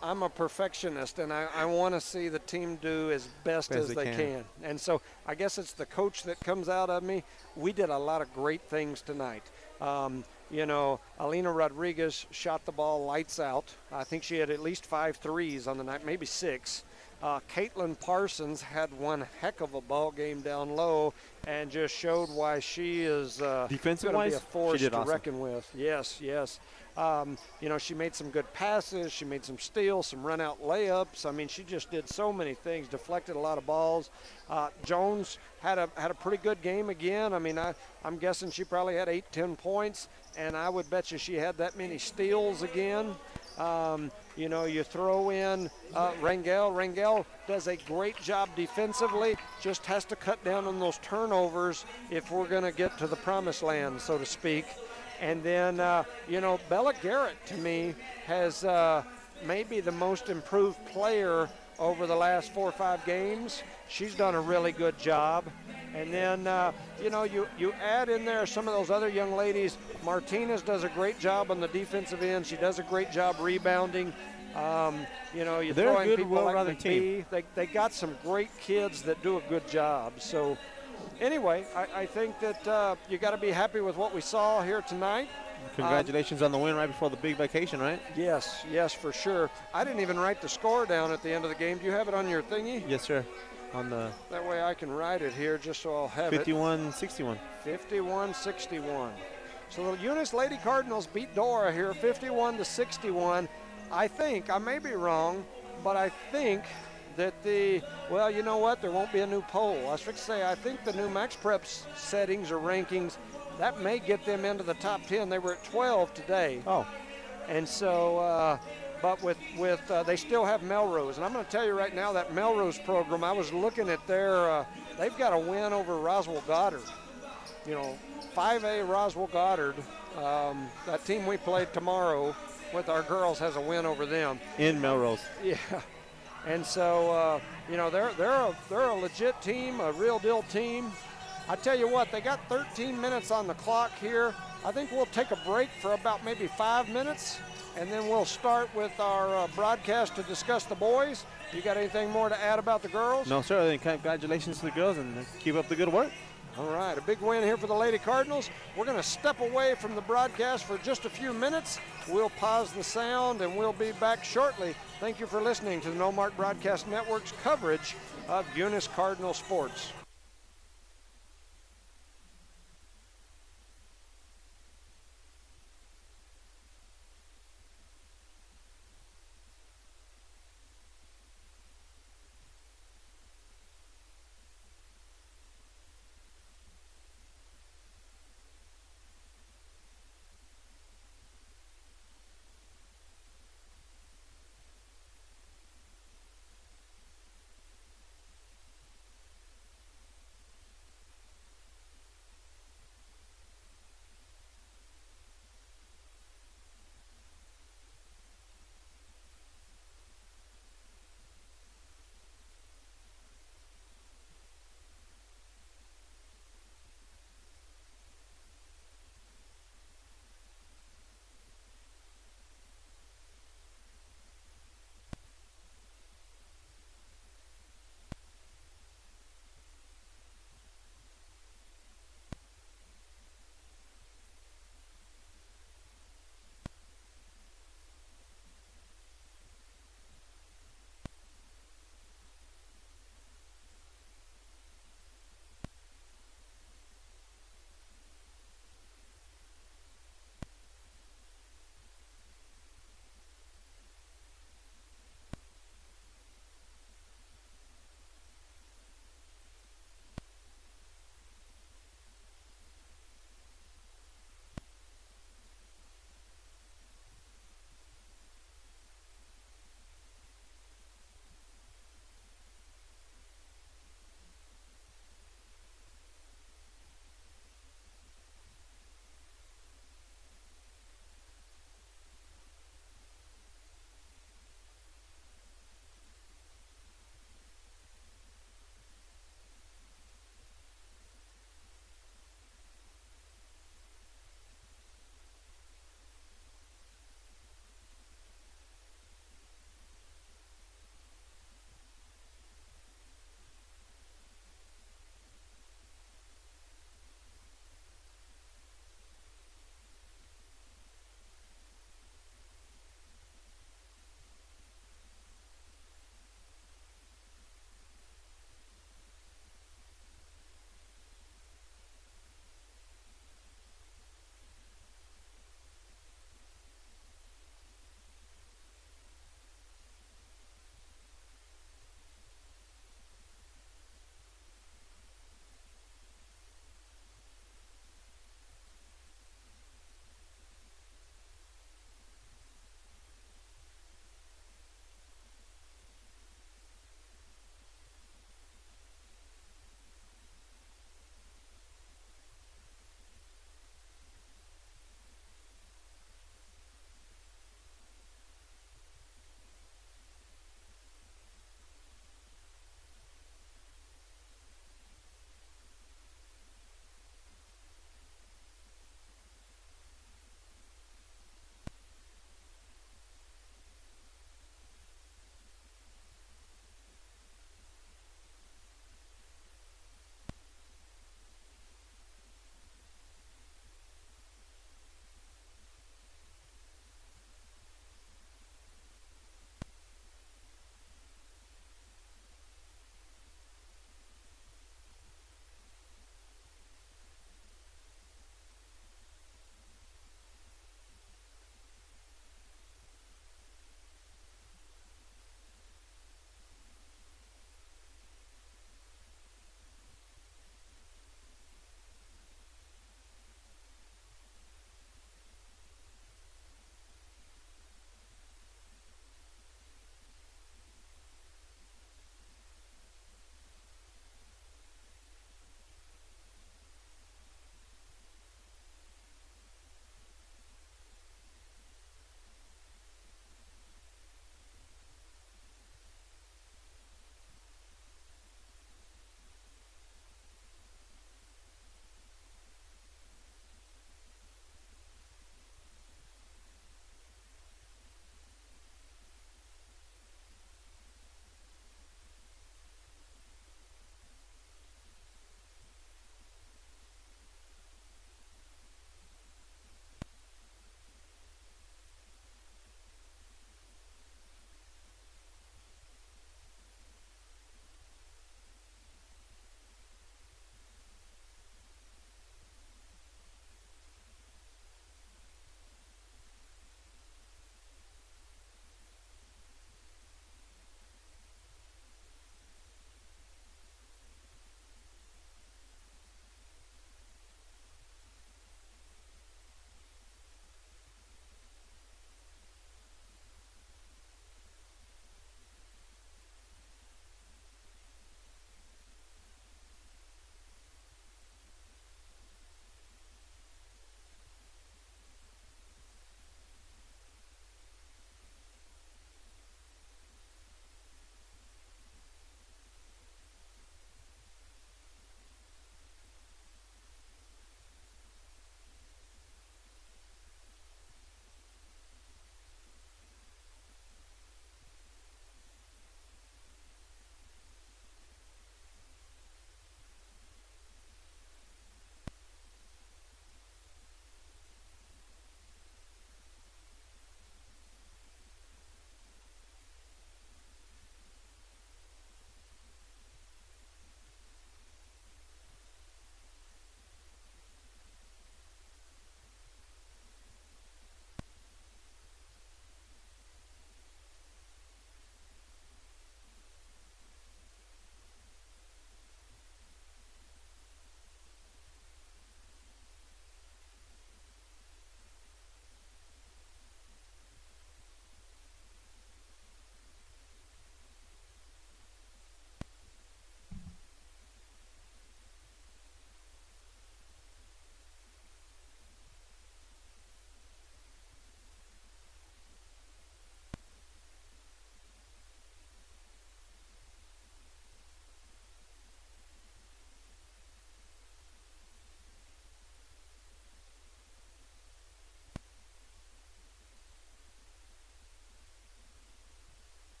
I'm a perfectionist, and I want to see the team do as best as they can. And so I guess it's the coach that comes out of me. We did a lot of great things tonight. You know, Alina Rodriguez shot the ball lights out. I think she had at least 5 threes on the night, maybe 6. Caitlin Parsons had one heck of a ball game down low and just showed why she is going to be a force to reckon with. Yes. You know, she made some good passes. She made some steals, some run-out layups. I mean, she just did so many things, deflected a lot of balls. Jones had a pretty good game again. I mean, I'm guessing she probably had 8-10 points, and I would bet you she had that many steals again. You know, you throw in Rangel. Rangel does a great job defensively, just has to cut down on those turnovers if we're going to get to the promised land, so to speak. And then, you know, Bella Garrett, to me, has maybe the most improved player over the last 4 or 5 games. She's done a really good job. And then, you know, you add in there some of those other young ladies. Martinez does a great job on the defensive end. She does a great job rebounding. You know, you throw in people like McBee. They got some great kids that do a good job. So, anyway, I think that you got to be happy with what we saw here tonight.
Congratulations on the win right before the big vacation, right?
Yes, for sure. I didn't even write the score down at the end of the game. Do you have it on your thingy?
Yes, sir.
That way I can write it here just so I'll have
51-61.
51-61. So the Eunice Lady Cardinals beat Dora here 51-61. I think, I may be wrong, but I think that well, you know what? There won't be a new poll. I was fixing to say, I think the new Max Preps settings or rankings, that may get them into the top 10. They were at 12 today.
Oh.
And so, but with they still have Melrose. And I'm going to tell you right now, that Melrose program, I was looking at their, they've got a win over Roswell Goddard. 5A Roswell Goddard, that team we played tomorrow with our girls has a win over them.
In Melrose.
Yeah. And so, they're a legit team, a real deal team. I tell you what, they got 13 minutes on the clock here. I think we'll take a break for about maybe 5 minutes, and then we'll start with our broadcast to discuss the boys. You got anything more to add about the girls?
No, sir. Congratulations to the girls, and keep up the good work.
All right, a big win here for the Lady Cardinals. We're going to step away from the broadcast for just a few minutes. We'll pause the sound, and we'll be back shortly. Thank you for listening to the No Mark Broadcast Network's coverage of Eunice Cardinal Sports.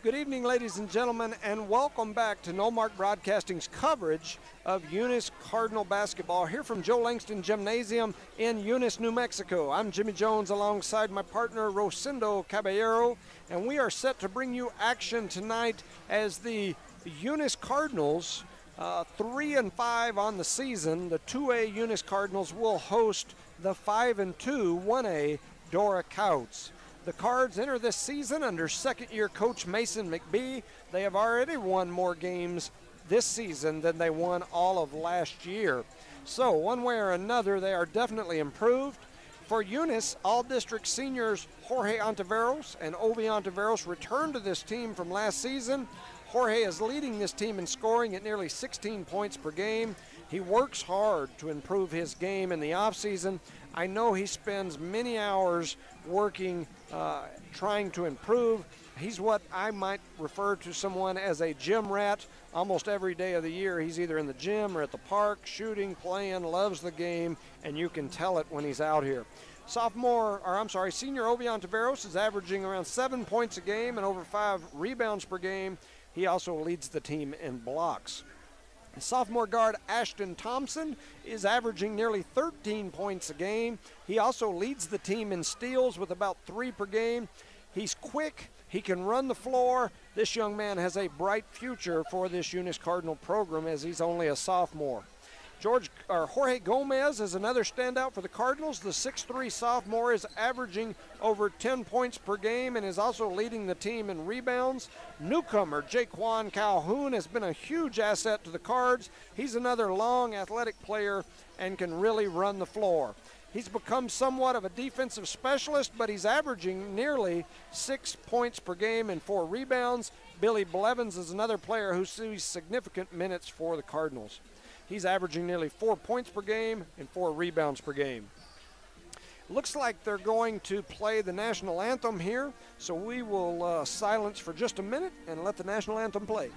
Good evening, ladies and gentlemen, and welcome back to No Mark Broadcasting's coverage of Eunice Cardinal basketball here from Joe Langston Gymnasium in Eunice, New Mexico. I'm Jimmy Jones alongside my partner Rosendo Caballero, and we are set to bring you action tonight as the Eunice Cardinals, 3-5 on the season. The 2A Eunice Cardinals will host the 5-2 1A Dora Couts. The Cards enter this season under second-year coach Mason McBee. They have already won more games this season than they won all of last year. So one way or another, they are definitely improved. For Eunice, all-district seniors Jorge Ontiveros and Ovi Ontiveros returned to this team from last season. Jorge is leading this team in scoring at nearly 16 points per game. He works hard to improve his game in the offseason. I know he spends many hours working, trying to improve. He's what I might refer to someone as a gym rat. Almost every day of the year, he's either in the gym or at the park, shooting, playing, loves the game, and you can tell it when he's out here. Senior Ovi Ontiveros is averaging around 7 points a game and over 5 rebounds per game. He also leads the team in blocks. Sophomore guard Ashton Thompson is averaging nearly 13 points a game. He also leads the team in steals with about 3 per game. He's quick. He can run the floor. This young man has a bright future for this Eunice Cardinal program as he's only a sophomore. Jorge Gomez is another standout for the Cardinals. The 6'3 sophomore is averaging over 10 points per game and is also leading the team in rebounds. Newcomer Jaquan Calhoun has been a huge asset to the Cards. He's another long, athletic player and can really run the floor. He's become somewhat of a defensive specialist, but he's averaging nearly 6 points per game and 4 rebounds. Billy Blevins is another player who sees significant minutes for the Cardinals. He's averaging nearly 4 points per game and 4 rebounds per game. Looks like they're going to play the national anthem here, so we will silence for just a minute and let the national anthem play.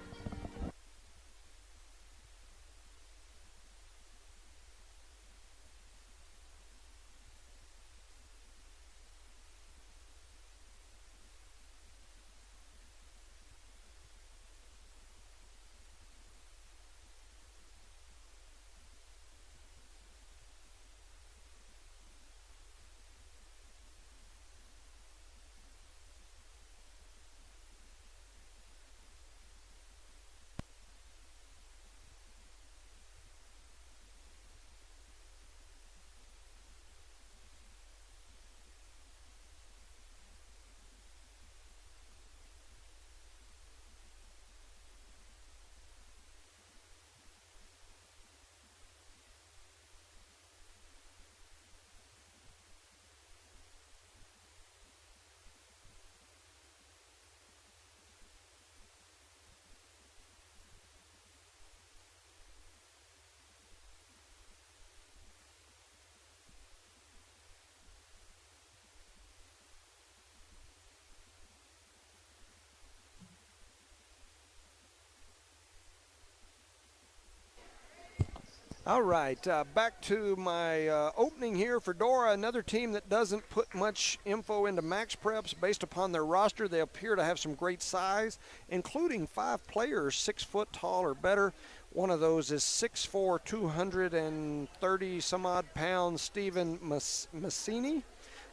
All right, back to my opening here for Dora, another team that doesn't put much info into max preps. Based upon their roster, they appear to have some great size, including 5 players 6 foot tall or better. One of those is 6'4", 230 some odd pounds, Stephen Massini.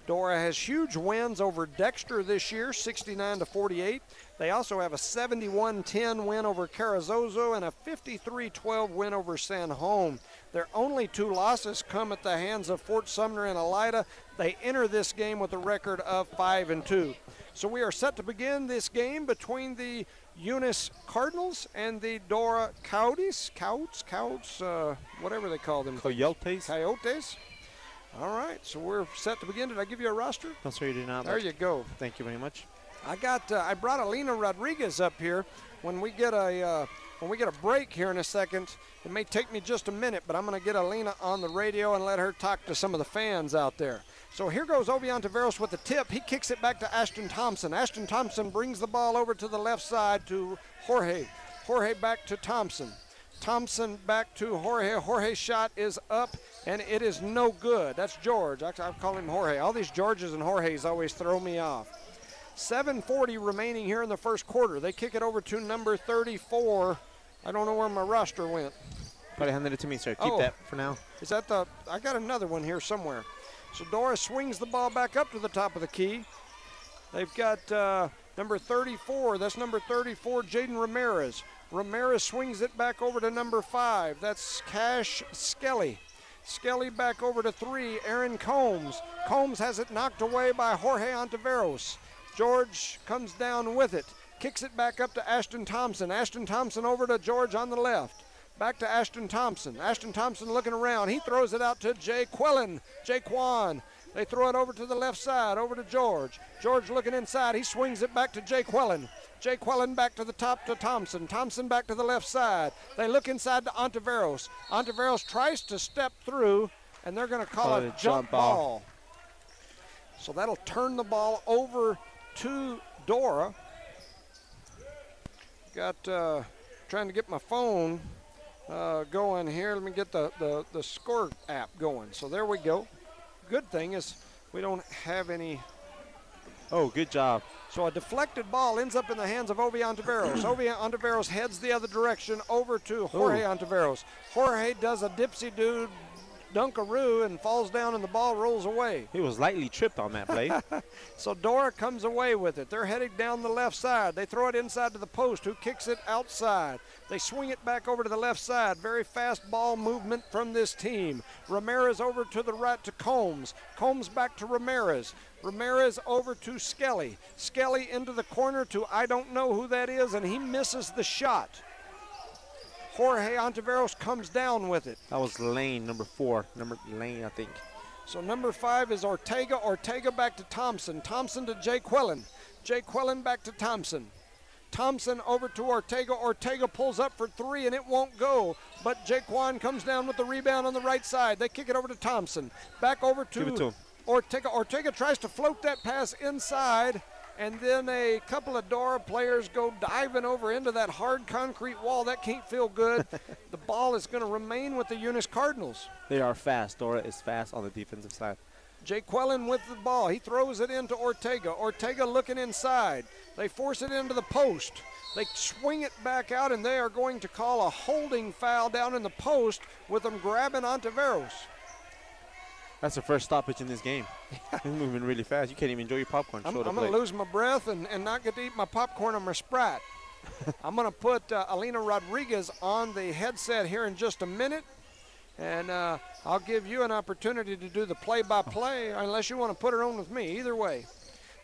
Dora has huge wins over Dexter this year, 69-48. They also have a 71-10 win over Carrizozo and a 53-12 win over San Home. Their only 2 losses come at the hands of Fort Sumner and Elida. They enter this game with a record of 5-2. So we are set to begin this game between the Eunice Cardinals and the Dora Couts, whatever they call them. Coyotes. All right, so we're set to begin. Did I give you a roster?
No, sir, you did not.
There you go.
Thank you very much.
I brought Alina Rodriguez up here. When we get a break here in a second, it may take me just a minute, but I'm going to get Alina on the radio and let her talk to some of the fans out there. So here goes Ovi Ontiveros with the tip. He kicks it back to Ashton Thompson. Ashton Thompson brings the ball over to the left side to Jorge. Jorge back to Thompson. Thompson back to Jorge. Jorge's shot is up, and it is no good. That's George. I call him Jorge. All these Georges and Jorges always throw me off. 7:40 remaining here in the first quarter. They kick it over to number 34. I don't know where my roster went.
Probably handed it to me, sir. Keep that for now.
Is that I got another one here somewhere. So Dora swings the ball back up to the top of the key. They've got number 34. That's number 34, Jaden Ramirez. Ramirez swings it back over to number 5. That's Cash Skelly. Skelly back over to 3, Aaron Combs. Combs has it knocked away by Jorge Ontiveros. George comes down with it. Kicks it back up to Ashton Thompson. Ashton Thompson over to George on the left. Back to Ashton Thompson. Ashton Thompson looking around. He throws it out to Jaquan. They throw it over to the left side, over to George. George looking inside. He swings it back to Jaquan back to the top to Thompson. Thompson back to the left side. They look inside to Ontiveros. Ontiveros tries to step through, and they're going to call it a jump ball. So that'll turn the ball over to Dora. Got trying to get my phone going here. Let me get the score app going. So there we go. Good thing is we don't have any.
Oh, good job.
So a deflected ball ends up in the hands of Ovi Ontiveros. Ovi Ontiveros heads the other direction over to Jorge Ontiveros. Jorge does a dipsy-doo dunkaroo and falls down and the ball rolls away.
He was lightly tripped on that play.
So Dora comes away with it. They're heading down the left side. They throw it inside to the post, who kicks it outside. They swing it back over to the left side. Very fast ball movement from this team. Ramirez over to the right to Combs. Combs back to Ramirez. Ramirez over to Skelly. Skelly into the corner to I don't know who that is, and he misses the shot. Jorge Ontiveros comes down with it.
That was Lane, number 4. Lane, I think.
So number 5 is Ortega. Ortega back to Thompson. Thompson to Jaquan. Jaquan back to Thompson. Thompson over to Ortega. Ortega pulls up for 3, and it won't go. But Jaquan comes down with the rebound on the right side. They kick it over to Thompson. Back over to Ortega. Ortega tries to float that pass inside, and then a couple of Dora players go diving over into that hard concrete wall. That can't feel good. The ball is going to remain with the Eunice Cardinals.
They are fast. Dora is fast on the defensive side.
Jaquan with the ball. He throws it into Ortega. Ortega looking inside. They force it into the post. They swing it back out, and they are going to call a holding foul down in the post with them grabbing Ontiveros.
That's the first stoppage in this game. He's moving really fast. You can't even enjoy your popcorn.
I'm going to lose my breath and not get to eat my popcorn or my Sprite. I'm going to put Alina Rodriguez on the headset here in just a minute, and I'll give you an opportunity to do the play-by-play, unless you want to put her on with me. Either way.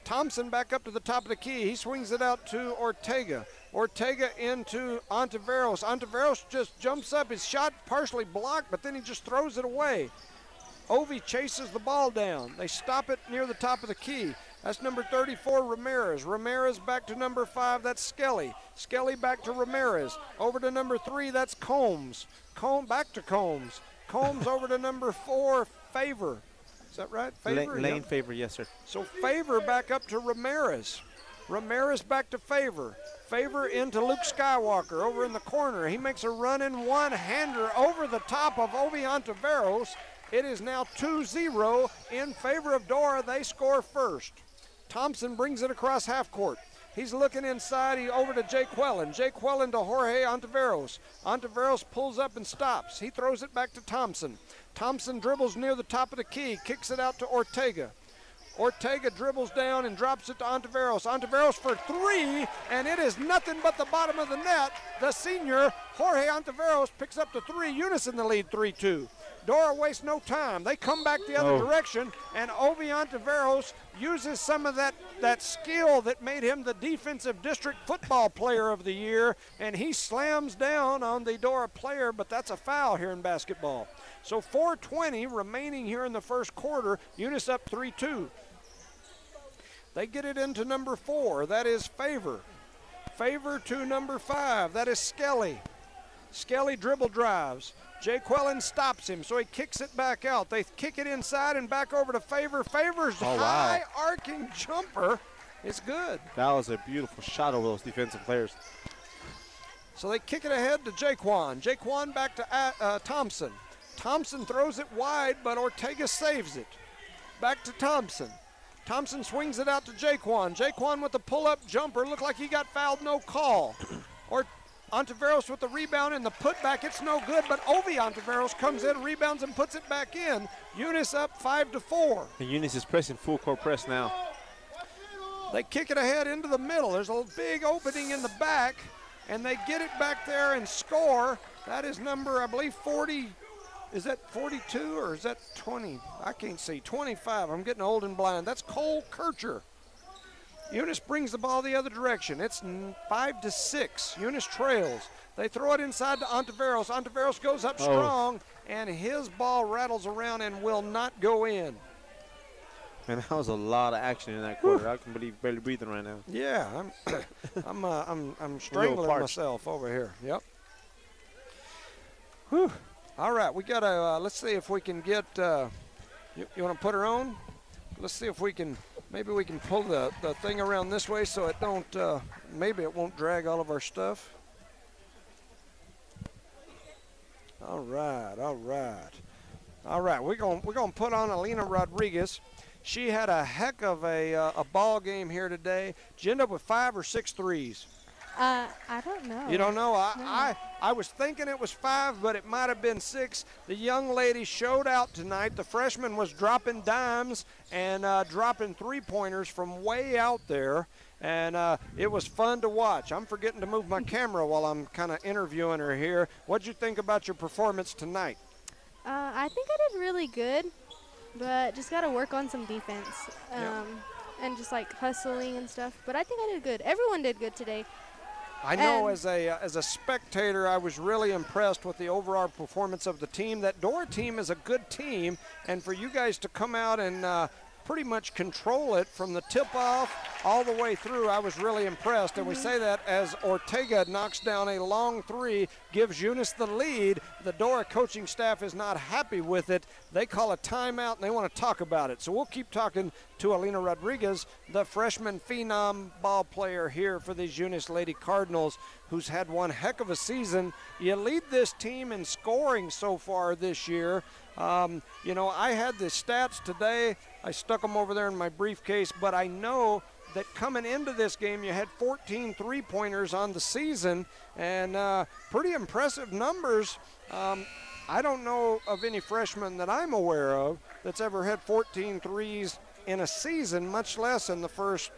Thompson back up to the top of the key. He swings it out to Ortega. Ortega into Ontiveros. Ontiveros just jumps up. His shot partially blocked, but then he just throws it away. Ovi chases the ball down. They stop it near the top of the key. That's number 34, Ramirez. Ramirez back to number 5, that's Skelly. Skelly back to Ramirez. Over to number 3, that's Combs. Back to Combs. Combs over to number 4, Favor. Is that right? Favor?
Lane Favor, yes, sir.
So Favor back up to Ramirez. Ramirez back to Favor. Favor into Luke Skywalker over in the corner. He makes a run-in one-hander over the top of Ovi Ontiveros. It is now 2-0 in favor of Dora. They score first. Thompson brings it across half court. He's looking inside. He over to Jaquan. Jaquan to Jorge Ontiveros. Ontiveros pulls up and stops. He throws it back to Thompson. Thompson dribbles near the top of the key, kicks it out to Ortega. Ortega dribbles down and drops it to Ontiveros. Ontiveros for 3, and it is nothing but the bottom of the net. The senior, Jorge Ontiveros, picks up the 3. Eunice in the lead, 3-2. Dora wastes no time. They come back the other direction, and Ovi Ontiveros uses some of that skill that made him the defensive district football player of the year, and he slams down on the Dora player, but that's a foul here in basketball. So 4:20 remaining here in the first quarter. Eunice up 3-2. They get it into number 4. That is Favor. Favor to number 5. That is Skelly. Skelly dribble drives. Jaquan stops him, so he kicks it back out. They kick it inside and back over to Favor. Favor's high arcing jumper is good.
That was a beautiful shot over those defensive players.
So they kick it ahead to Jaquan. Jaquan back to Thompson. Thompson throws it wide, but Ortega saves it. Back to Thompson. Thompson swings it out to Jaquan. Jaquan with the pull-up jumper. Looked like he got fouled, no call. Or Ontiveros with the rebound and the putback. It's no good, but Ovi Ontiveros comes in, rebounds, and puts it back in. Eunice up 5-4.
And Eunice is pressing full court press now.
They kick it ahead into the middle. There's a big opening in the back, and they get it back there and score. That is number, I believe, 40. Is that 42 or is that 20? I can't see. 25. I'm getting old and blind. That's Cole Kircher. Eunice brings the ball the other direction. It's 5-6. Eunice trails. They throw it inside to Ontiveros. Ontiveros goes up strong, and his ball rattles around and will not go in.
Man, that was a lot of action in that quarter. I can believe barely breathing right now.
Yeah, I'm strangling myself over here. Yep. Whew. All right, we got to, let's see if we can get, you want to put her on? Let's see if we can, maybe we can pull the thing around this way so it don't, maybe it won't drag all of our stuff. All right, all right. All right, we're gonna put on Alina Rodriguez. She had a heck of a ball game here today. Did you end up with 5 or 6 threes?
I don't know.
You don't know?
No.
I was thinking it was 5, but it might have been 6. The young lady showed out tonight. The freshman was dropping dimes and dropping three-pointers from way out there, and it was fun to watch. I'm forgetting to move my camera while I'm kind of interviewing her here. What'd you think about your performance tonight?
I think I did really good, but just got to work on some defense and just like hustling and stuff. But I think I did good. Everyone did good today.
I know as a spectator, I was really impressed with the overall performance of the team. That Dora team is a good team, and for you guys to come out and pretty much control it from the tip-off all the way through, I was really impressed. And we say that as Ortega knocks down a long three, gives Eunice the lead. The Dora coaching staff is not happy with it. They call a timeout, and they want to talk about it. So we'll keep talking to Alina Rodriguez, the freshman phenom ball player here for these Eunice Lady Cardinals, who's had one heck of a season. You lead this team in scoring so far this year. You know, I had the stats today. I stuck them over there in my briefcase, but I know that coming into this game, you had 14 three-pointers on the season, and pretty impressive numbers. I don't know of any freshman that I'm aware of that's ever had 14 threes in a season, much less in the first,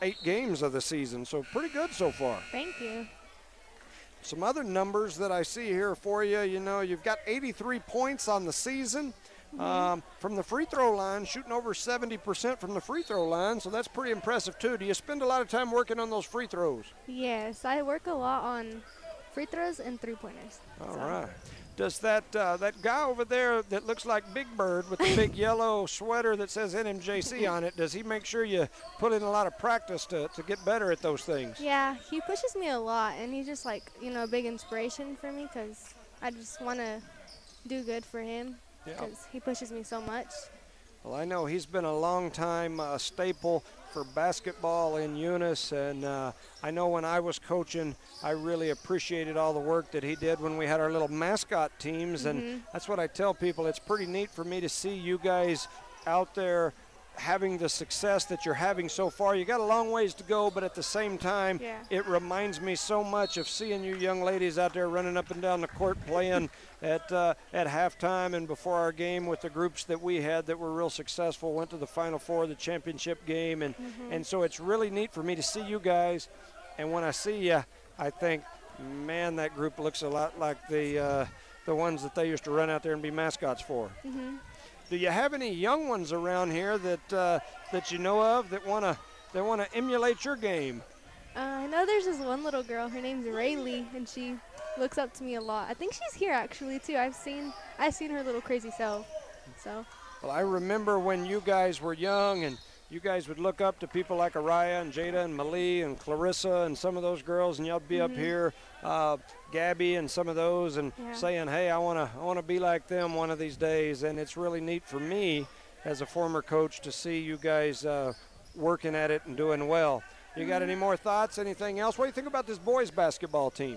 8 games of the season. So pretty good so far.
Thank you.
Some other numbers that I see here for you, you know, you've got 83 points on the season. From the free throw line, shooting over 70% from the free throw line, so that's pretty impressive too. Do you spend a lot of time working on those free throws?
Yes, I work a lot on free throws and three-pointers.
All right. Does that guy over there that looks like Big Bird with the big yellow sweater that says NMJC on it, does he make sure you put in a lot of practice to get better at those things?
Yeah, he pushes me a lot, and he's just like, you know, a big inspiration for me because I just want to do good for him because he pushes me so much.
Well, I know he's been a long time staple for basketball in Eunice, and I know when I was coaching, I really appreciated all the work that he did when we had our little mascot teams, and that's what I tell people. It's pretty neat for me to see you guys out there having the success that you're having so far. You got a long ways to go, but at the same time, it reminds me so much of seeing you young ladies out there running up and down the court playing at halftime and before our game with the groups that we had that were real successful, went to the Final Four of the championship game, and so it's really neat for me to see you guys, and when I see you, I think, man, that group looks a lot like the ones that they used to run out there and be mascots for. Do you have any young ones around here that you know of that want to emulate your game?
I know there's this one little girl. Her name's Rayleigh, and she looks up to me a lot. I think she's here actually too. I've seen her little crazy self. So. Well,
I remember when you guys were young and you guys would look up to people like Araya and Jada and Malie and Clarissa and some of those girls, and y'all be up here, Gabby and some of those, and saying, hey, I want to be like them one of these days. And it's really neat for me as a former coach to see you guys working at it and doing well. You got any more thoughts, anything else? What do you think about this boys basketball team?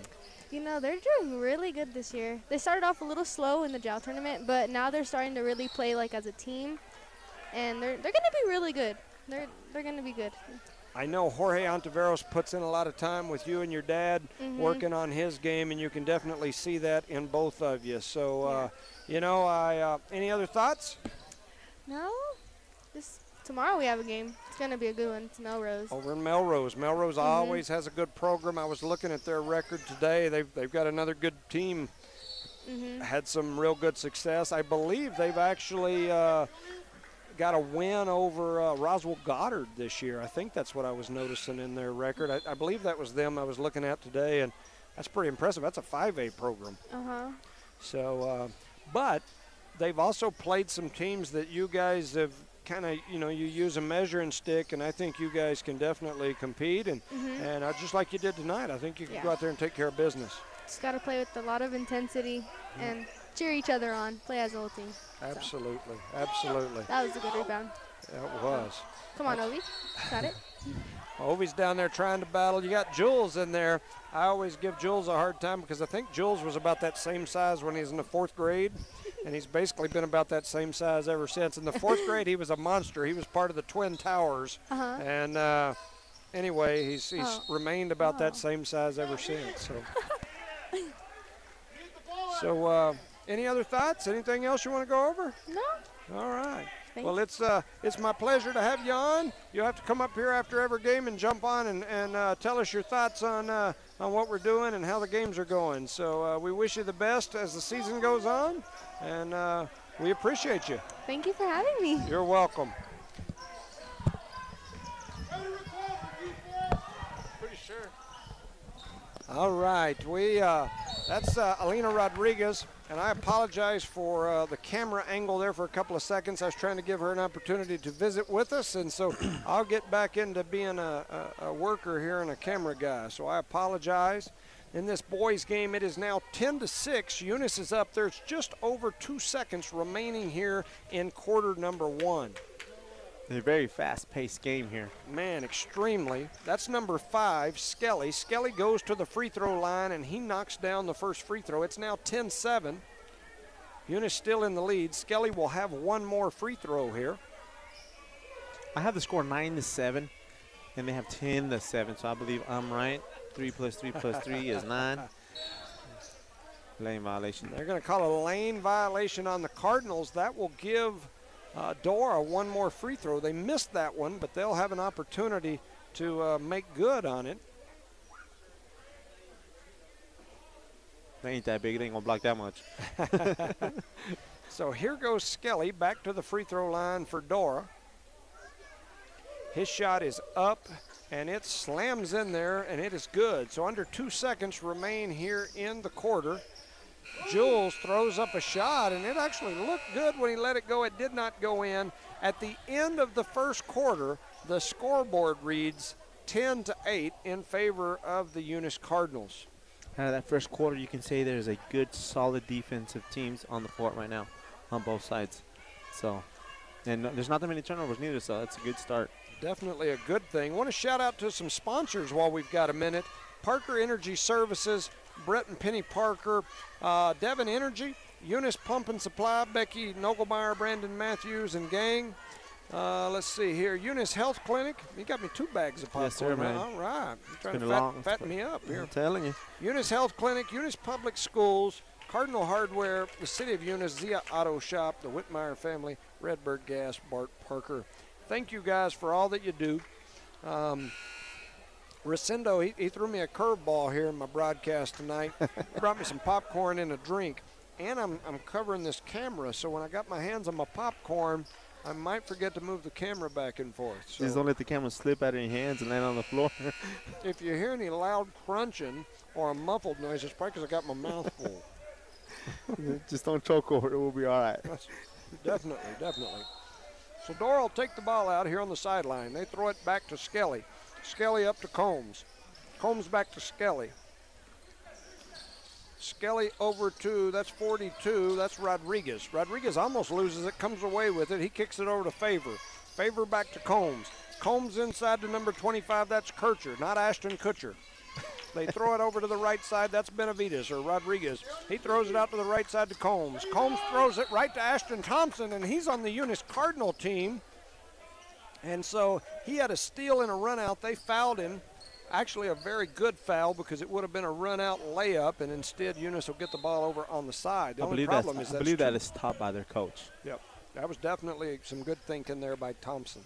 You know, they're doing really good this year. They started off a little slow in the JAL tournament, but now they're starting to really play like as a team. and they're going to be really good. They're going to be good.
I know Jorge Ontiveros puts in a lot of time with you and your dad working on his game, and you can definitely see that in both of you. So, any other thoughts?
No. Tomorrow we have a game. It's going to be a good one. It's Melrose.
Over in Melrose. Melrose always has a good program. I was looking at their record today. They've got another good team. Had some real good success. I believe they've actually got a win over Roswell Goddard this year. I think that's what I was noticing in their record. I believe that was them I was looking at today, and that's pretty impressive. That's a 5A program. So, but they've also played some teams that you guys have kind of, you use a measuring stick, and I think you guys can definitely compete. And just like you did tonight, I think you can go out there and take care of business. Just
got to play with a lot of intensity and cheer each other on, play as a whole team.
Absolutely, absolutely.
That was a good rebound.
Yeah, it was.
Come on, Ovi. Got it.
Ovi's down there trying to battle. You got Jules in there. I always give Jules a hard time because I think Jules was about that same size when he was in the 4th grade, and he's basically been about that same size ever since. In the 4th grade, he was a monster. He was part of the Twin Towers. And anyway, he's remained about that same size ever since. So, any other thoughts? Anything else you want to go over?
No.
All right.
Thanks.
Well, it's my pleasure to have you on. You'll have to come up here after every game and jump on and tell us your thoughts on what we're doing and how the games are going. So we wish you the best as the season goes on, and we appreciate you.
Thank you for having me.
You're welcome.
Pretty sure.
All right, that's Alina Rodriguez, and I apologize for the camera angle there for a couple of seconds. I was trying to give her an opportunity to visit with us, and so I'll get back into being a worker here and a camera guy. So I apologize. In this boys game, it is now 10-6. Eunice is up. There's just over 2 seconds remaining here in quarter number 1.
A very fast-paced game here.
Man, extremely. That's number 5, Skelly. Skelly goes to the free throw line, and he knocks down the first free throw. It's now 10-7. Eunice still in the lead. Skelly will have one more free throw here.
I have the score 9-7, and they have 10-7, so I believe I'm right. 3 plus 3 plus 3 is 9. Lane violation.
They're going to call a lane violation on the Cardinals. That will give Dora one more free throw. They missed that one, but they'll have an opportunity to make good on it.
They ain't that big. They ain't going to block that much.
So here goes Skelly back to the free throw line for Dora. His shot is up, and it slams in there, and it is good. So under 2 seconds remain here in the quarter. Jules throws up a shot, and it actually looked good when he let it go. It did not go in. At the end of the first quarter, the scoreboard reads 10-8 in favor of the Eunice Cardinals.
Out of that first quarter, you can say there's a good, solid defensive teams on the court right now on both sides. So, and there's not that many turnovers neither, so that's a good start.
Definitely a good thing. Want to shout out to some sponsors while we've got a minute. Parker Energy Services, Brett and Penny Parker, Devon Energy, Eunice Pump and Supply, Becky Nogelmeyer, Brandon Matthews, and gang. Let's see here. Eunice Health Clinic. You got me 2 bags of popcorn.
Yes, sir, man.
All right. You're trying to fatten me up here.
I'm telling you.
Eunice Health Clinic, Eunice Public Schools, Cardinal Hardware, the City of Eunice, Zia Auto Shop, the Whitmire family, Redbird Gas, Bart Parker. Thank you guys for all that you do. Rosendo, he threw me a curveball here in my broadcast tonight. Brought me some popcorn and a drink. And I'm covering this camera, so when I got my hands on my popcorn, I might forget to move the camera back and forth. So
just don't let the camera slip out of your hands and land on the floor.
If you hear any loud crunching or a muffled noise, it's probably because I got my mouth full.
Just don't choke over it. We'll be all right.
Definitely, definitely. So Dora will take the ball out here on the sideline. They throw it back to Skelly. Skelly up to Combs. Combs back to Skelly. Skelly over to, that's 42, that's Rodriguez. Rodriguez almost loses it, comes away with it. He kicks it over to Favor. Favor back to Combs. Combs inside to number 25, that's Kircher, not Ashton Kutcher. They throw it over to the right side. That's Benavides or Rodriguez. He throws it out to the right side to Combs. Combs throws it right to Ashton Thompson, and he's on the Eunice Cardinal team. And so he had a steal and a run out. They fouled him. Actually a very good foul because it would have been a run-out layup, and instead Eunice will get the ball over on the side. The only problem is
I believe that is taught by their coach.
Yep. That was definitely some good thinking there by Thompson,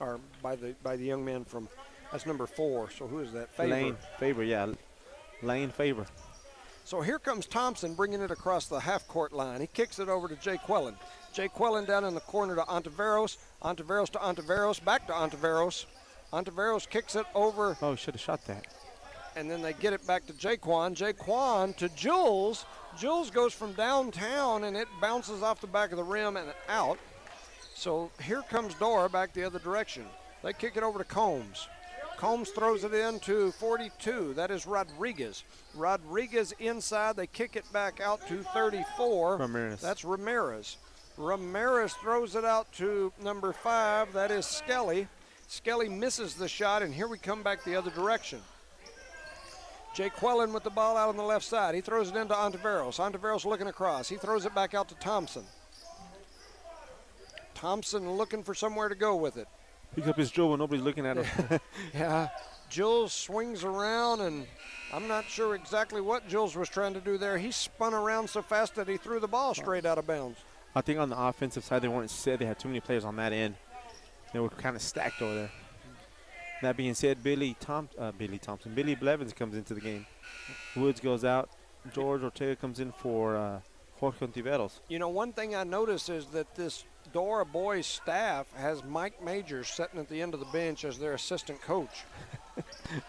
or by the young man from, that's number 4. So who is that? Faber.
Lane Faber, yeah. Lane Faber.
So here comes Thompson bringing it across the half-court line. He kicks it over to Jay Quellen. Jay Quellen down in the corner to Ontiveros. Ontiveros to Ontiveros, back to Ontiveros. Ontiveros kicks it over.
Oh, should have shot that.
And then they get it back to Jaquan. Jaquan to Jules. Jules goes from downtown, and it bounces off the back of the rim and out. So here comes Dora back the other direction. They kick it over to Combs. Combs throws it in to 42. That is Rodriguez. Rodriguez inside. They kick it back out to 34.
Ramirez.
That's Ramirez. Ramirez throws it out to number 5. That is Skelly. Skelly misses the shot, and here we come back the other direction. Jay Quellen with the ball out on the left side. He throws it into Ontiveros. Ontiveros looking across. He throws it back out to Thompson. Thompson looking for somewhere to go with it.
Pick up his dribble. Nobody's looking at him.
Yeah. Jules swings around, and I'm not sure exactly what Jules was trying to do there. He spun around so fast that he threw the ball straight out of bounds.
I think on the offensive side, they weren't set. They had too many players on that end. They were kind of stacked over there. That being said, Billy Blevins comes into the game. Woods goes out. George Ortega comes in for Jorge Ontiveros.
You know, one thing I noticed is that this Dora boys staff has Mike Majors sitting at the end of the bench as their assistant coach.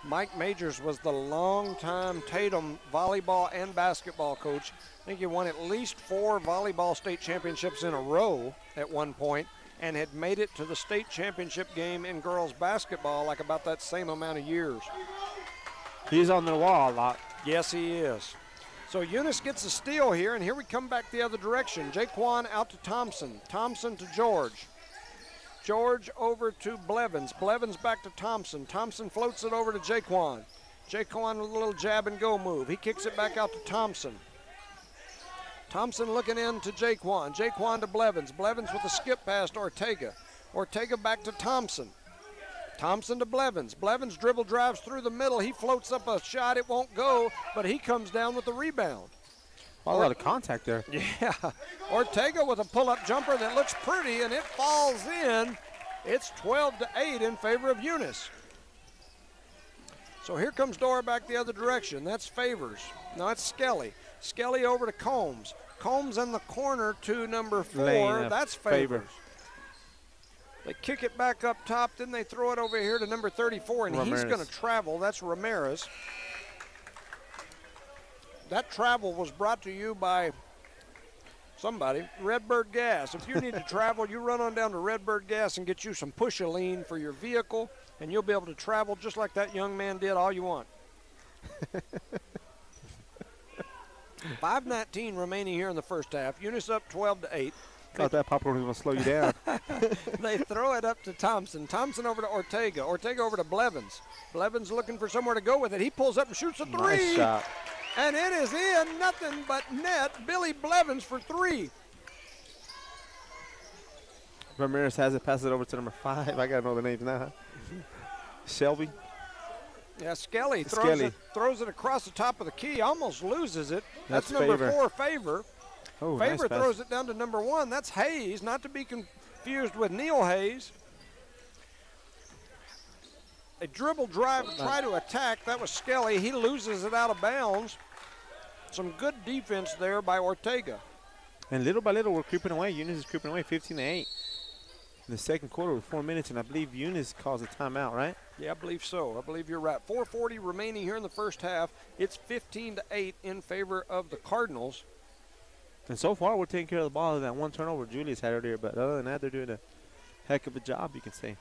Mike Majors was the longtime Tatum volleyball and basketball coach. I think he won at least 4 volleyball state championships in a row at one point, and had made it to the state championship game in girls basketball like about that same amount of years.
He's on the wall a lot.
Yes, he is. So Eunice gets a steal here, and here we come back the other direction. Jaquan out to Thompson. Thompson to George. George over to Blevins. Blevins back to Thompson. Thompson floats it over to Jaquan. Jaquan with a little jab and go move. He kicks it back out to Thompson. Thompson looking in to Jaquan. Jaquan to Blevins. Blevins with a skip pass to Ortega. Ortega back to Thompson. Thompson to Blevins. Blevins dribble drives through the middle. He floats up a shot. It won't go, but he comes down with the rebound.
A lot of contact there.
Yeah. Ortega with a pull-up jumper that looks pretty, and it falls in. It's 12-8 in favor of Eunice. So here comes Dora back the other direction. That's Favors. No, it's Skelly. Skelly over to Combs. Combs in the corner to number 4.
Lane,
that's Favors. They kick it back up top. Then they throw it over here to number 34, and
Ramirez.
he's going to travel. That's Ramirez. That travel was brought to you by somebody, Redbird Gas. If you need to travel, you run on down to Redbird Gas and get you some push-a-lean for your vehicle, and you'll be able to travel just like that young man did all you want. 5:19 remaining here in the first half. Eunice up 12-8.
Thought that popcorn was going to slow you down.
They throw it up to Thompson. Thompson over to Ortega. Ortega over to Blevins. Blevins looking for somewhere to go with it. He pulls up and shoots a 3.
Nice shot.
And it is in, nothing but net. Billy Blevins for 3.
Ramirez has it, passes it over to number 5. I got to know the names now. Shelby.
Yeah, Skelly throws it across the top of the key, almost loses it. That's number
Favor.
4, Favor.
Oh,
Favor
nice
throws it down to number 1. That's Hayes, not to be confused with Neil Hayes. A dribble drive, try to attack. That was Skelly. He loses it out of bounds. Some good defense there by Ortega.
And little by little, we're creeping away. Eunice is creeping away, 15-8. In the second quarter with 4 minutes, and I believe Eunice calls a timeout, right?
Yeah, I believe so. I believe you're right. 4:40 remaining here in the first half. It's 15-8 in favor of the Cardinals.
And so far, we're taking care of the ball. Other than that one turnover Julius had earlier, but other than that, they're doing a heck of a job, you can say.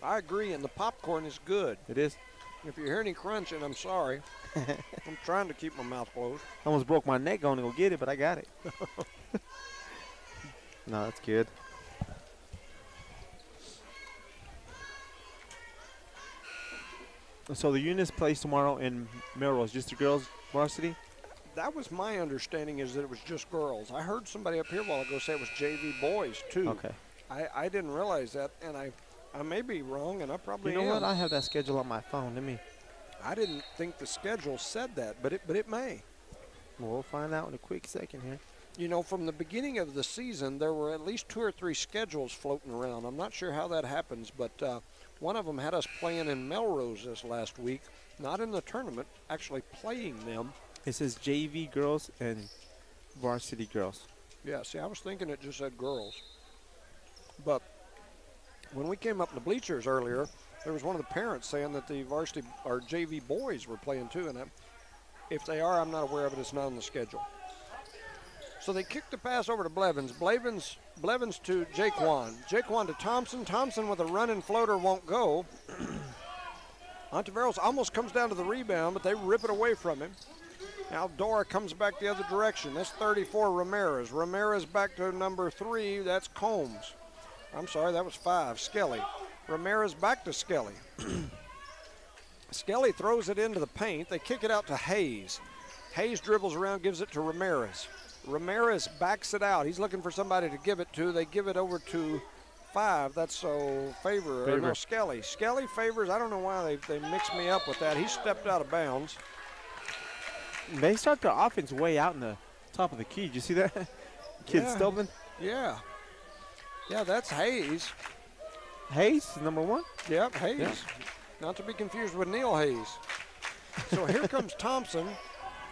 I agree, and the popcorn is good.
It is.
If you hear any crunching, I'm sorry. I'm trying to keep my mouth closed.
I almost broke my neck going to go get it, but I got it. No, that's good. So the Eunice plays tomorrow in Melrose, just the girls varsity?
That was my understanding, is that it was just girls. I heard somebody up here a while ago say it was JV boys, too.
Okay.
I didn't realize that, and I may be wrong, and I probably
You know
am.
what? I have that schedule on my phone.
I didn't think the schedule said that, but it may.
We'll find out in a quick second here.
You know, from the beginning of the season, there were at least 2 or 3 schedules floating around. I'm not sure how that happens, but one of them had us playing in Melrose this last week, not in the tournament, actually playing them.
It says JV girls and varsity girls.
Yeah, see, I was thinking it just said girls. But when we came up in the bleachers earlier, there was one of the parents saying that the varsity or JV boys were playing too, and if they are, I'm not aware of it. It's not on the schedule. So they kicked the pass over to Blevins. Blevins to Jaquan. Jaquan to Thompson. Thompson with a running floater won't go. Ontiveros almost comes down to the rebound, but they rip it away from him. Now Dora comes back the other direction. That's 34, Ramirez. Ramirez back to number 3. That's Combs. I'm sorry, that was 5, Skelly. Ramirez back to Skelly. Skelly throws it into the paint. They kick it out to Hayes. Hayes dribbles around, gives it to Ramirez. Ramirez backs it out. He's looking for somebody to give it to. They give it over to 5. That's Favor. Or no, Skelly. Skelly Favors. I don't know why they mixed me up with that. He stepped out of bounds.
They start their offense way out in the top of the key. Did you see that? Kid stumbling.
Yeah. Yeah, that's Hayes.
Hayes, number 1?
Yep, Hayes.
Yeah.
Not to be confused with Neil Hayes. So here comes Thompson.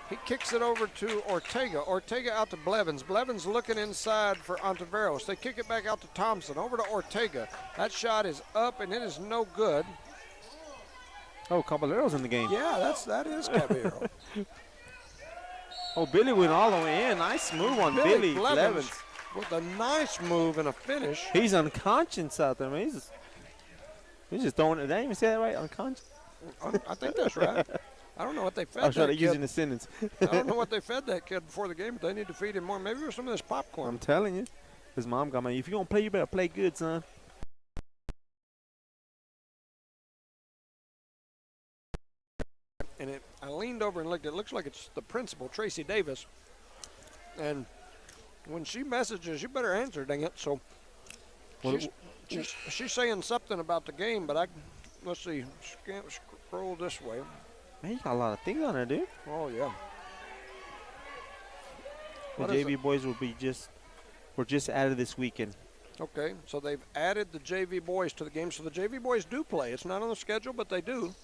He kicks it over to Ortega. Ortega out to Blevins. Blevins looking inside for Ontiveros. They kick it back out to Thompson. Over to Ortega. That shot is up, and it is no good.
Oh, Caballero's in the game.
Yeah, that is Caballero.
Oh, Billy went all the way in. Nice move on Billy Blevins.
With a nice move and a finish.
He's unconscious out there, man. He's just throwing it. Did I even say that right? Unconscious?
I think that's right. I don't know what they fed
I'll try
that
to
kid.
use it in a sentence.
I don't know what they fed that kid before the game, but they need to feed him more. Maybe with some of this popcorn.
I'm telling you. His mom got me. If you're going to play, you better play good, son.
And I leaned over and looked. It looks like it's the principal, Tracy Davis. And when she messages, you better answer, dang it. So she's saying something about the game, but let's see. Scroll this way.
Man, you got a lot of things on there, dude.
Oh, yeah.
The JV boys were just added this weekend.
Okay, so they've added the JV boys to the game. So the JV boys do play. It's not on the schedule, but they do.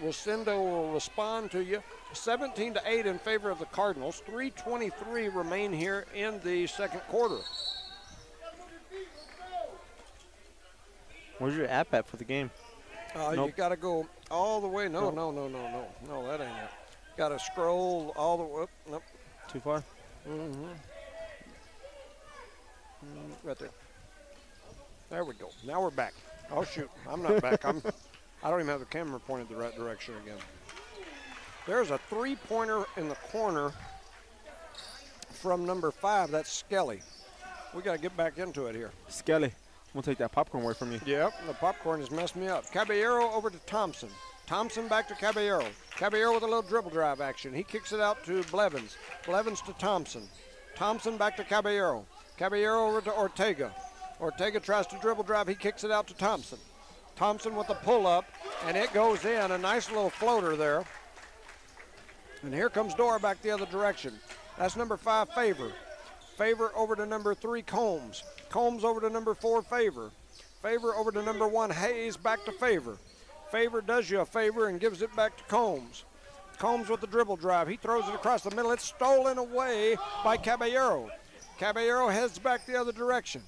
Rosendo will respond to you. 17-8 in favor of the Cardinals. 3:23 remain here in the second quarter.
Where's your app at for the game?
Nope. You got to go all the way. No, that ain't it. Got to scroll all the way. Nope.
Too far?
Mm-hmm. Right there. There we go. Now we're back. Oh, shoot. I'm not back. I don't even have the camera pointed the right direction again. There's a three-pointer in the corner from number 5. That's Skelly. We got to get back into it here.
Skelly. I'm going to take that popcorn away from you.
Yep, the popcorn has messed me up. Caballero over to Thompson. Thompson back to Caballero. Caballero with a little dribble drive action. He kicks it out to Blevins. Blevins to Thompson. Thompson back to Caballero. Caballero over to Ortega. Ortega tries to dribble drive. He kicks it out to Thompson. Thompson with the pull-up, and it goes in. A nice little floater there. And here comes Dora back the other direction. That's number 5, Favor. Favor over to number 3, Combs. Combs over to number 4, Favor. Favor over to number 1, Hayes, back to Favor. Favor does you a favor and gives it back to Combs. Combs with the dribble drive. He throws it across the middle. It's stolen away by Caballero. Caballero heads back the other direction.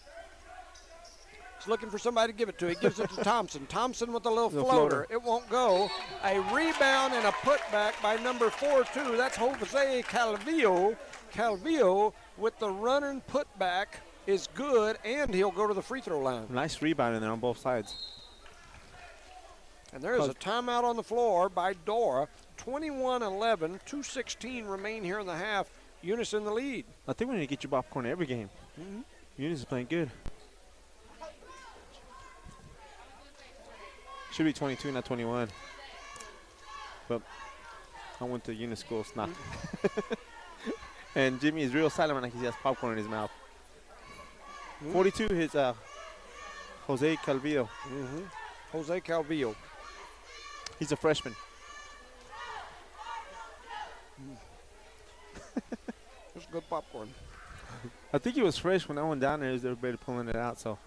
He's looking for somebody to give it to. He gives it to Thompson. Thompson with a little floater. It won't go. A rebound and a putback by number 4-2. That's Jose Calvillo. Calvillo with the running putback is good, and he'll go to the free throw line.
Nice rebound in there on both sides.
And there's a timeout on the floor by Dora. 21-11, 2:16 remain here in the half. Eunice in the lead.
I think we need to get you popcorn every game. Eunice is playing good. Should be 22, not 21. But I went to Eunice school. It's not. And Jimmy is real silent when he has popcorn in his mouth. 42 is Jose Calvillo.
Jose Calvillo.
He's a freshman.
That's good popcorn.
I think he was fresh when I went down there. They were barely pulling it out, so.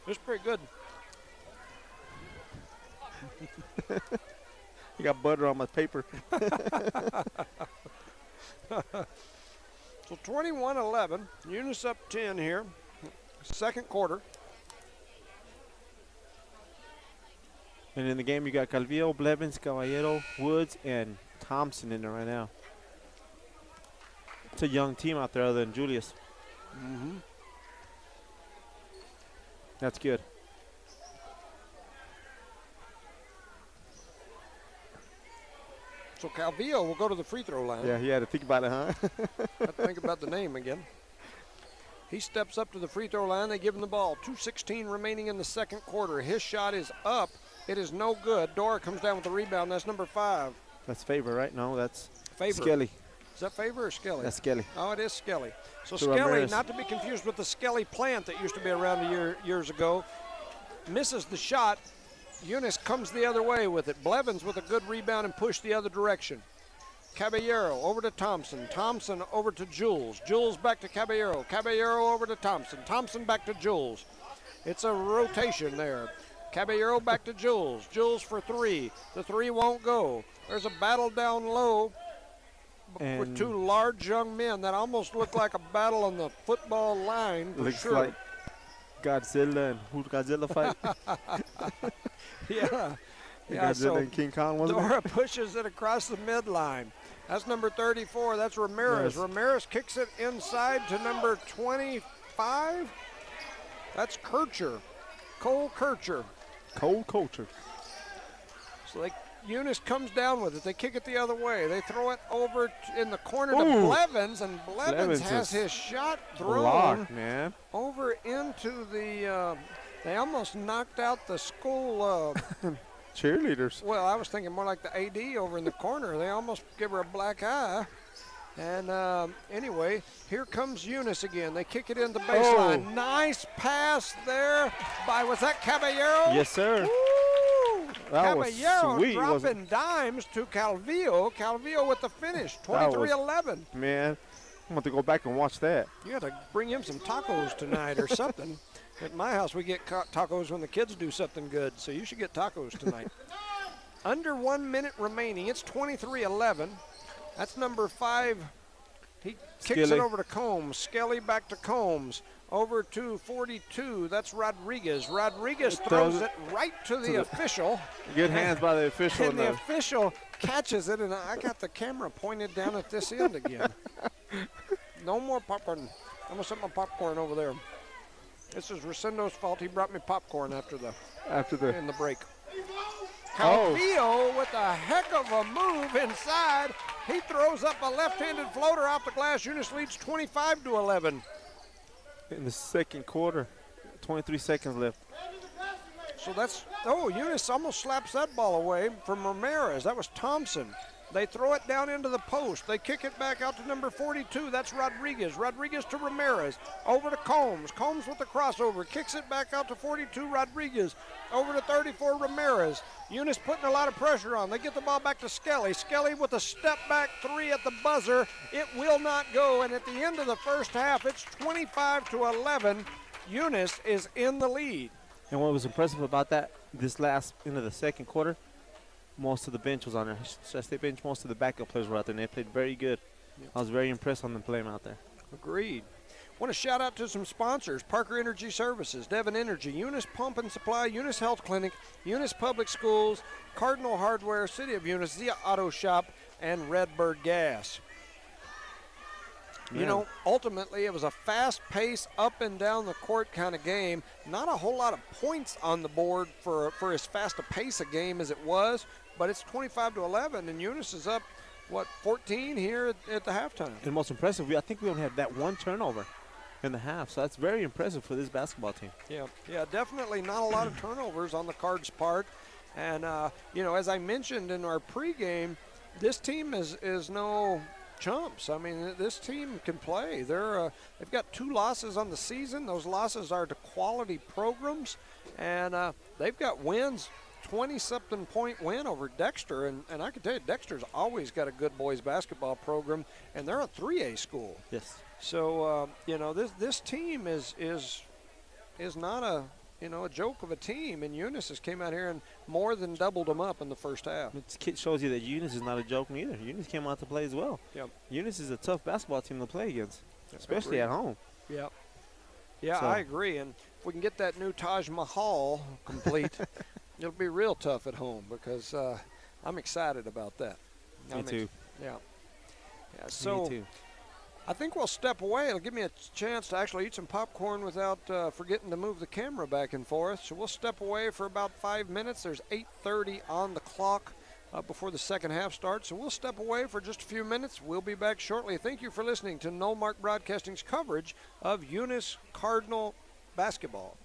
It's pretty good.
He got butter on my paper.
So 21-11. Eunice up 10 here. Second quarter.
And in the game, you got Calvillo, Blevins, Caballero, Woods, and Thompson in there right now. It's a young team out there other than Julius. That's good.
So Calvillo will go to the free throw line.
Yeah, he had to think about it, huh?
Have to think about the name again. He steps up to the free throw line. They give him the ball. 2:16 remaining in the second quarter. His shot is up. It is no good. Dora comes down with the rebound. That's number 5.
That's Favor, right? No, that's
Favor.
Skelly.
Is that Favor or Skelly?
That's Skelly.
Oh, it is Skelly. So
To
Skelly,
Ramirez.
not to be confused with the Skelly plant that used to be around years ago, misses the shot. Eunice comes the other way with it. Blevins with a good rebound and push the other direction. Caballero over to Thompson. Thompson over to Jules. Jules back to Caballero. Caballero over to Thompson. Thompson back to Jules. It's a rotation there. Caballero back to Jules. Jules for 3. The 3 won't go. There's a battle down low with 2 large young men that almost look like a battle on the football line for
Looks
sure.
like Godzilla and who Godzilla fight?
Yeah.
Godzilla
So
and King Kong, wasn't it?
Dora pushes it across the midline. That's number 34. That's Ramirez.
Yes.
Ramirez kicks it inside to number 25. That's Kircher. Cole Kircher.
Cold culture.
So Eunice comes down with it. They kick it the other way. They throw it over in the corner to
Ooh.
Blevins, and Blevins has
is
his shot thrown
Blocked, man.
over into the. They almost knocked out the school.
Cheerleaders.
Well, I was thinking more like the AD over in the corner. They almost give her a black eye. And anyway, here comes Eunice again. They kick it into baseline.
Oh.
Nice pass there by, was that Caballero?
Yes, sir.
Woo!
That was
Caballero
sweet, wasn't
dropping dimes to Calvillo. Calvillo with the finish, 23-11.
Man, I'm going to go back and watch that.
You got to bring him some tacos tonight or something. At my house, we get tacos when the kids do something good, so you should get tacos tonight. Under 1 minute remaining. It's 23-11. That's number 5. He kicks it
Skelly.
over to Combs. Skelly back to Combs. Over to 42. That's Rodriguez. Rodriguez throws it right to the official.
Good hands by the official.
And the official catches it, and I got the camera pointed down at this end again. No more popcorn. I'm going to set my popcorn over there. This is Rossendo's fault. He brought me popcorn in the break. Calvillo with a heck of a move inside. He throws up a left-handed floater off the glass. Eunice leads 25-11.
In the second quarter, 23 seconds left.
So that's, Eunice almost slaps that ball away from Ramirez. That was Thompson. They throw it down into the post. They kick it back out to number 42. That's Rodriguez. Rodriguez to Ramirez. Over to Combs. Combs with the crossover. Kicks it back out to 42. Rodriguez. Over to 34. Ramirez. Eunice putting a lot of pressure on. They get the ball back to Skelly. Skelly with a step-back 3 at the buzzer. It will not go. And at the end of the first half, it's 25-11. Eunice is in the lead.
And what was impressive about that, this last into the second quarter, most of the bench was on there. Should I say bench? Most of the backup players were out there, and they played very good.
Yep.
I was very impressed on them playing out there.
Agreed. Want to shout out to some sponsors: Parker Energy Services, Devon Energy, Eunice Pump and Supply, Eunice Health Clinic, Eunice Public Schools, Cardinal Hardware, City of Eunice, Zia Auto Shop, and Redbird Gas.
Man.
You know, ultimately it was a fast-paced, up and down the court kind of game. Not a whole lot of points on the board for as fast a pace a game as it was, but it's 25-11, and Eunice is up, 14 here at the halftime.
And most impressive, I think we only had that one turnover in the half, so that's very impressive for this basketball team.
Yeah, definitely not a lot of turnovers on the Cards' part. And, you know, as I mentioned in our pregame, this team is no chumps. I mean, this team can play. They've got 2 losses on the season. Those losses are to quality programs, and they've got wins. 20-something point win over Dexter, and I can tell you, Dexter's always got a good boys basketball program, and they're a 3A school.
Yes.
So you know, this team is not a joke of a team, and Eunice has came out here and more than doubled them up in the first half.
It shows you that Eunice is not a joke either. Eunice came out to play as well.
Yep.
Eunice is a tough basketball team to play against, especially
Agreed.
at home.
Yep. Yeah,
So.
I agree. And if we can get that new Taj Mahal complete, it'll be real tough at home because I'm excited about that.
Me too.
Yeah. So
Me too.
I think we'll step away. It'll give me a chance to actually eat some popcorn without forgetting to move the camera back and forth. So we'll step away for about 5 minutes. There's 8:30 on the clock before the second half starts. So we'll step away for just a few minutes. We'll be back shortly. Thank you for listening to No Mark Broadcasting's coverage of Eunice Cardinal basketball.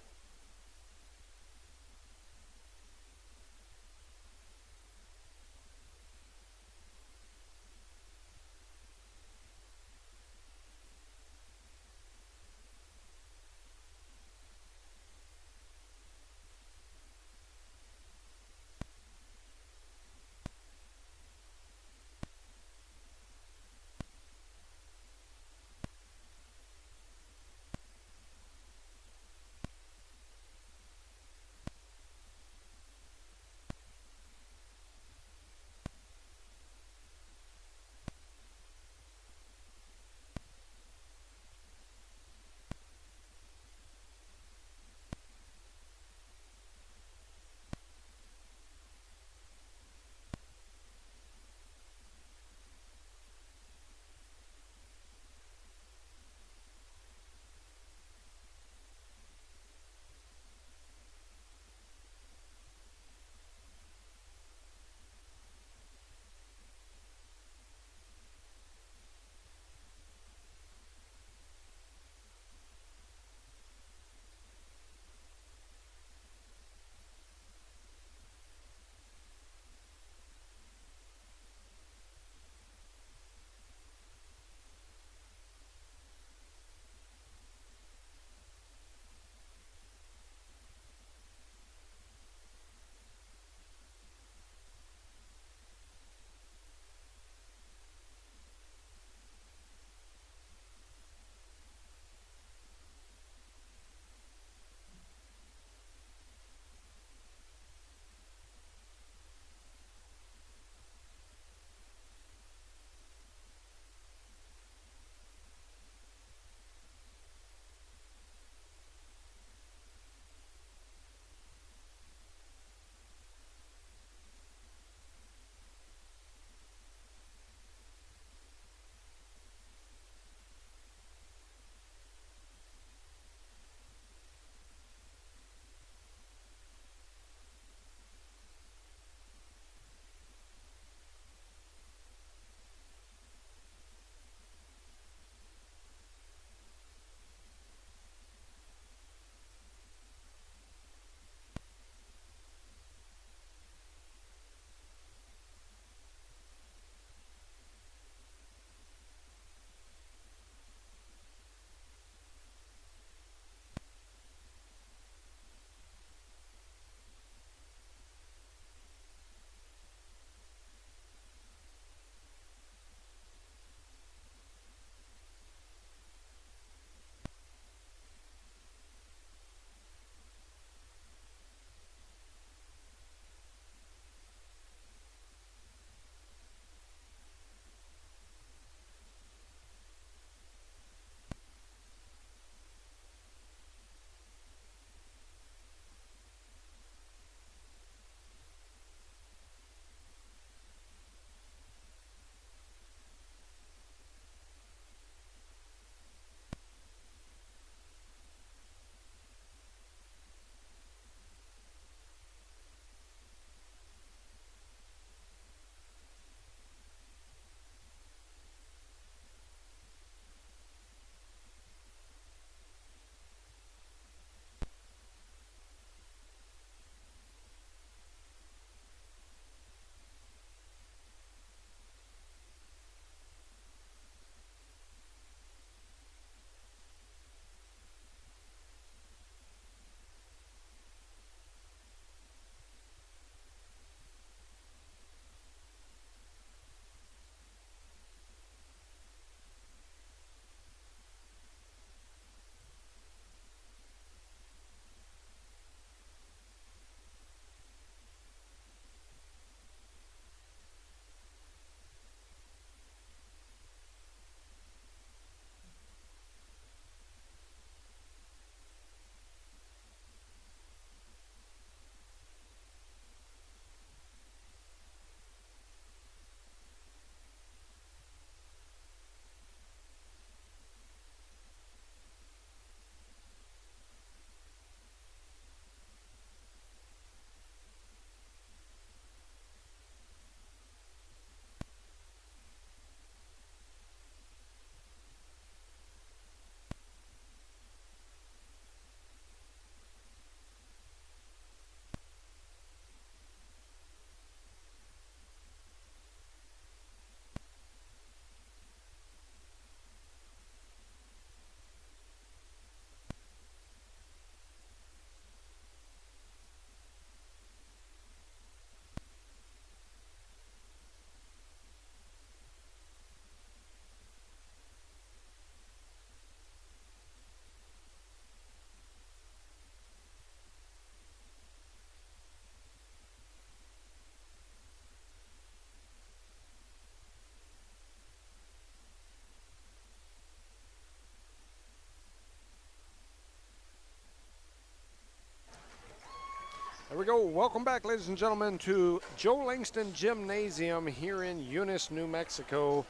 go. Welcome back, ladies and gentlemen, to Joe Langston Gymnasium here in Eunice, New Mexico,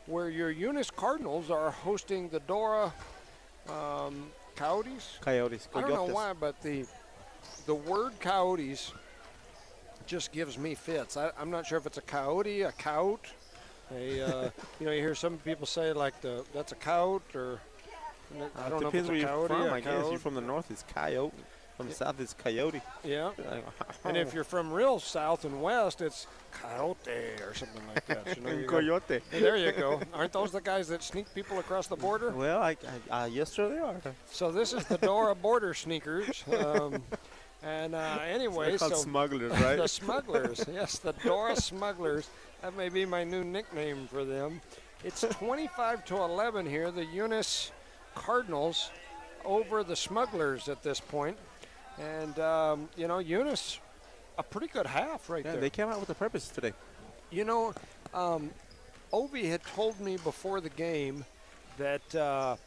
where your Eunice Cardinals are hosting the Dora Coyotes.
Coyotes.
I don't know why, but the word Coyotes just gives me fits. I'm not sure if it's a coyote, a cout. You hear some people say like that's a cout, or I don't know if it's a coyote.
I guess you're from the north, it's coyote. From the south, it's coyote.
Yeah. And if you're from real south and west, it's coyote or something like that.
Coyote.
Hey, there you go. Aren't those the guys that sneak people across the border?
Well, yes, sir, they are.
So this is the Dora border sneakers. Anyway,
so smugglers, right?
The smugglers, yes, the Dora smugglers. That may be my new nickname for them. It's 25-11 here. The Eunice Cardinals over the smugglers at this point. And, Eunice, a pretty good half right there.
They came out with a purpose today.
Ovi had told me before the game that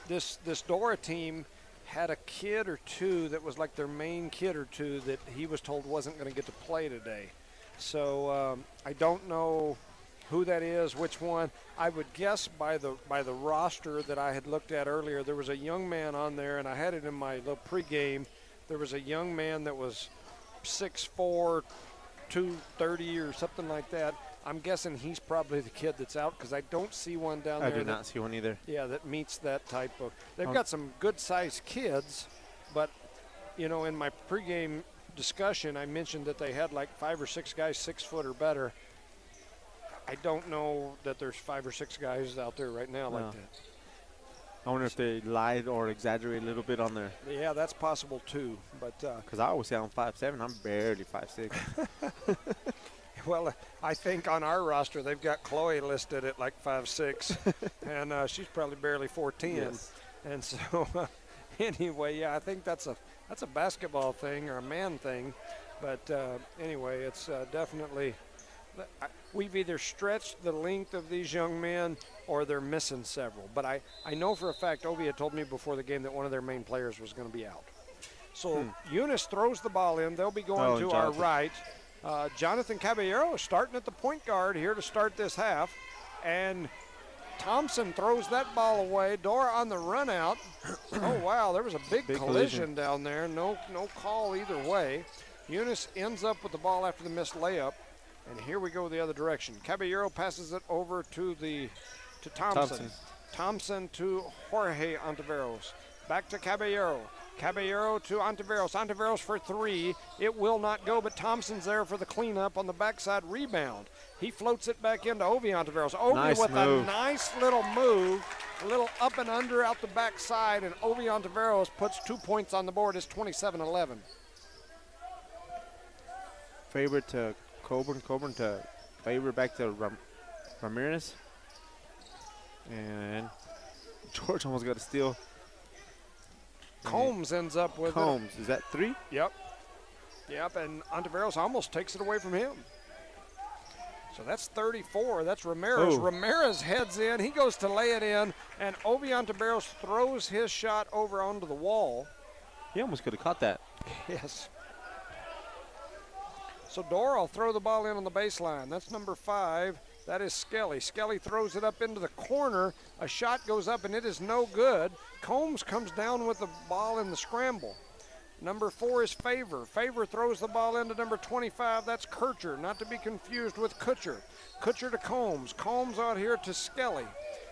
this Dora team had a kid or two that was like their main kid or two that he was told wasn't going to get to play today. So I don't know who that is, which one. I would guess by the roster that I had looked at earlier, there was a young man on there, and I had it in my little pregame. There was a young man that was 6'4", 230 or something like that. I'm guessing he's probably the kid that's out because I don't see one down there.
I do not see one either.
Yeah, that meets that type of. They've got some good-sized kids, but, in my pregame discussion, I mentioned that they had like 5 or 6 guys 6 foot or better. I don't know that there's 5 or 6 guys out there right now like that.
I wonder if they lied or exaggerated a little bit on there.
Yeah, that's possible too. But
because I always say I'm 5'7", I'm barely 5'6".
Well, I think on our roster they've got Chloe listed at like 5'6", and she's probably barely 4'10".
Yes.
And so, anyway, yeah, I think that's a basketball thing or a man thing. But anyway, it's definitely. We've either stretched the length of these young men or they're missing several. But I know for a fact, Ovi had told me before the game that one of their main players was going to be out. So Eunice throws the ball in. They'll be going to our right. Jonathan Caballero is starting at the point guard here to start this half. And Thompson throws that ball away. Dora on the run out. Oh, wow, there was a big collision down there. No call either way. Eunice ends up with the ball after the missed layup. And here we go the other direction. Caballero passes it over to Thompson. Thompson to Jorge Ontiveros. Back to Caballero. Caballero to Ontiveros. Ontiveros for 3. It will not go, but Thompson's there for the cleanup on the backside rebound. He floats it back into Ovi Ontiveros. Ovi with a nice little move, a little up and under out the backside, and Ovi Ontiveros puts 2 points on the board. It's 27-11.
Favorite to Coburn to favor back to Ramirez. And George almost got a steal.
Combs ends up with
Combs. Is that 3?
Yep, and Ontiveros almost takes it away from him. So that's 34. That's Ramirez. Ramirez heads in. He goes to lay it in, and Ovi Ontiveros throws his shot over onto the wall.
He almost could have caught that.
Yes. So Dora will throw the ball in on the baseline. That's number 5. That is Skelly. Skelly throws it up into the corner. A shot goes up, and it is no good. Combs comes down with the ball in the scramble. Number 4 is Favor. Favor throws the ball into number 25. That's Kircher, not to be confused with Kutcher. Kutcher to Combs. Combs out here to Skelly.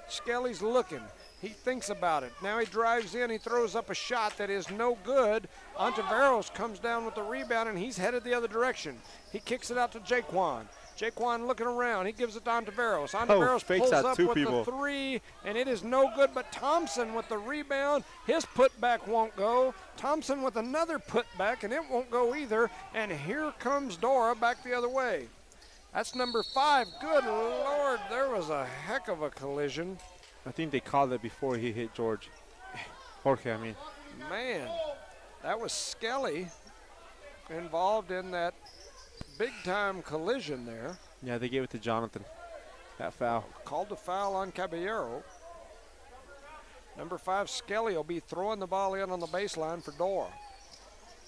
Skelly's looking. He thinks about it. Now he drives in. He throws up a shot that is no good. Ontiveros comes down with the rebound, and he's headed the other direction. He kicks it out to Jaquan. Jaquan looking around. He gives it to Ontiveros. Ontiveros pulls up with the 3, and it is no good, but Thompson with the rebound. His putback won't go. Thompson with another putback, and it won't go either. And here comes Dora back the other way. That's number 5. Good Lord, there was a heck of a collision.
I think they called it before he hit Jorge, I mean.
Man, that was Skelly involved in that big-time collision there.
Yeah, they gave it to Jonathan, that foul.
Called a foul on Caballero. Number 5, Skelly will be throwing the ball in on the baseline for Dora.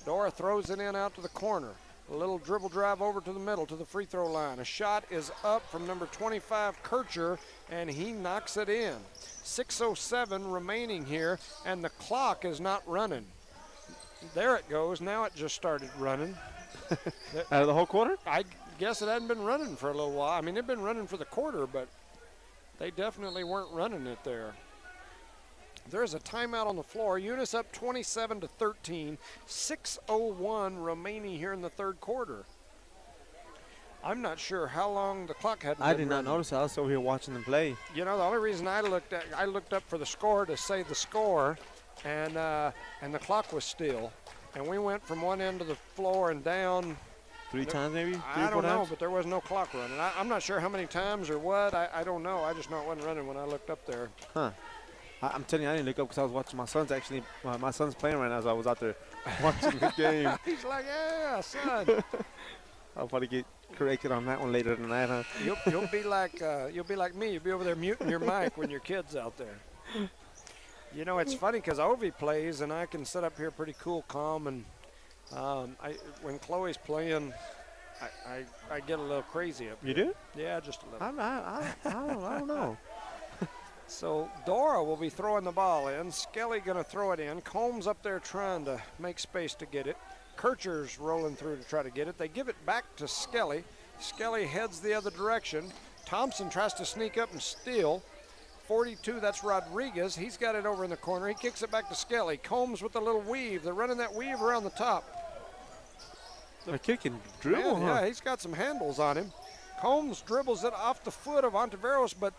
Dora throws it in out to the corner. A little dribble drive over to the middle to the free throw line. A shot is up from number 25, Kircher, and he knocks it in. 6:07 remaining here, and the clock is not running. There it goes. Now it just started running.
Out of the whole quarter?
I guess it hadn't been running for a little while. I mean, it'd been running for the quarter, but they definitely weren't running it there. There's a timeout on the floor. Eunice up 27-13. 6:01 remaining here in the third quarter. I'm not sure how long the clock had.
I did not notice. I was over here watching them play.
You know, the only reason I looked up for the score to say the score, and the clock was still, and we went from one end of the floor and down.
Three times maybe?
I don't know, but there was no clock running. I'm not sure how many times or what. I don't know. I just know it wasn't running when I looked up there.
Huh. I'm telling you, I didn't look up because I was watching my sons. Actually, my son's playing right now, as I was out there watching the game.
He's like, yeah, son.
I'll probably get corrected on that one later tonight, huh?
You'll be like me. You'll be over there muting your mic when your kid's out there. You know, it's funny because Ovi plays, and I can sit up here pretty cool, calm, and when Chloe's playing, I get a little crazy up here.
You do?
Yeah, just a little.
I don't know.
So Dora will be throwing the ball in. Skelly going to throw it in. Combs up there trying to make space to get it. Kircher's rolling through to try to get it. They give it back to Skelly. Skelly heads the other direction. Thompson tries to sneak up and steal. 42, that's Rodriguez. He's got it over in the corner. He kicks it back to Skelly. Combs with a little weave. They're running that weave around the top.
The kid can dribble,
Man, yeah, he's got some handles on him. Combs dribbles it off the foot of Ontiveros, but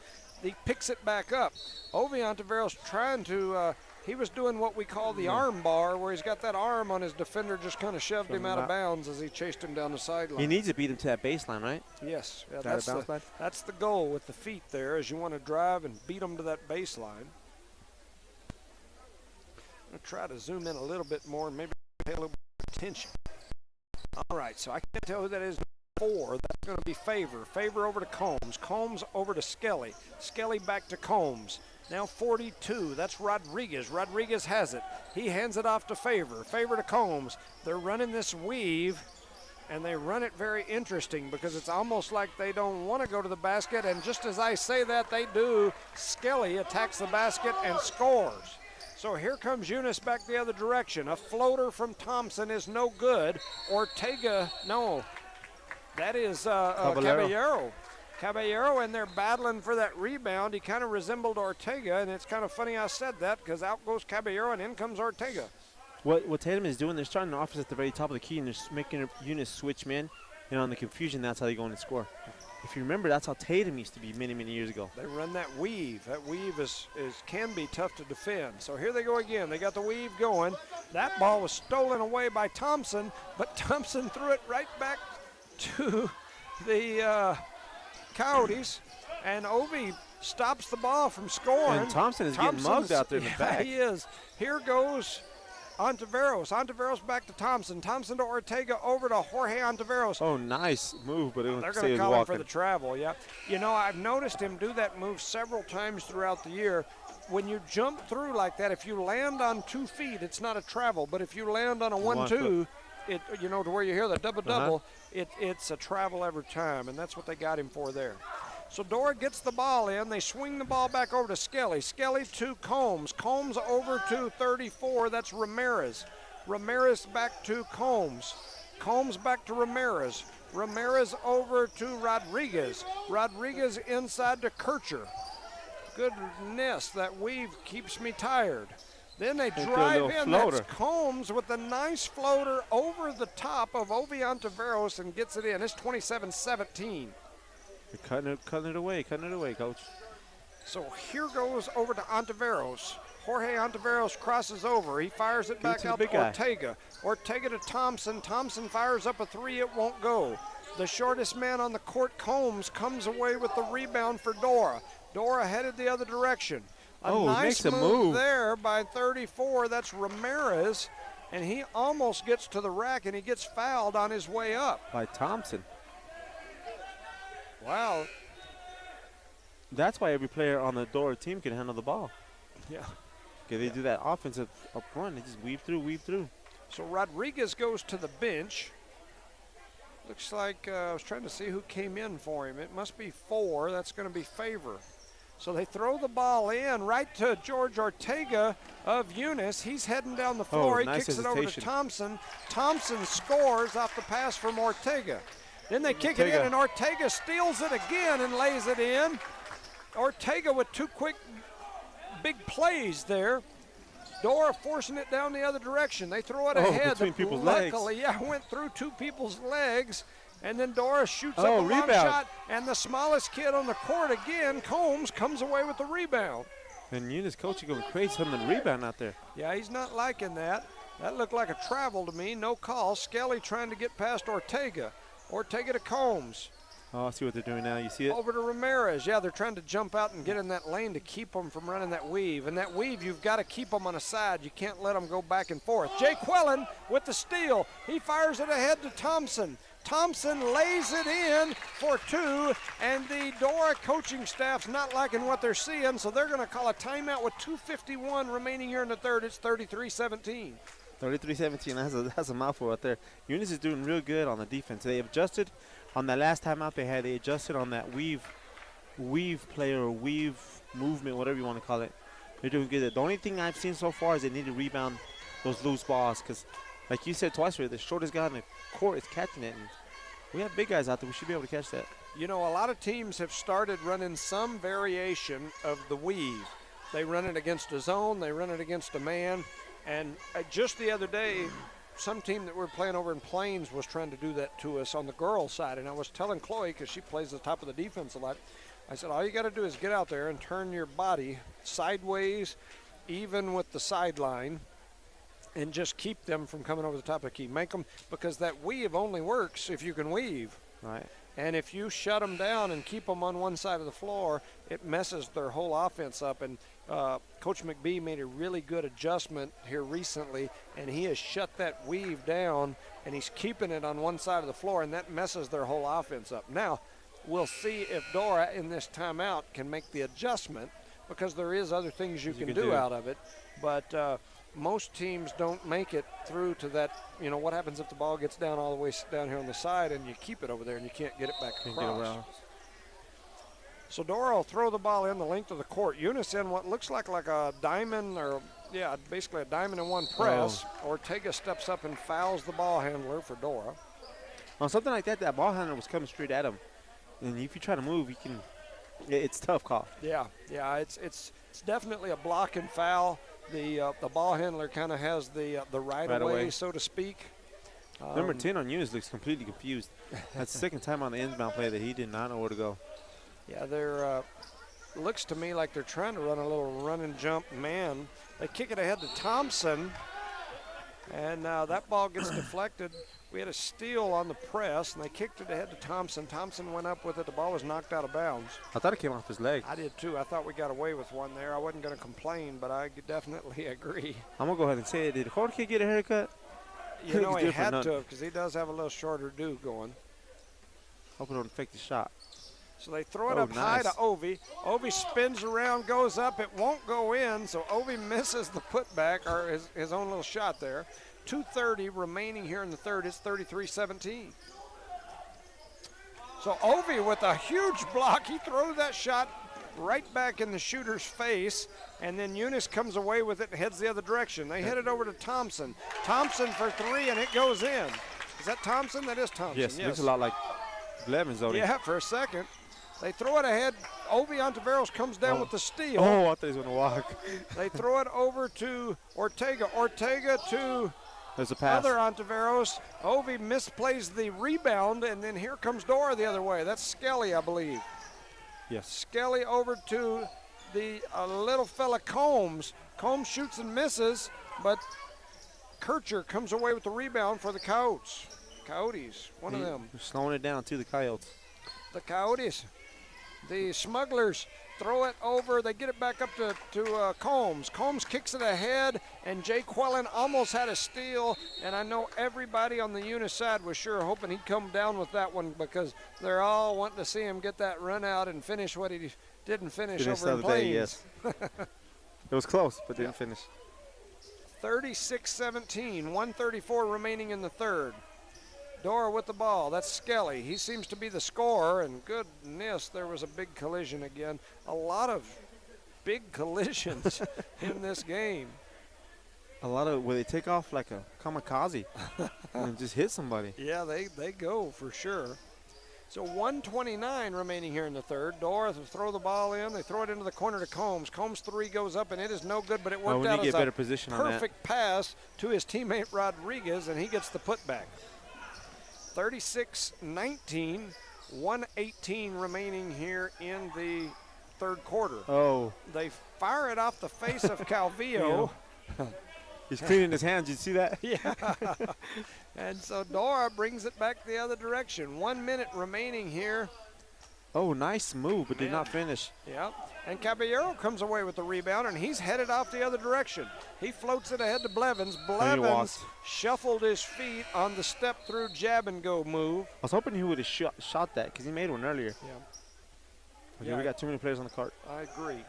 he picks it back up. Ovi Ontiveros trying to, he was doing what we call the arm bar, where he's got that arm on his defender, just kind of shoved him out of bounds as he chased him down the sideline.
He needs to beat him to that baseline, right?
Yes. Yeah, that's the goal with the feet there, is you want to drive and beat them to that baseline. I'm going to try to zoom in a little bit more and maybe pay a little bit of attention. All right, so I can't tell who that is. 4, that's going to be Favor. Favor over to Combs. Combs over to Skelly. Skelly back to Combs. Now 42, that's Rodriguez. Rodriguez has it. He hands it off to Favor. Favor to Combs. They're running this weave, and they run it very interesting because it's almost like they don't want to go to the basket, and just as I say that, they do. Skelly attacks the basket and scores. So here comes Eunice back the other direction. A floater from Thompson is no good. Ortega, no. That is Caballero. Caballero, and they're battling for that rebound. He kind of resembled Ortega, and it's kind of funny I said that because out goes Caballero and in comes Ortega.
What Tatum is doing, they're starting the offense at the very top of the key, and they're making Eunice switch men. And on the confusion, that's how they go in and score. If you remember, that's how Tatum used to be many, many years ago.
They run that weave. That weave can be tough to defend. So here they go again. They got the weave going. That ball was stolen away by Thompson, but Thompson threw it right back to the Coyotes, and Ovi stops the ball from scoring.
And Thompson is getting mugged out there in the back.
He is. Here goes Ontiveros. Ontiveros back to Thompson. Thompson to Ortega, over to Jorge Ontiveros.
Oh, nice move, but
they're going to call him for the travel, yeah. You know, I've noticed him do that move several times throughout the year. When you jump through like that, if you land on 2 feet, it's not a travel. But if you land on a 1-2, to where you hear the double-double, it's a travel every time, and that's what they got him for there. So Dora gets the ball in. They swing the ball back over to Skelly. Skelly to Combs. Combs over to 34. That's Ramirez. Ramirez back to Combs. Combs back to Ramirez. Ramirez over to Rodriguez. Rodriguez inside to Kircher. Goodness, that weave keeps me tired. Then they drive in. That's Combs with a nice floater over the top of Ovi Ontiveros and gets it in. It's 27-17.
You're cutting it away, Coach.
So here goes over to Ontiveros. Jorge Ontiveros crosses over. He fires it back out to Ortega. Ortega to Thompson. Thompson fires up a 3. It won't go. The shortest man on the court, Combs, comes away with the rebound for Dora. Dora headed the other direction. A nice move there by 34. That's Ramirez, and he almost gets to the rack, and he gets fouled on his way up.
By Thompson.
Wow.
That's why every player on the Dora team can handle the ball.
Yeah.
Okay, they do that offensive up front. They just weave through.
So Rodriguez goes to the bench. Looks like I was trying to see who came in for him. It must be 4. That's going to be Favor. So they throw the ball in right to George Ortega of Eunice. He's heading down the floor. He
nice
kicks it over to
hesitation.
Thompson. Thompson scores off the pass from Ortega. Then they kick it in, and Ortega steals it again and lays it in. Ortega with 2 quick big plays there. Dora forcing it down the other direction. They throw it ahead.
Between people's
luckily,
legs.
went through 2 people's legs. And then Dora shoots up a long
rebound.
shot. And the smallest kid on the court again, Combs, comes away with the rebound.
And Eunice coaching going crazy on the rebound out there.
Yeah, he's not liking that. That looked like a travel to me. No call. Skelly trying to get past Ortega. Ortega to Combs.
Oh, I see what they're doing now. You see it?
Over to Ramirez. Yeah, they're trying to jump out and get in that lane to keep them from running that weave. And that weave, you've got to keep them on a side. You can't let them go back and forth. Jay Quellen with the steal. He fires it ahead to Thompson. Thompson lays it in for 2, and the Dora coaching staff's not liking what they're seeing, so they're going to call a timeout with 2:51 remaining here in the third. It's 33-17.
33-17. That's a mouthful right there. Eunice is doing real good on the defense. They adjusted on that last timeout they had. They adjusted on that weave play or weave movement, whatever you want to call it. They're doing good. The only thing I've seen so far is they need to rebound those loose balls because, like you said twice already, the shortest guy on the court is catching it. And we have big guys out there. We should be able to catch that.
You know, a lot of teams have started running some variation of the weave. They run it against a zone. They run it against a man. And just the other day, some team that we're playing over in Plains was trying to do that to us on the girls' side. And I was telling Chloe, because she plays the top of the defense a lot, I said, all you got to do is get out there and turn your body sideways, even with the sideline, and just keep them from coming over the top of the key. Make them, because that weave only works if you can weave.
Right.
And if you shut them down and keep them on one side of the floor, it messes their whole offense up. And Coach McBee made a really good adjustment here recently, and he has shut that weave down, and he's keeping it on one side of the floor, and that messes their whole offense up. Now, we'll see if Dora in this timeout can make the adjustment, because there is other things you can do out of it. But most teams don't make it through to that. You know, what happens if the ball gets down all the way down here on the side and you keep it over there and you can't get it back across? So Dora will throw the ball in the length of the court. Eunice in what looks like a diamond, or basically a diamond in one press. Ortega steps up and fouls the ball handler for Dora.
On something like that, that ball handler was coming straight at him. And if you try to move, you can. It's a tough call.
Yeah, it's definitely a block and foul. The ball handler kind of has the right away, so to speak.
Number 10 on Eunice looks completely confused. That's the second time on the inbound play that he did not know where to go.
Yeah, they're looks to me like they're trying to run a little run and jump man. They kick it ahead to Thompson, and that ball gets deflected. We had a steal on the press, and they kicked it ahead to Thompson. Thompson went up with it. The ball was knocked out of bounds.
I thought it came off his leg.
I did too. I thought we got away with one there. I wasn't going to complain, but I definitely agree.
I'm going to go ahead and say it. Did Jorge get a haircut?
You know, he had to, because he does have a little shorter do going.
Hope it don't affect the shot.
So they throw it up high to Ovi. Ovi spins around, goes up. It won't go in, so Ovi misses the putback, or his own little shot there. 2:30 remaining here in the third. It's 33-17. So Ovi with a huge block. He throws that shot right back in the shooter's face, and then Eunice comes away with it and heads the other direction. They hit it over to Thompson. Thompson for 3, and it goes in. Is that Thompson? That is Thompson.
Yes, looks a lot like Blevins, though.
Yeah, for a second. They throw it ahead. Ovi Ontiveros comes down with the steal.
Oh, I thought he was going to walk.
They throw it over to Ortega. Ortega to
there's a pass.
Other Ontiveros. Ovi misplays the rebound, and then here comes Dora the other way. That's Skelly, I believe.
Yes.
Skelly over to the little fella Combs. Combs shoots and misses, but Kircher comes away with the rebound for the Coyotes. Coyotes, one of them.
They're slowing it down to the Coyotes.
The Coyotes. The Smugglers throw it over. They get it back up to Combs. Combs kicks it ahead, and Jay Quellen almost had a steal. And I know everybody on the Eunice side was sure hoping he'd come down with that one, because they're all wanting to see him get that run out and finish what he didn't finish over in Plains.
Yes. It was close, but didn't finish.
36-17, 1:34 remaining in the third. Dora with the ball. That's Skelly. He seems to be the scorer, and goodness, there was a big collision again. A lot of big collisions in this game.
A lot of where they take off like a kamikaze and just hit somebody.
Yeah, they go for sure. So 1:29 remaining here in the third. Dora throw the ball in. They throw it into the corner to Combs. Combs' three goes up, and it is no good, but it worked out as a perfect pass to his teammate Rodriguez, and he gets the putback. 36-19, 1:18 remaining here in the third quarter.
Oh.
They fire it off the face of Calvillo.
He's cleaning his hands. You see that?
Yeah. And so Dora brings it back the other direction. 1 minute remaining here.
Oh, nice move, but did not finish.
Yeah. And Caballero comes away with the rebound, and he's headed off the other direction. He floats it ahead to Blevins. Blevins shuffled his feet on the step-through jab-and-go move.
I was hoping he would have shot that because he made one earlier.
Yeah.
Okay, we got too many players on the court.
I agree.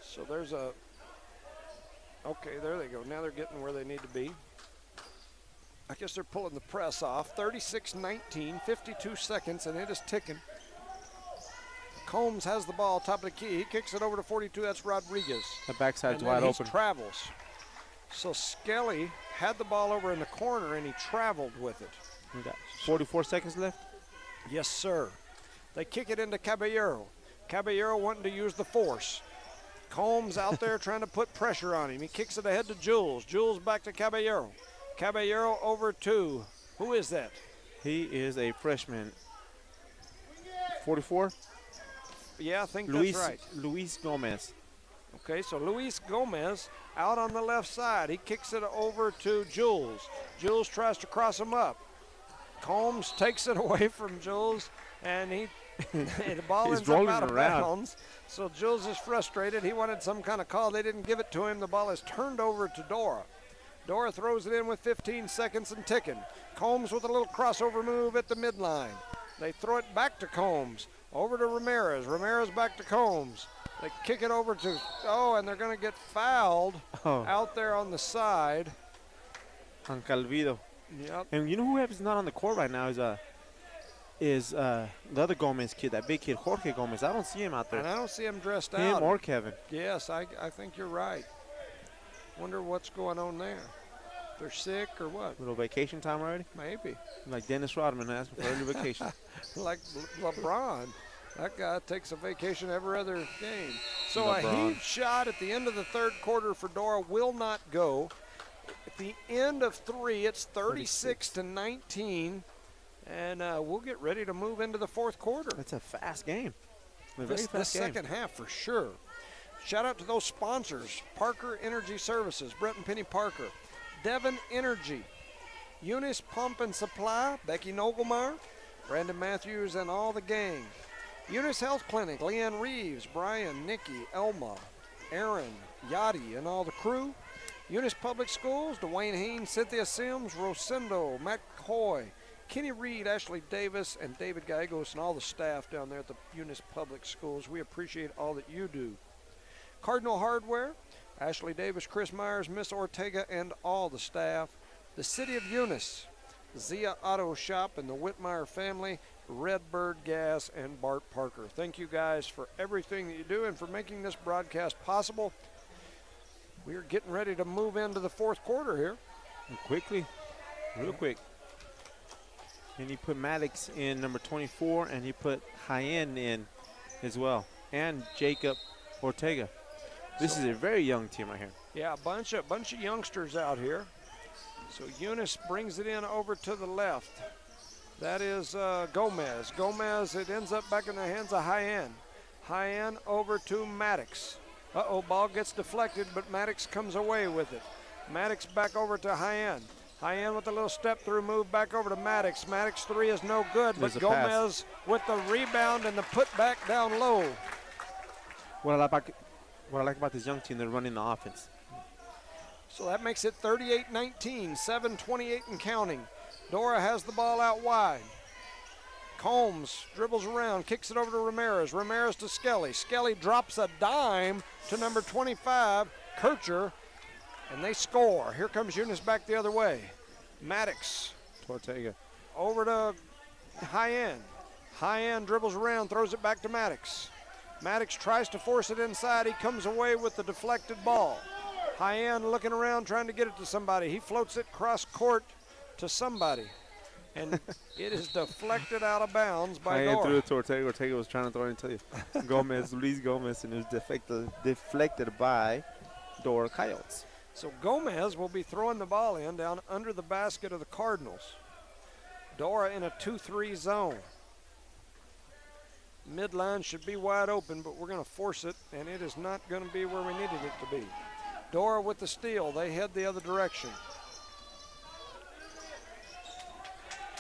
So there's a – okay, there they go. Now they're getting where they need to be. I guess they're pulling the press off. 36-19, 52 seconds, and it is ticking. Combs has the ball, top of the key. He kicks it over to 42. That's Rodriguez.
The backside's
and
wide open.
He travels. So Skelly had the ball over in the corner, and he traveled with it.
We got 44 seconds left.
Yes, sir. They kick it into Caballero. Caballero wanting to use the force. Combs out there trying to put pressure on him. He kicks it ahead to Jules. Jules back to Caballero. Caballero over to, who is that?
He is a freshman. 44?
Yeah, I think that's right.
Luis Gomez.
Okay, so Luis Gomez out on the left side. He kicks it over to Jules. Jules tries to cross him up. Combs takes it away from Jules, and the ball ends up out of bounds. So Jules is frustrated. He wanted some kind of call. They didn't give it to him. The ball is turned over to Dora. Dora throws it in with 15 seconds and ticking. Combs with a little crossover move at the midline. They throw it back to Combs. Over to Ramirez. Ramirez back to Combs. They kick it over to, and they're going to get fouled out there on the side.
On Calvillo.
Yep.
And you know who is not on the court right now is the other Gomez kid, that big kid, Jorge Gomez. I don't see him out there.
And I don't see him dressed out.
Him or Kevin.
Yes, I think you're right. Wonder what's going on there. They're sick or what?
Little vacation time already?
Maybe.
Like Dennis Rodman asking for early vacation.
Like LeBron. That guy takes a vacation every other game. So a heave shot at the end of the third quarter for Dora will not go. At the end of three, it's 36-19. And we'll get ready to move into the fourth quarter.
That's a fast game.
This second half for sure. Shout out to those sponsors. Parker Energy Services, Brett and Penny Parker. Devon Energy. Eunice Pump and Supply, Becky Nogelmeyer. Brandon Matthews and all the gang. Eunice Health Clinic, Leanne Reeves, Brian, Nikki, Elma, Aaron, Yachty, and all the crew. Eunice Public Schools, Dwayne Haynes, Cynthia Sims, Rosendo, Matt Coy, Kenny Reed, Ashley Davis, and David Gallegos, and all the staff down there at the Eunice Public Schools. We appreciate all that you do. Cardinal Hardware, Ashley Davis, Chris Myers, Miss Ortega, and all the staff. The City of Eunice, Zia Auto Shop, and the Whitmire family, Redbird Gas, and Bart Parker. Thank you guys for everything that you do and for making this broadcast possible. We are getting ready to move into the fourth quarter here.
And quickly, real quick. And he put Maddox in number 24, and he put Hyen in as well, and Jacob Ortega. This is a very young team right here.
Yeah, a bunch of youngsters out here. So Eunice brings it in over to the left. That is Gomez. Gomez, it ends up back in the hands of Hyen. Hyen over to Maddox. Ball gets deflected, but Maddox comes away with it. Maddox back over to Hyen. Hyen with a little step-through move back over to Maddox. Maddox three is no good, but Gomez with the rebound and the putback down low.
What I like about this young team, they're running the offense.
So that makes it 38-19, 7:28 and counting. Dora has the ball out wide. Combs dribbles around, kicks it over to Ramirez. Ramirez to Skelly. Skelly drops a dime to number 25, Kircher. And they score. Here comes Eunice back the other way. Maddox
Ortega.
over to High End. High End dribbles around, throws it back to Maddox. Maddox tries to force it inside. He comes away with the deflected ball. High End looking around, trying to get it to somebody. He floats it cross court to somebody. And it is deflected out of bounds by
Dora. Threw
Dora.
it to Ortega. Ortega was trying to throw it into Luis Gomez, and it was deflected by Dora Coyotes.
So Gomez will be throwing the ball in down under the basket of the Cardinals. Dora in a 2-3 zone. Midline should be wide open, but we're going to force it, and it is not going to be where we needed it to be. Dora with the steal. They head the other direction.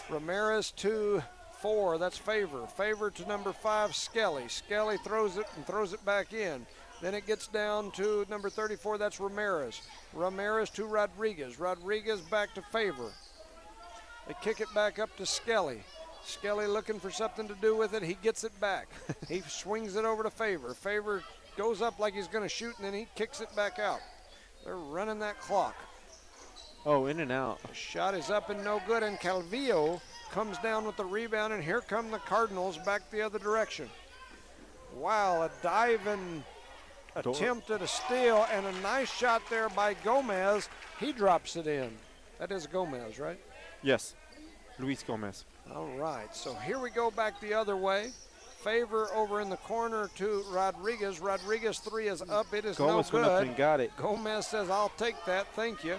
Ramirez to 4. That's Favor. Favor to number 5, Skelly. Skelly throws it and throws it back in. Then it gets down to number 34. That's Ramirez. Ramirez to Rodriguez. Rodriguez back to Favor. They kick it back up to Skelly. Skelly looking for something to do with it. He gets it back. He swings it over to Favor. Favor goes up like he's going to shoot, and then he kicks it back out. They're running that clock.
Oh, in and out.
The shot is up and no good, and Calvillo comes down with the rebound, and here come the Cardinals back the other direction. Wow, a diving attempt at a steal, and a nice shot there by Gomez. He drops it in. That is Gomez, right?
Yes, Luis Gomez.
All right, so here we go back the other way. Favor over in the corner to Rodriguez. Rodriguez 3 is up. It is
Gomez
no
went up
good.
and got it.
Gomez says, I'll take that. Thank you.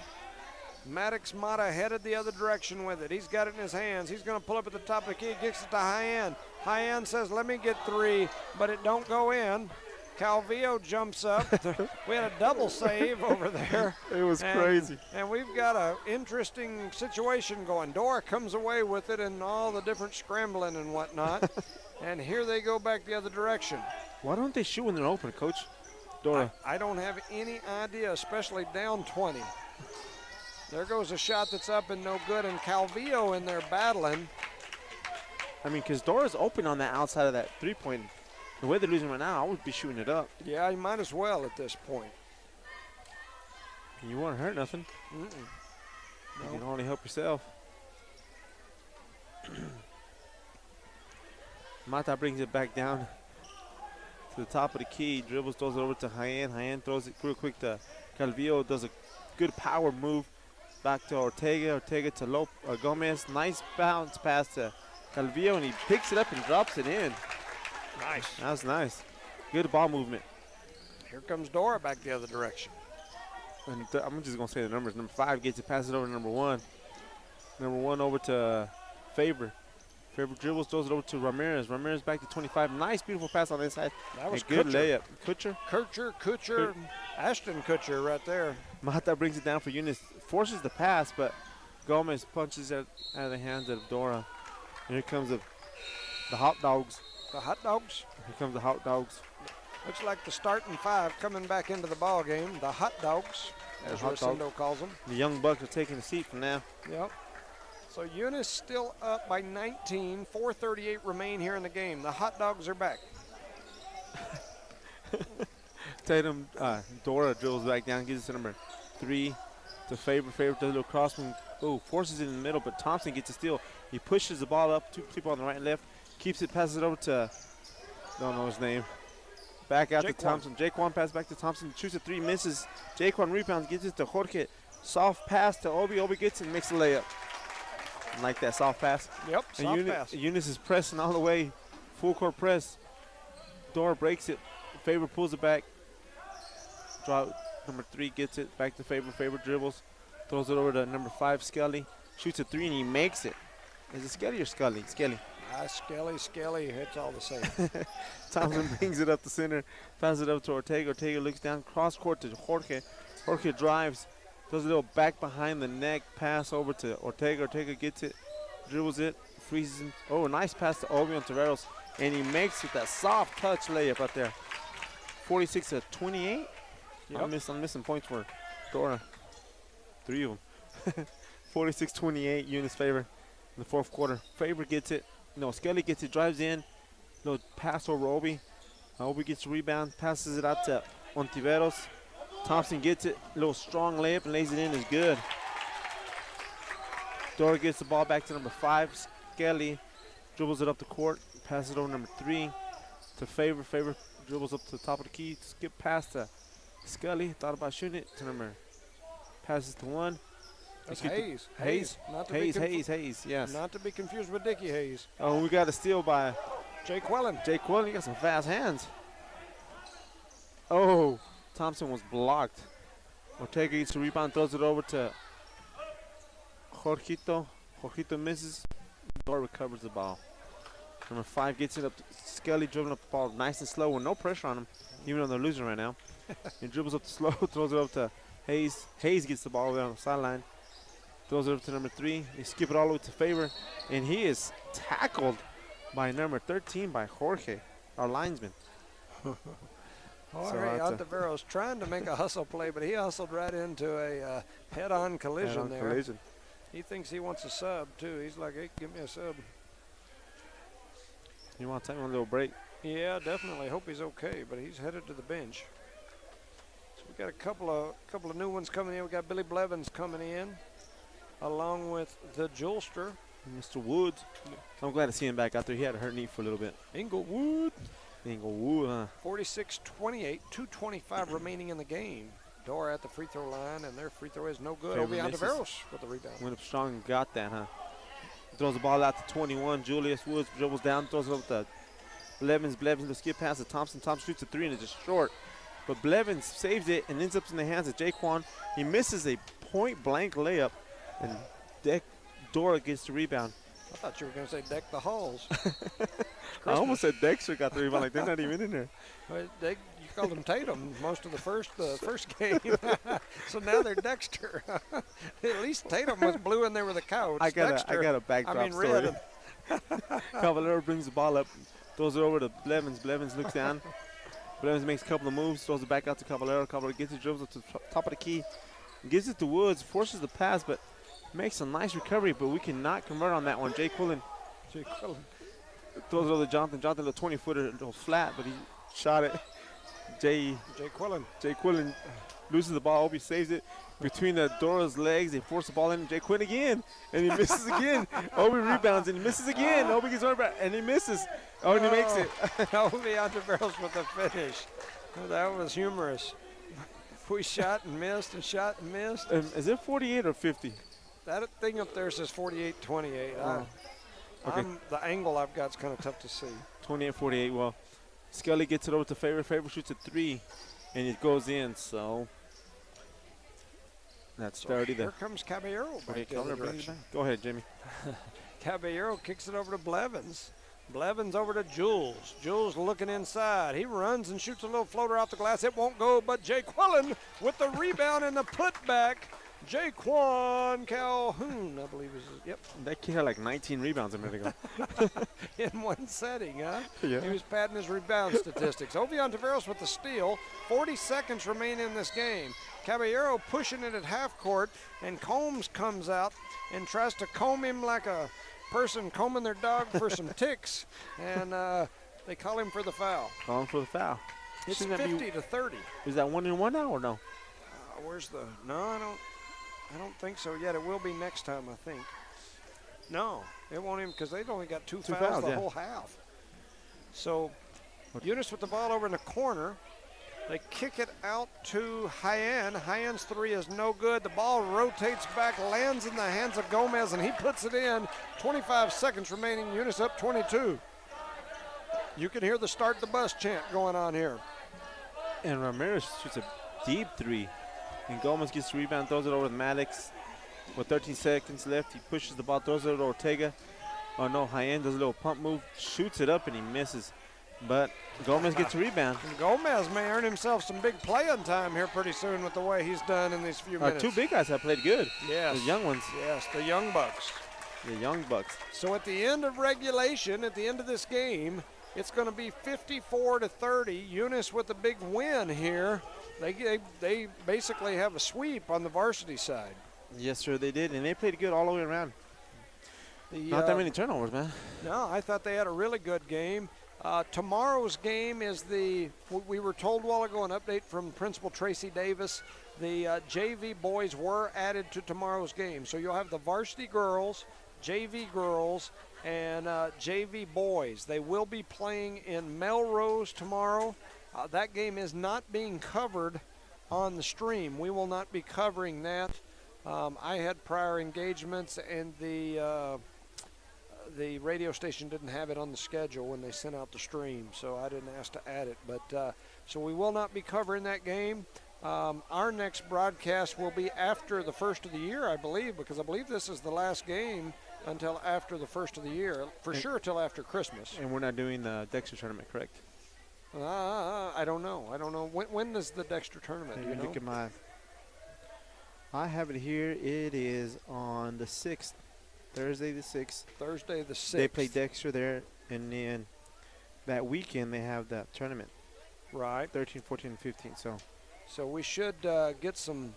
Maddox Mata headed the other direction with it. He's got it in his hands. He's going to pull up at the top of the key. Gets it to High End. High End says, let me get 3, but it don't go in. Calvillo jumps up. We had a double save over there.
It was crazy.
And we've got an interesting situation going. Dora comes away with it and all the different scrambling and whatnot. And here they go back the other direction.
Why don't they shoot when they're open, Coach? Dora.
I don't have any idea, especially down 20. There goes a shot that's up and no good, and Calvillo in there battling.
I mean, because Dora's open on that outside of that three-point. The way they're losing right now, I would be shooting it up.
Yeah, you might as well at this point.
You won't hurt nothing.
No.
You can only help yourself. Mata brings it back down to the top of the key. Dribbles, throws it over to High End. High End throws it real quick to Calvillo. Does a good power move back to Ortega. Ortega to Gomez. Nice bounce pass to Calvillo, and he picks it up and drops it in.
Nice.
That was nice. Good ball movement.
Here comes Dora back the other direction.
And I'm just going to say the numbers. Number 5 gets it, passes it over to number 1. Number 1 over to Favor. Favor dribbles, throws it over to Ramirez. Ramirez back to 25. Nice, beautiful pass on the inside.
That was
a good
Kutcher.
layup.
Kutcher, Ashton Kutcher right there.
Mata brings it down for Eunice. Forces the pass, but Gomez punches it out of the hands of Dora. And here comes the hot dogs.
The hot dogs.
Here comes the hot dogs.
Looks like the starting 5 coming back into the ball game. The hot dogs, as Rosendo calls them.
The young bucks are taking a seat from now.
Yep. So Eunice still up by 19. 4:38 remain here in the game. The hot dogs are back.
Tatum, Dora dribbles back down, gives it to number 3 to Favor. Favor does a little cross move. Oh, forces it in the middle, but Thompson gets a steal. He pushes the ball up, 2 people on the right and left, keeps it, passes it over to, don't know his name. Back out to Thompson. Jaquan pass back to Thompson, shoots a 3, misses. Jaquan rebounds, gives it to Jorge. Soft pass to Obi. Obi gets it and makes a layup. Like that soft pass.
Yep, soft pass.
Eunice is pressing all the way, full court press. Dora breaks it. Favor pulls it back. Number 3 gets it back to Favor. Favor dribbles, throws it over to number 5, Skelly. Shoots a 3 and he makes it. Is it Skelly or Scully? Skelly.
Skelly, it's all the same.
Thompson brings it up the center, passes it up to Ortega. Ortega looks down, cross court to Jorge. Jorge drives, does a little back behind the neck pass over to Ortega. Ortega gets it, dribbles it, freezes him. Oh, a nice pass to Obi on Terreros, and he makes with that soft touch layup right there. 46-28. Yep. I'm missing points for Dora. 3 of them. 46-28, Eunice Favor in the 4th quarter. Favor gets it. No, Skelly gets it, drives in. Little pass over Obi. Obi gets a rebound, passes it out to Ontiveros. Thompson gets it. A little strong layup and lays it in. Is good. Dora gets the ball back to number 5. Skelly dribbles it up the court. Passes it over number 3 to Favor. Favor dribbles up to the top of the key. Skip past to Scully. Thought about shooting it to number. Passes to 1.
That's Hayes.
Hayes.
Not to
Hayes. Yes.
Not to be confused with Dickie Hayes.
Oh, we got a steal by
Jay Quellen.
Jay Quellen. He got some fast hands. Oh, Thompson was blocked. Ortega gets the rebound, throws it over to Jorgito. Jorgito misses. Dora recovers the ball. Number 5 gets it up. Skelly dribbling up the ball nice and slow with no pressure on him, even though they're losing right now. He dribbles up the slow, throws it up to Hayes. Hayes gets the ball over there on the sideline. Throws it up to number 3. They skip it all the way to Favor. And he is tackled by number 13 by Jorge, our linesman.
Jorge Ontiveros trying to make a hustle play, but he hustled right into a head-on collision there. He thinks he wants a sub, too. He's like, hey, give me a sub.
You want to take a little break?
Yeah, definitely. Hope he's okay, but he's headed to the bench. So we got a couple of new ones coming in. We got Billy Blevins coming in, along with the Julster.
Mr. Woods. I'm glad to see him back out there. He had a hurt knee for a little bit.
Inglewood, huh? 46-28, 2:25 remaining in the game. Dora at the free throw line, and their free throw is no good. Obi Ontiveros with the rebound.
Went up strong and got that, huh? Throws the ball out to 21. Julius Woods dribbles down, throws it over to Blevins. Blevins to skip past to Thompson. Thompson shoots a 3 and it's just short. But Blevins saves it and ends up in the hands of Jaquan. He misses a point-blank layup, and Dora gets the rebound.
I thought you were going to say deck the halls.
I almost said Dexter got the rebound, like they're not even in there.
Well, you called him Tatum most of the first game. So now they're Dexter. At least Tatum was blue and they were the couch.
I got a backdrop story. Caballero brings the ball up, throws it over to Blevins. Blevins looks down. Blevins makes a couple of moves, throws it back out to Caballero. Caballero gets it, dribbles up to the top of the key, gives it to Woods, forces the pass, but makes a nice recovery, but we cannot convert on that one. Jay Quillen throws it over to Jonathan. Jonathan, a 20-footer, flat, but he shot it. Jay Quillen loses the ball. Obi saves it between Dora's legs. They force the ball in. Jay Quillen again, and he misses again. Obi rebounds and he misses again. Obi gets one back and he misses. Oh, and he makes it.
Obi Ontiveros with the finish. Oh, that was humorous. We shot and missed and shot and missed.
Is it 48 or 50?
That thing up there says 48-28.
Okay.
The angle I've got is kind of tough to see.
28-48. Well, Scully gets it over to Favor. Favor shoots a 3, and it goes in. So that's 30.
Here comes Caballero back the other direction.
Go ahead, Jimmy.
Caballero kicks it over to Blevins. Blevins over to Jules. Jules looking inside. He runs and shoots a little floater off the glass. It won't go, but Jay Quillen with the rebound and the putback. Jaquan Calhoun, I believe is yep.
That kid had like 19 rebounds a minute ago.
In one setting, huh?
Yeah.
He was padding his rebound statistics. Obi Ontiveros with the steal. 40 seconds remain in this game. Caballero pushing it at half court, and Combs comes out and tries to comb him like a person combing their dog for some ticks, and they call him for the foul.
Call him for the foul.
It's 50-30.
Is that 1-1 now or no?
Where's the? No, I don't think so yet. It will be next time, I think. No, it won't even because they've only got two fouls the whole half. So Eunice with the ball over in the corner. They kick it out to Hyan. Hyan's 3 is no good. The ball rotates back, lands in the hands of Gomez, and he puts it in. 25 seconds remaining. Eunice up 22. You can hear the start the bus chant going on here.
And Ramirez shoots a deep 3. And Gomez gets the rebound, throws it over to Maddox. With 13 seconds left, he pushes the ball, throws it over to Ortega. Oh no, Hyan does a little pump move, shoots it up, and he misses. But Gomez gets a rebound.
And Gomez may earn himself some big playing time here pretty soon with the way he's done in these few minutes.
2 big guys have played good.
Yes.
The young ones.
Yes, the young bucks.
The young bucks.
So at the end of regulation, at the end of this game, it's going to be 54-30. Eunice with a big win here. They basically have a sweep on the varsity side.
Yes, sir, they did, and they played good all the way around. Not that many turnovers, man.
No, I thought they had a really good game. Tomorrow's game is we were told a while ago, an update from Principal Tracy Davis. The JV boys were added to tomorrow's game. So you'll have the varsity girls, JV girls, and JV boys. They will be playing in Melrose tomorrow. That game is not being covered on the stream. We will not be covering that. I had prior engagements, and the radio station didn't have it on the schedule when they sent out the stream, so I didn't ask to add it. But so we will not be covering that game. Our next broadcast will be after the first of the year, I believe, because I believe this is the last game until after the first of the year, for sure till after Christmas.
And we're not doing the Dexter tournament, correct?
I don't know. When is the Dexter tournament? Do you know?
Look at I have it here. It is on the 6th, Thursday the 6th.
Thursday the 6th.
They play Dexter there, and then that weekend they have that tournament.
Right.
13, 14, and 15.
So we should get some.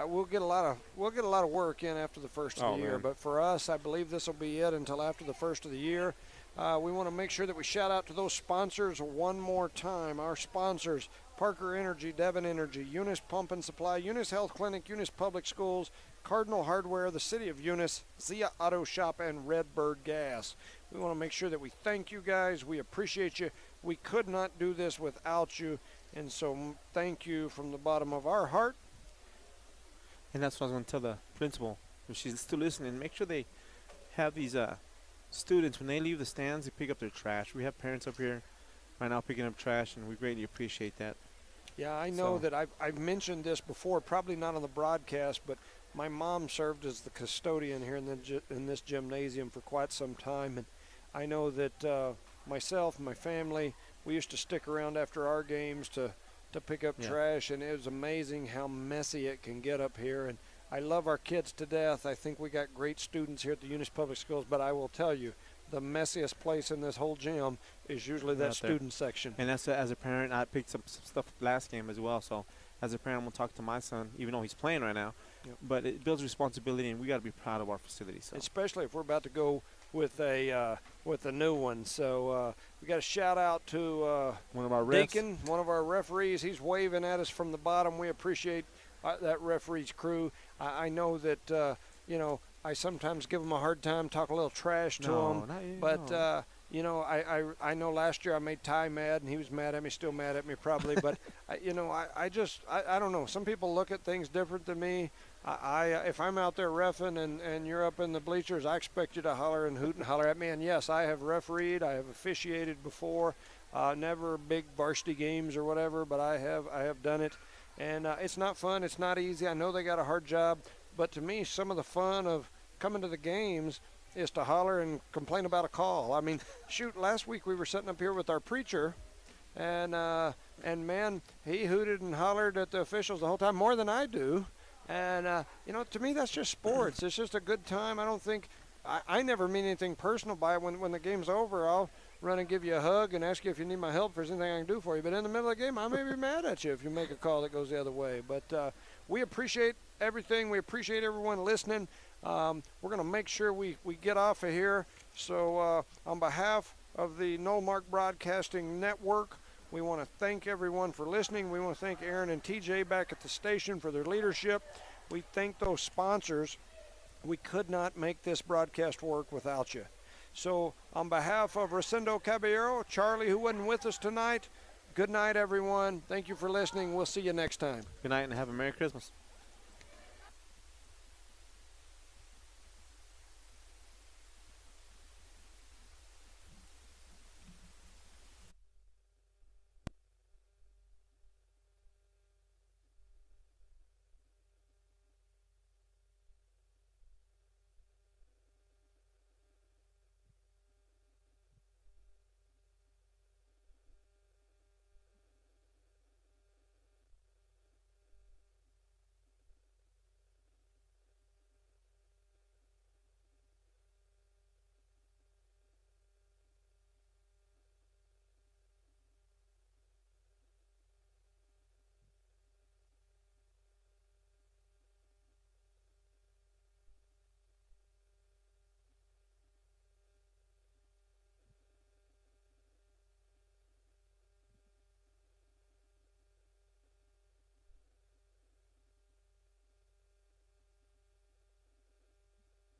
We'll get a lot of work in after the first of the year.
Man.
But for us, I believe this will be it until after the first of the year. We want to make sure that we shout out to those sponsors one more time. Our sponsors: Parker Energy, Devon Energy, Eunice Pump and Supply, Eunice Health Clinic, Eunice Public Schools, Cardinal Hardware, the City of Eunice, Zia Auto Shop, and Redbird Gas. We want to make sure that we thank you guys. We appreciate you. We could not do this without you. And so thank you from the bottom of our heart.
And that's what I was going to tell the principal, if she's still listening, make sure they have these students, when they leave the stands, they pick up their trash. We have parents up here right now picking up trash, and we greatly appreciate that.
Yeah, I know that I've mentioned this before, probably not on the broadcast, but my mom served as the custodian here in this gymnasium for quite some time. And I know that myself and my family, we used to stick around after our games to pick up trash, and it was amazing how messy it can get up here. And I love our kids to death. I think we got great students here at the Eunice Public Schools, but I will tell you, the messiest place in this whole gym is usually that student section.
And that's as a parent, I picked some stuff last game as well. So as a parent, I'm going to talk to my son, even though he's playing right now. Yep. But it builds responsibility, and we got to be proud of our facility. So.
Especially if we're about to go with a new one. So we got a shout out to
one of our
Deacon, one of our referees. He's waving at us from the bottom. We appreciate that referee's crew. I know that I sometimes give them a hard time, talk a little trash to them. But I know last year I made Ty mad, and he was mad at me, still mad at me probably. But I don't know. Some people look at things different than me. If I'm out there reffing and you're up in the bleachers, I expect you to holler and hoot and holler at me. And yes, I have refereed, I have officiated before, never big varsity games or whatever, but I have done it. And it's not fun, it's not easy. I know they got a hard job, but to me, some of the fun of coming to the games is to holler and complain about a call. I mean, shoot, last week we were sitting up here with our preacher, and man, he hooted and hollered at the officials the whole time, more than I do. And, to me, that's just sports. It's just a good time. I don't think I never mean anything personal by it. When the game's over, I'll run and give you a hug and ask you if you need my help, if there's anything I can do for you. But in the middle of the game, I may be mad at you if you make a call that goes the other way. But we appreciate everything. We appreciate everyone listening. We're going to make sure we get off of here. So on behalf of the No Mark Broadcasting Network, we want to thank everyone for listening. We want to thank Aaron and TJ back at the station for their leadership. We thank those sponsors. We could not make this broadcast work without you. So on behalf of Rosendo Caballero, Charlie, who wasn't with us tonight, good night, everyone. Thank you for listening. We'll see you next time.
Good night and have a Merry Christmas.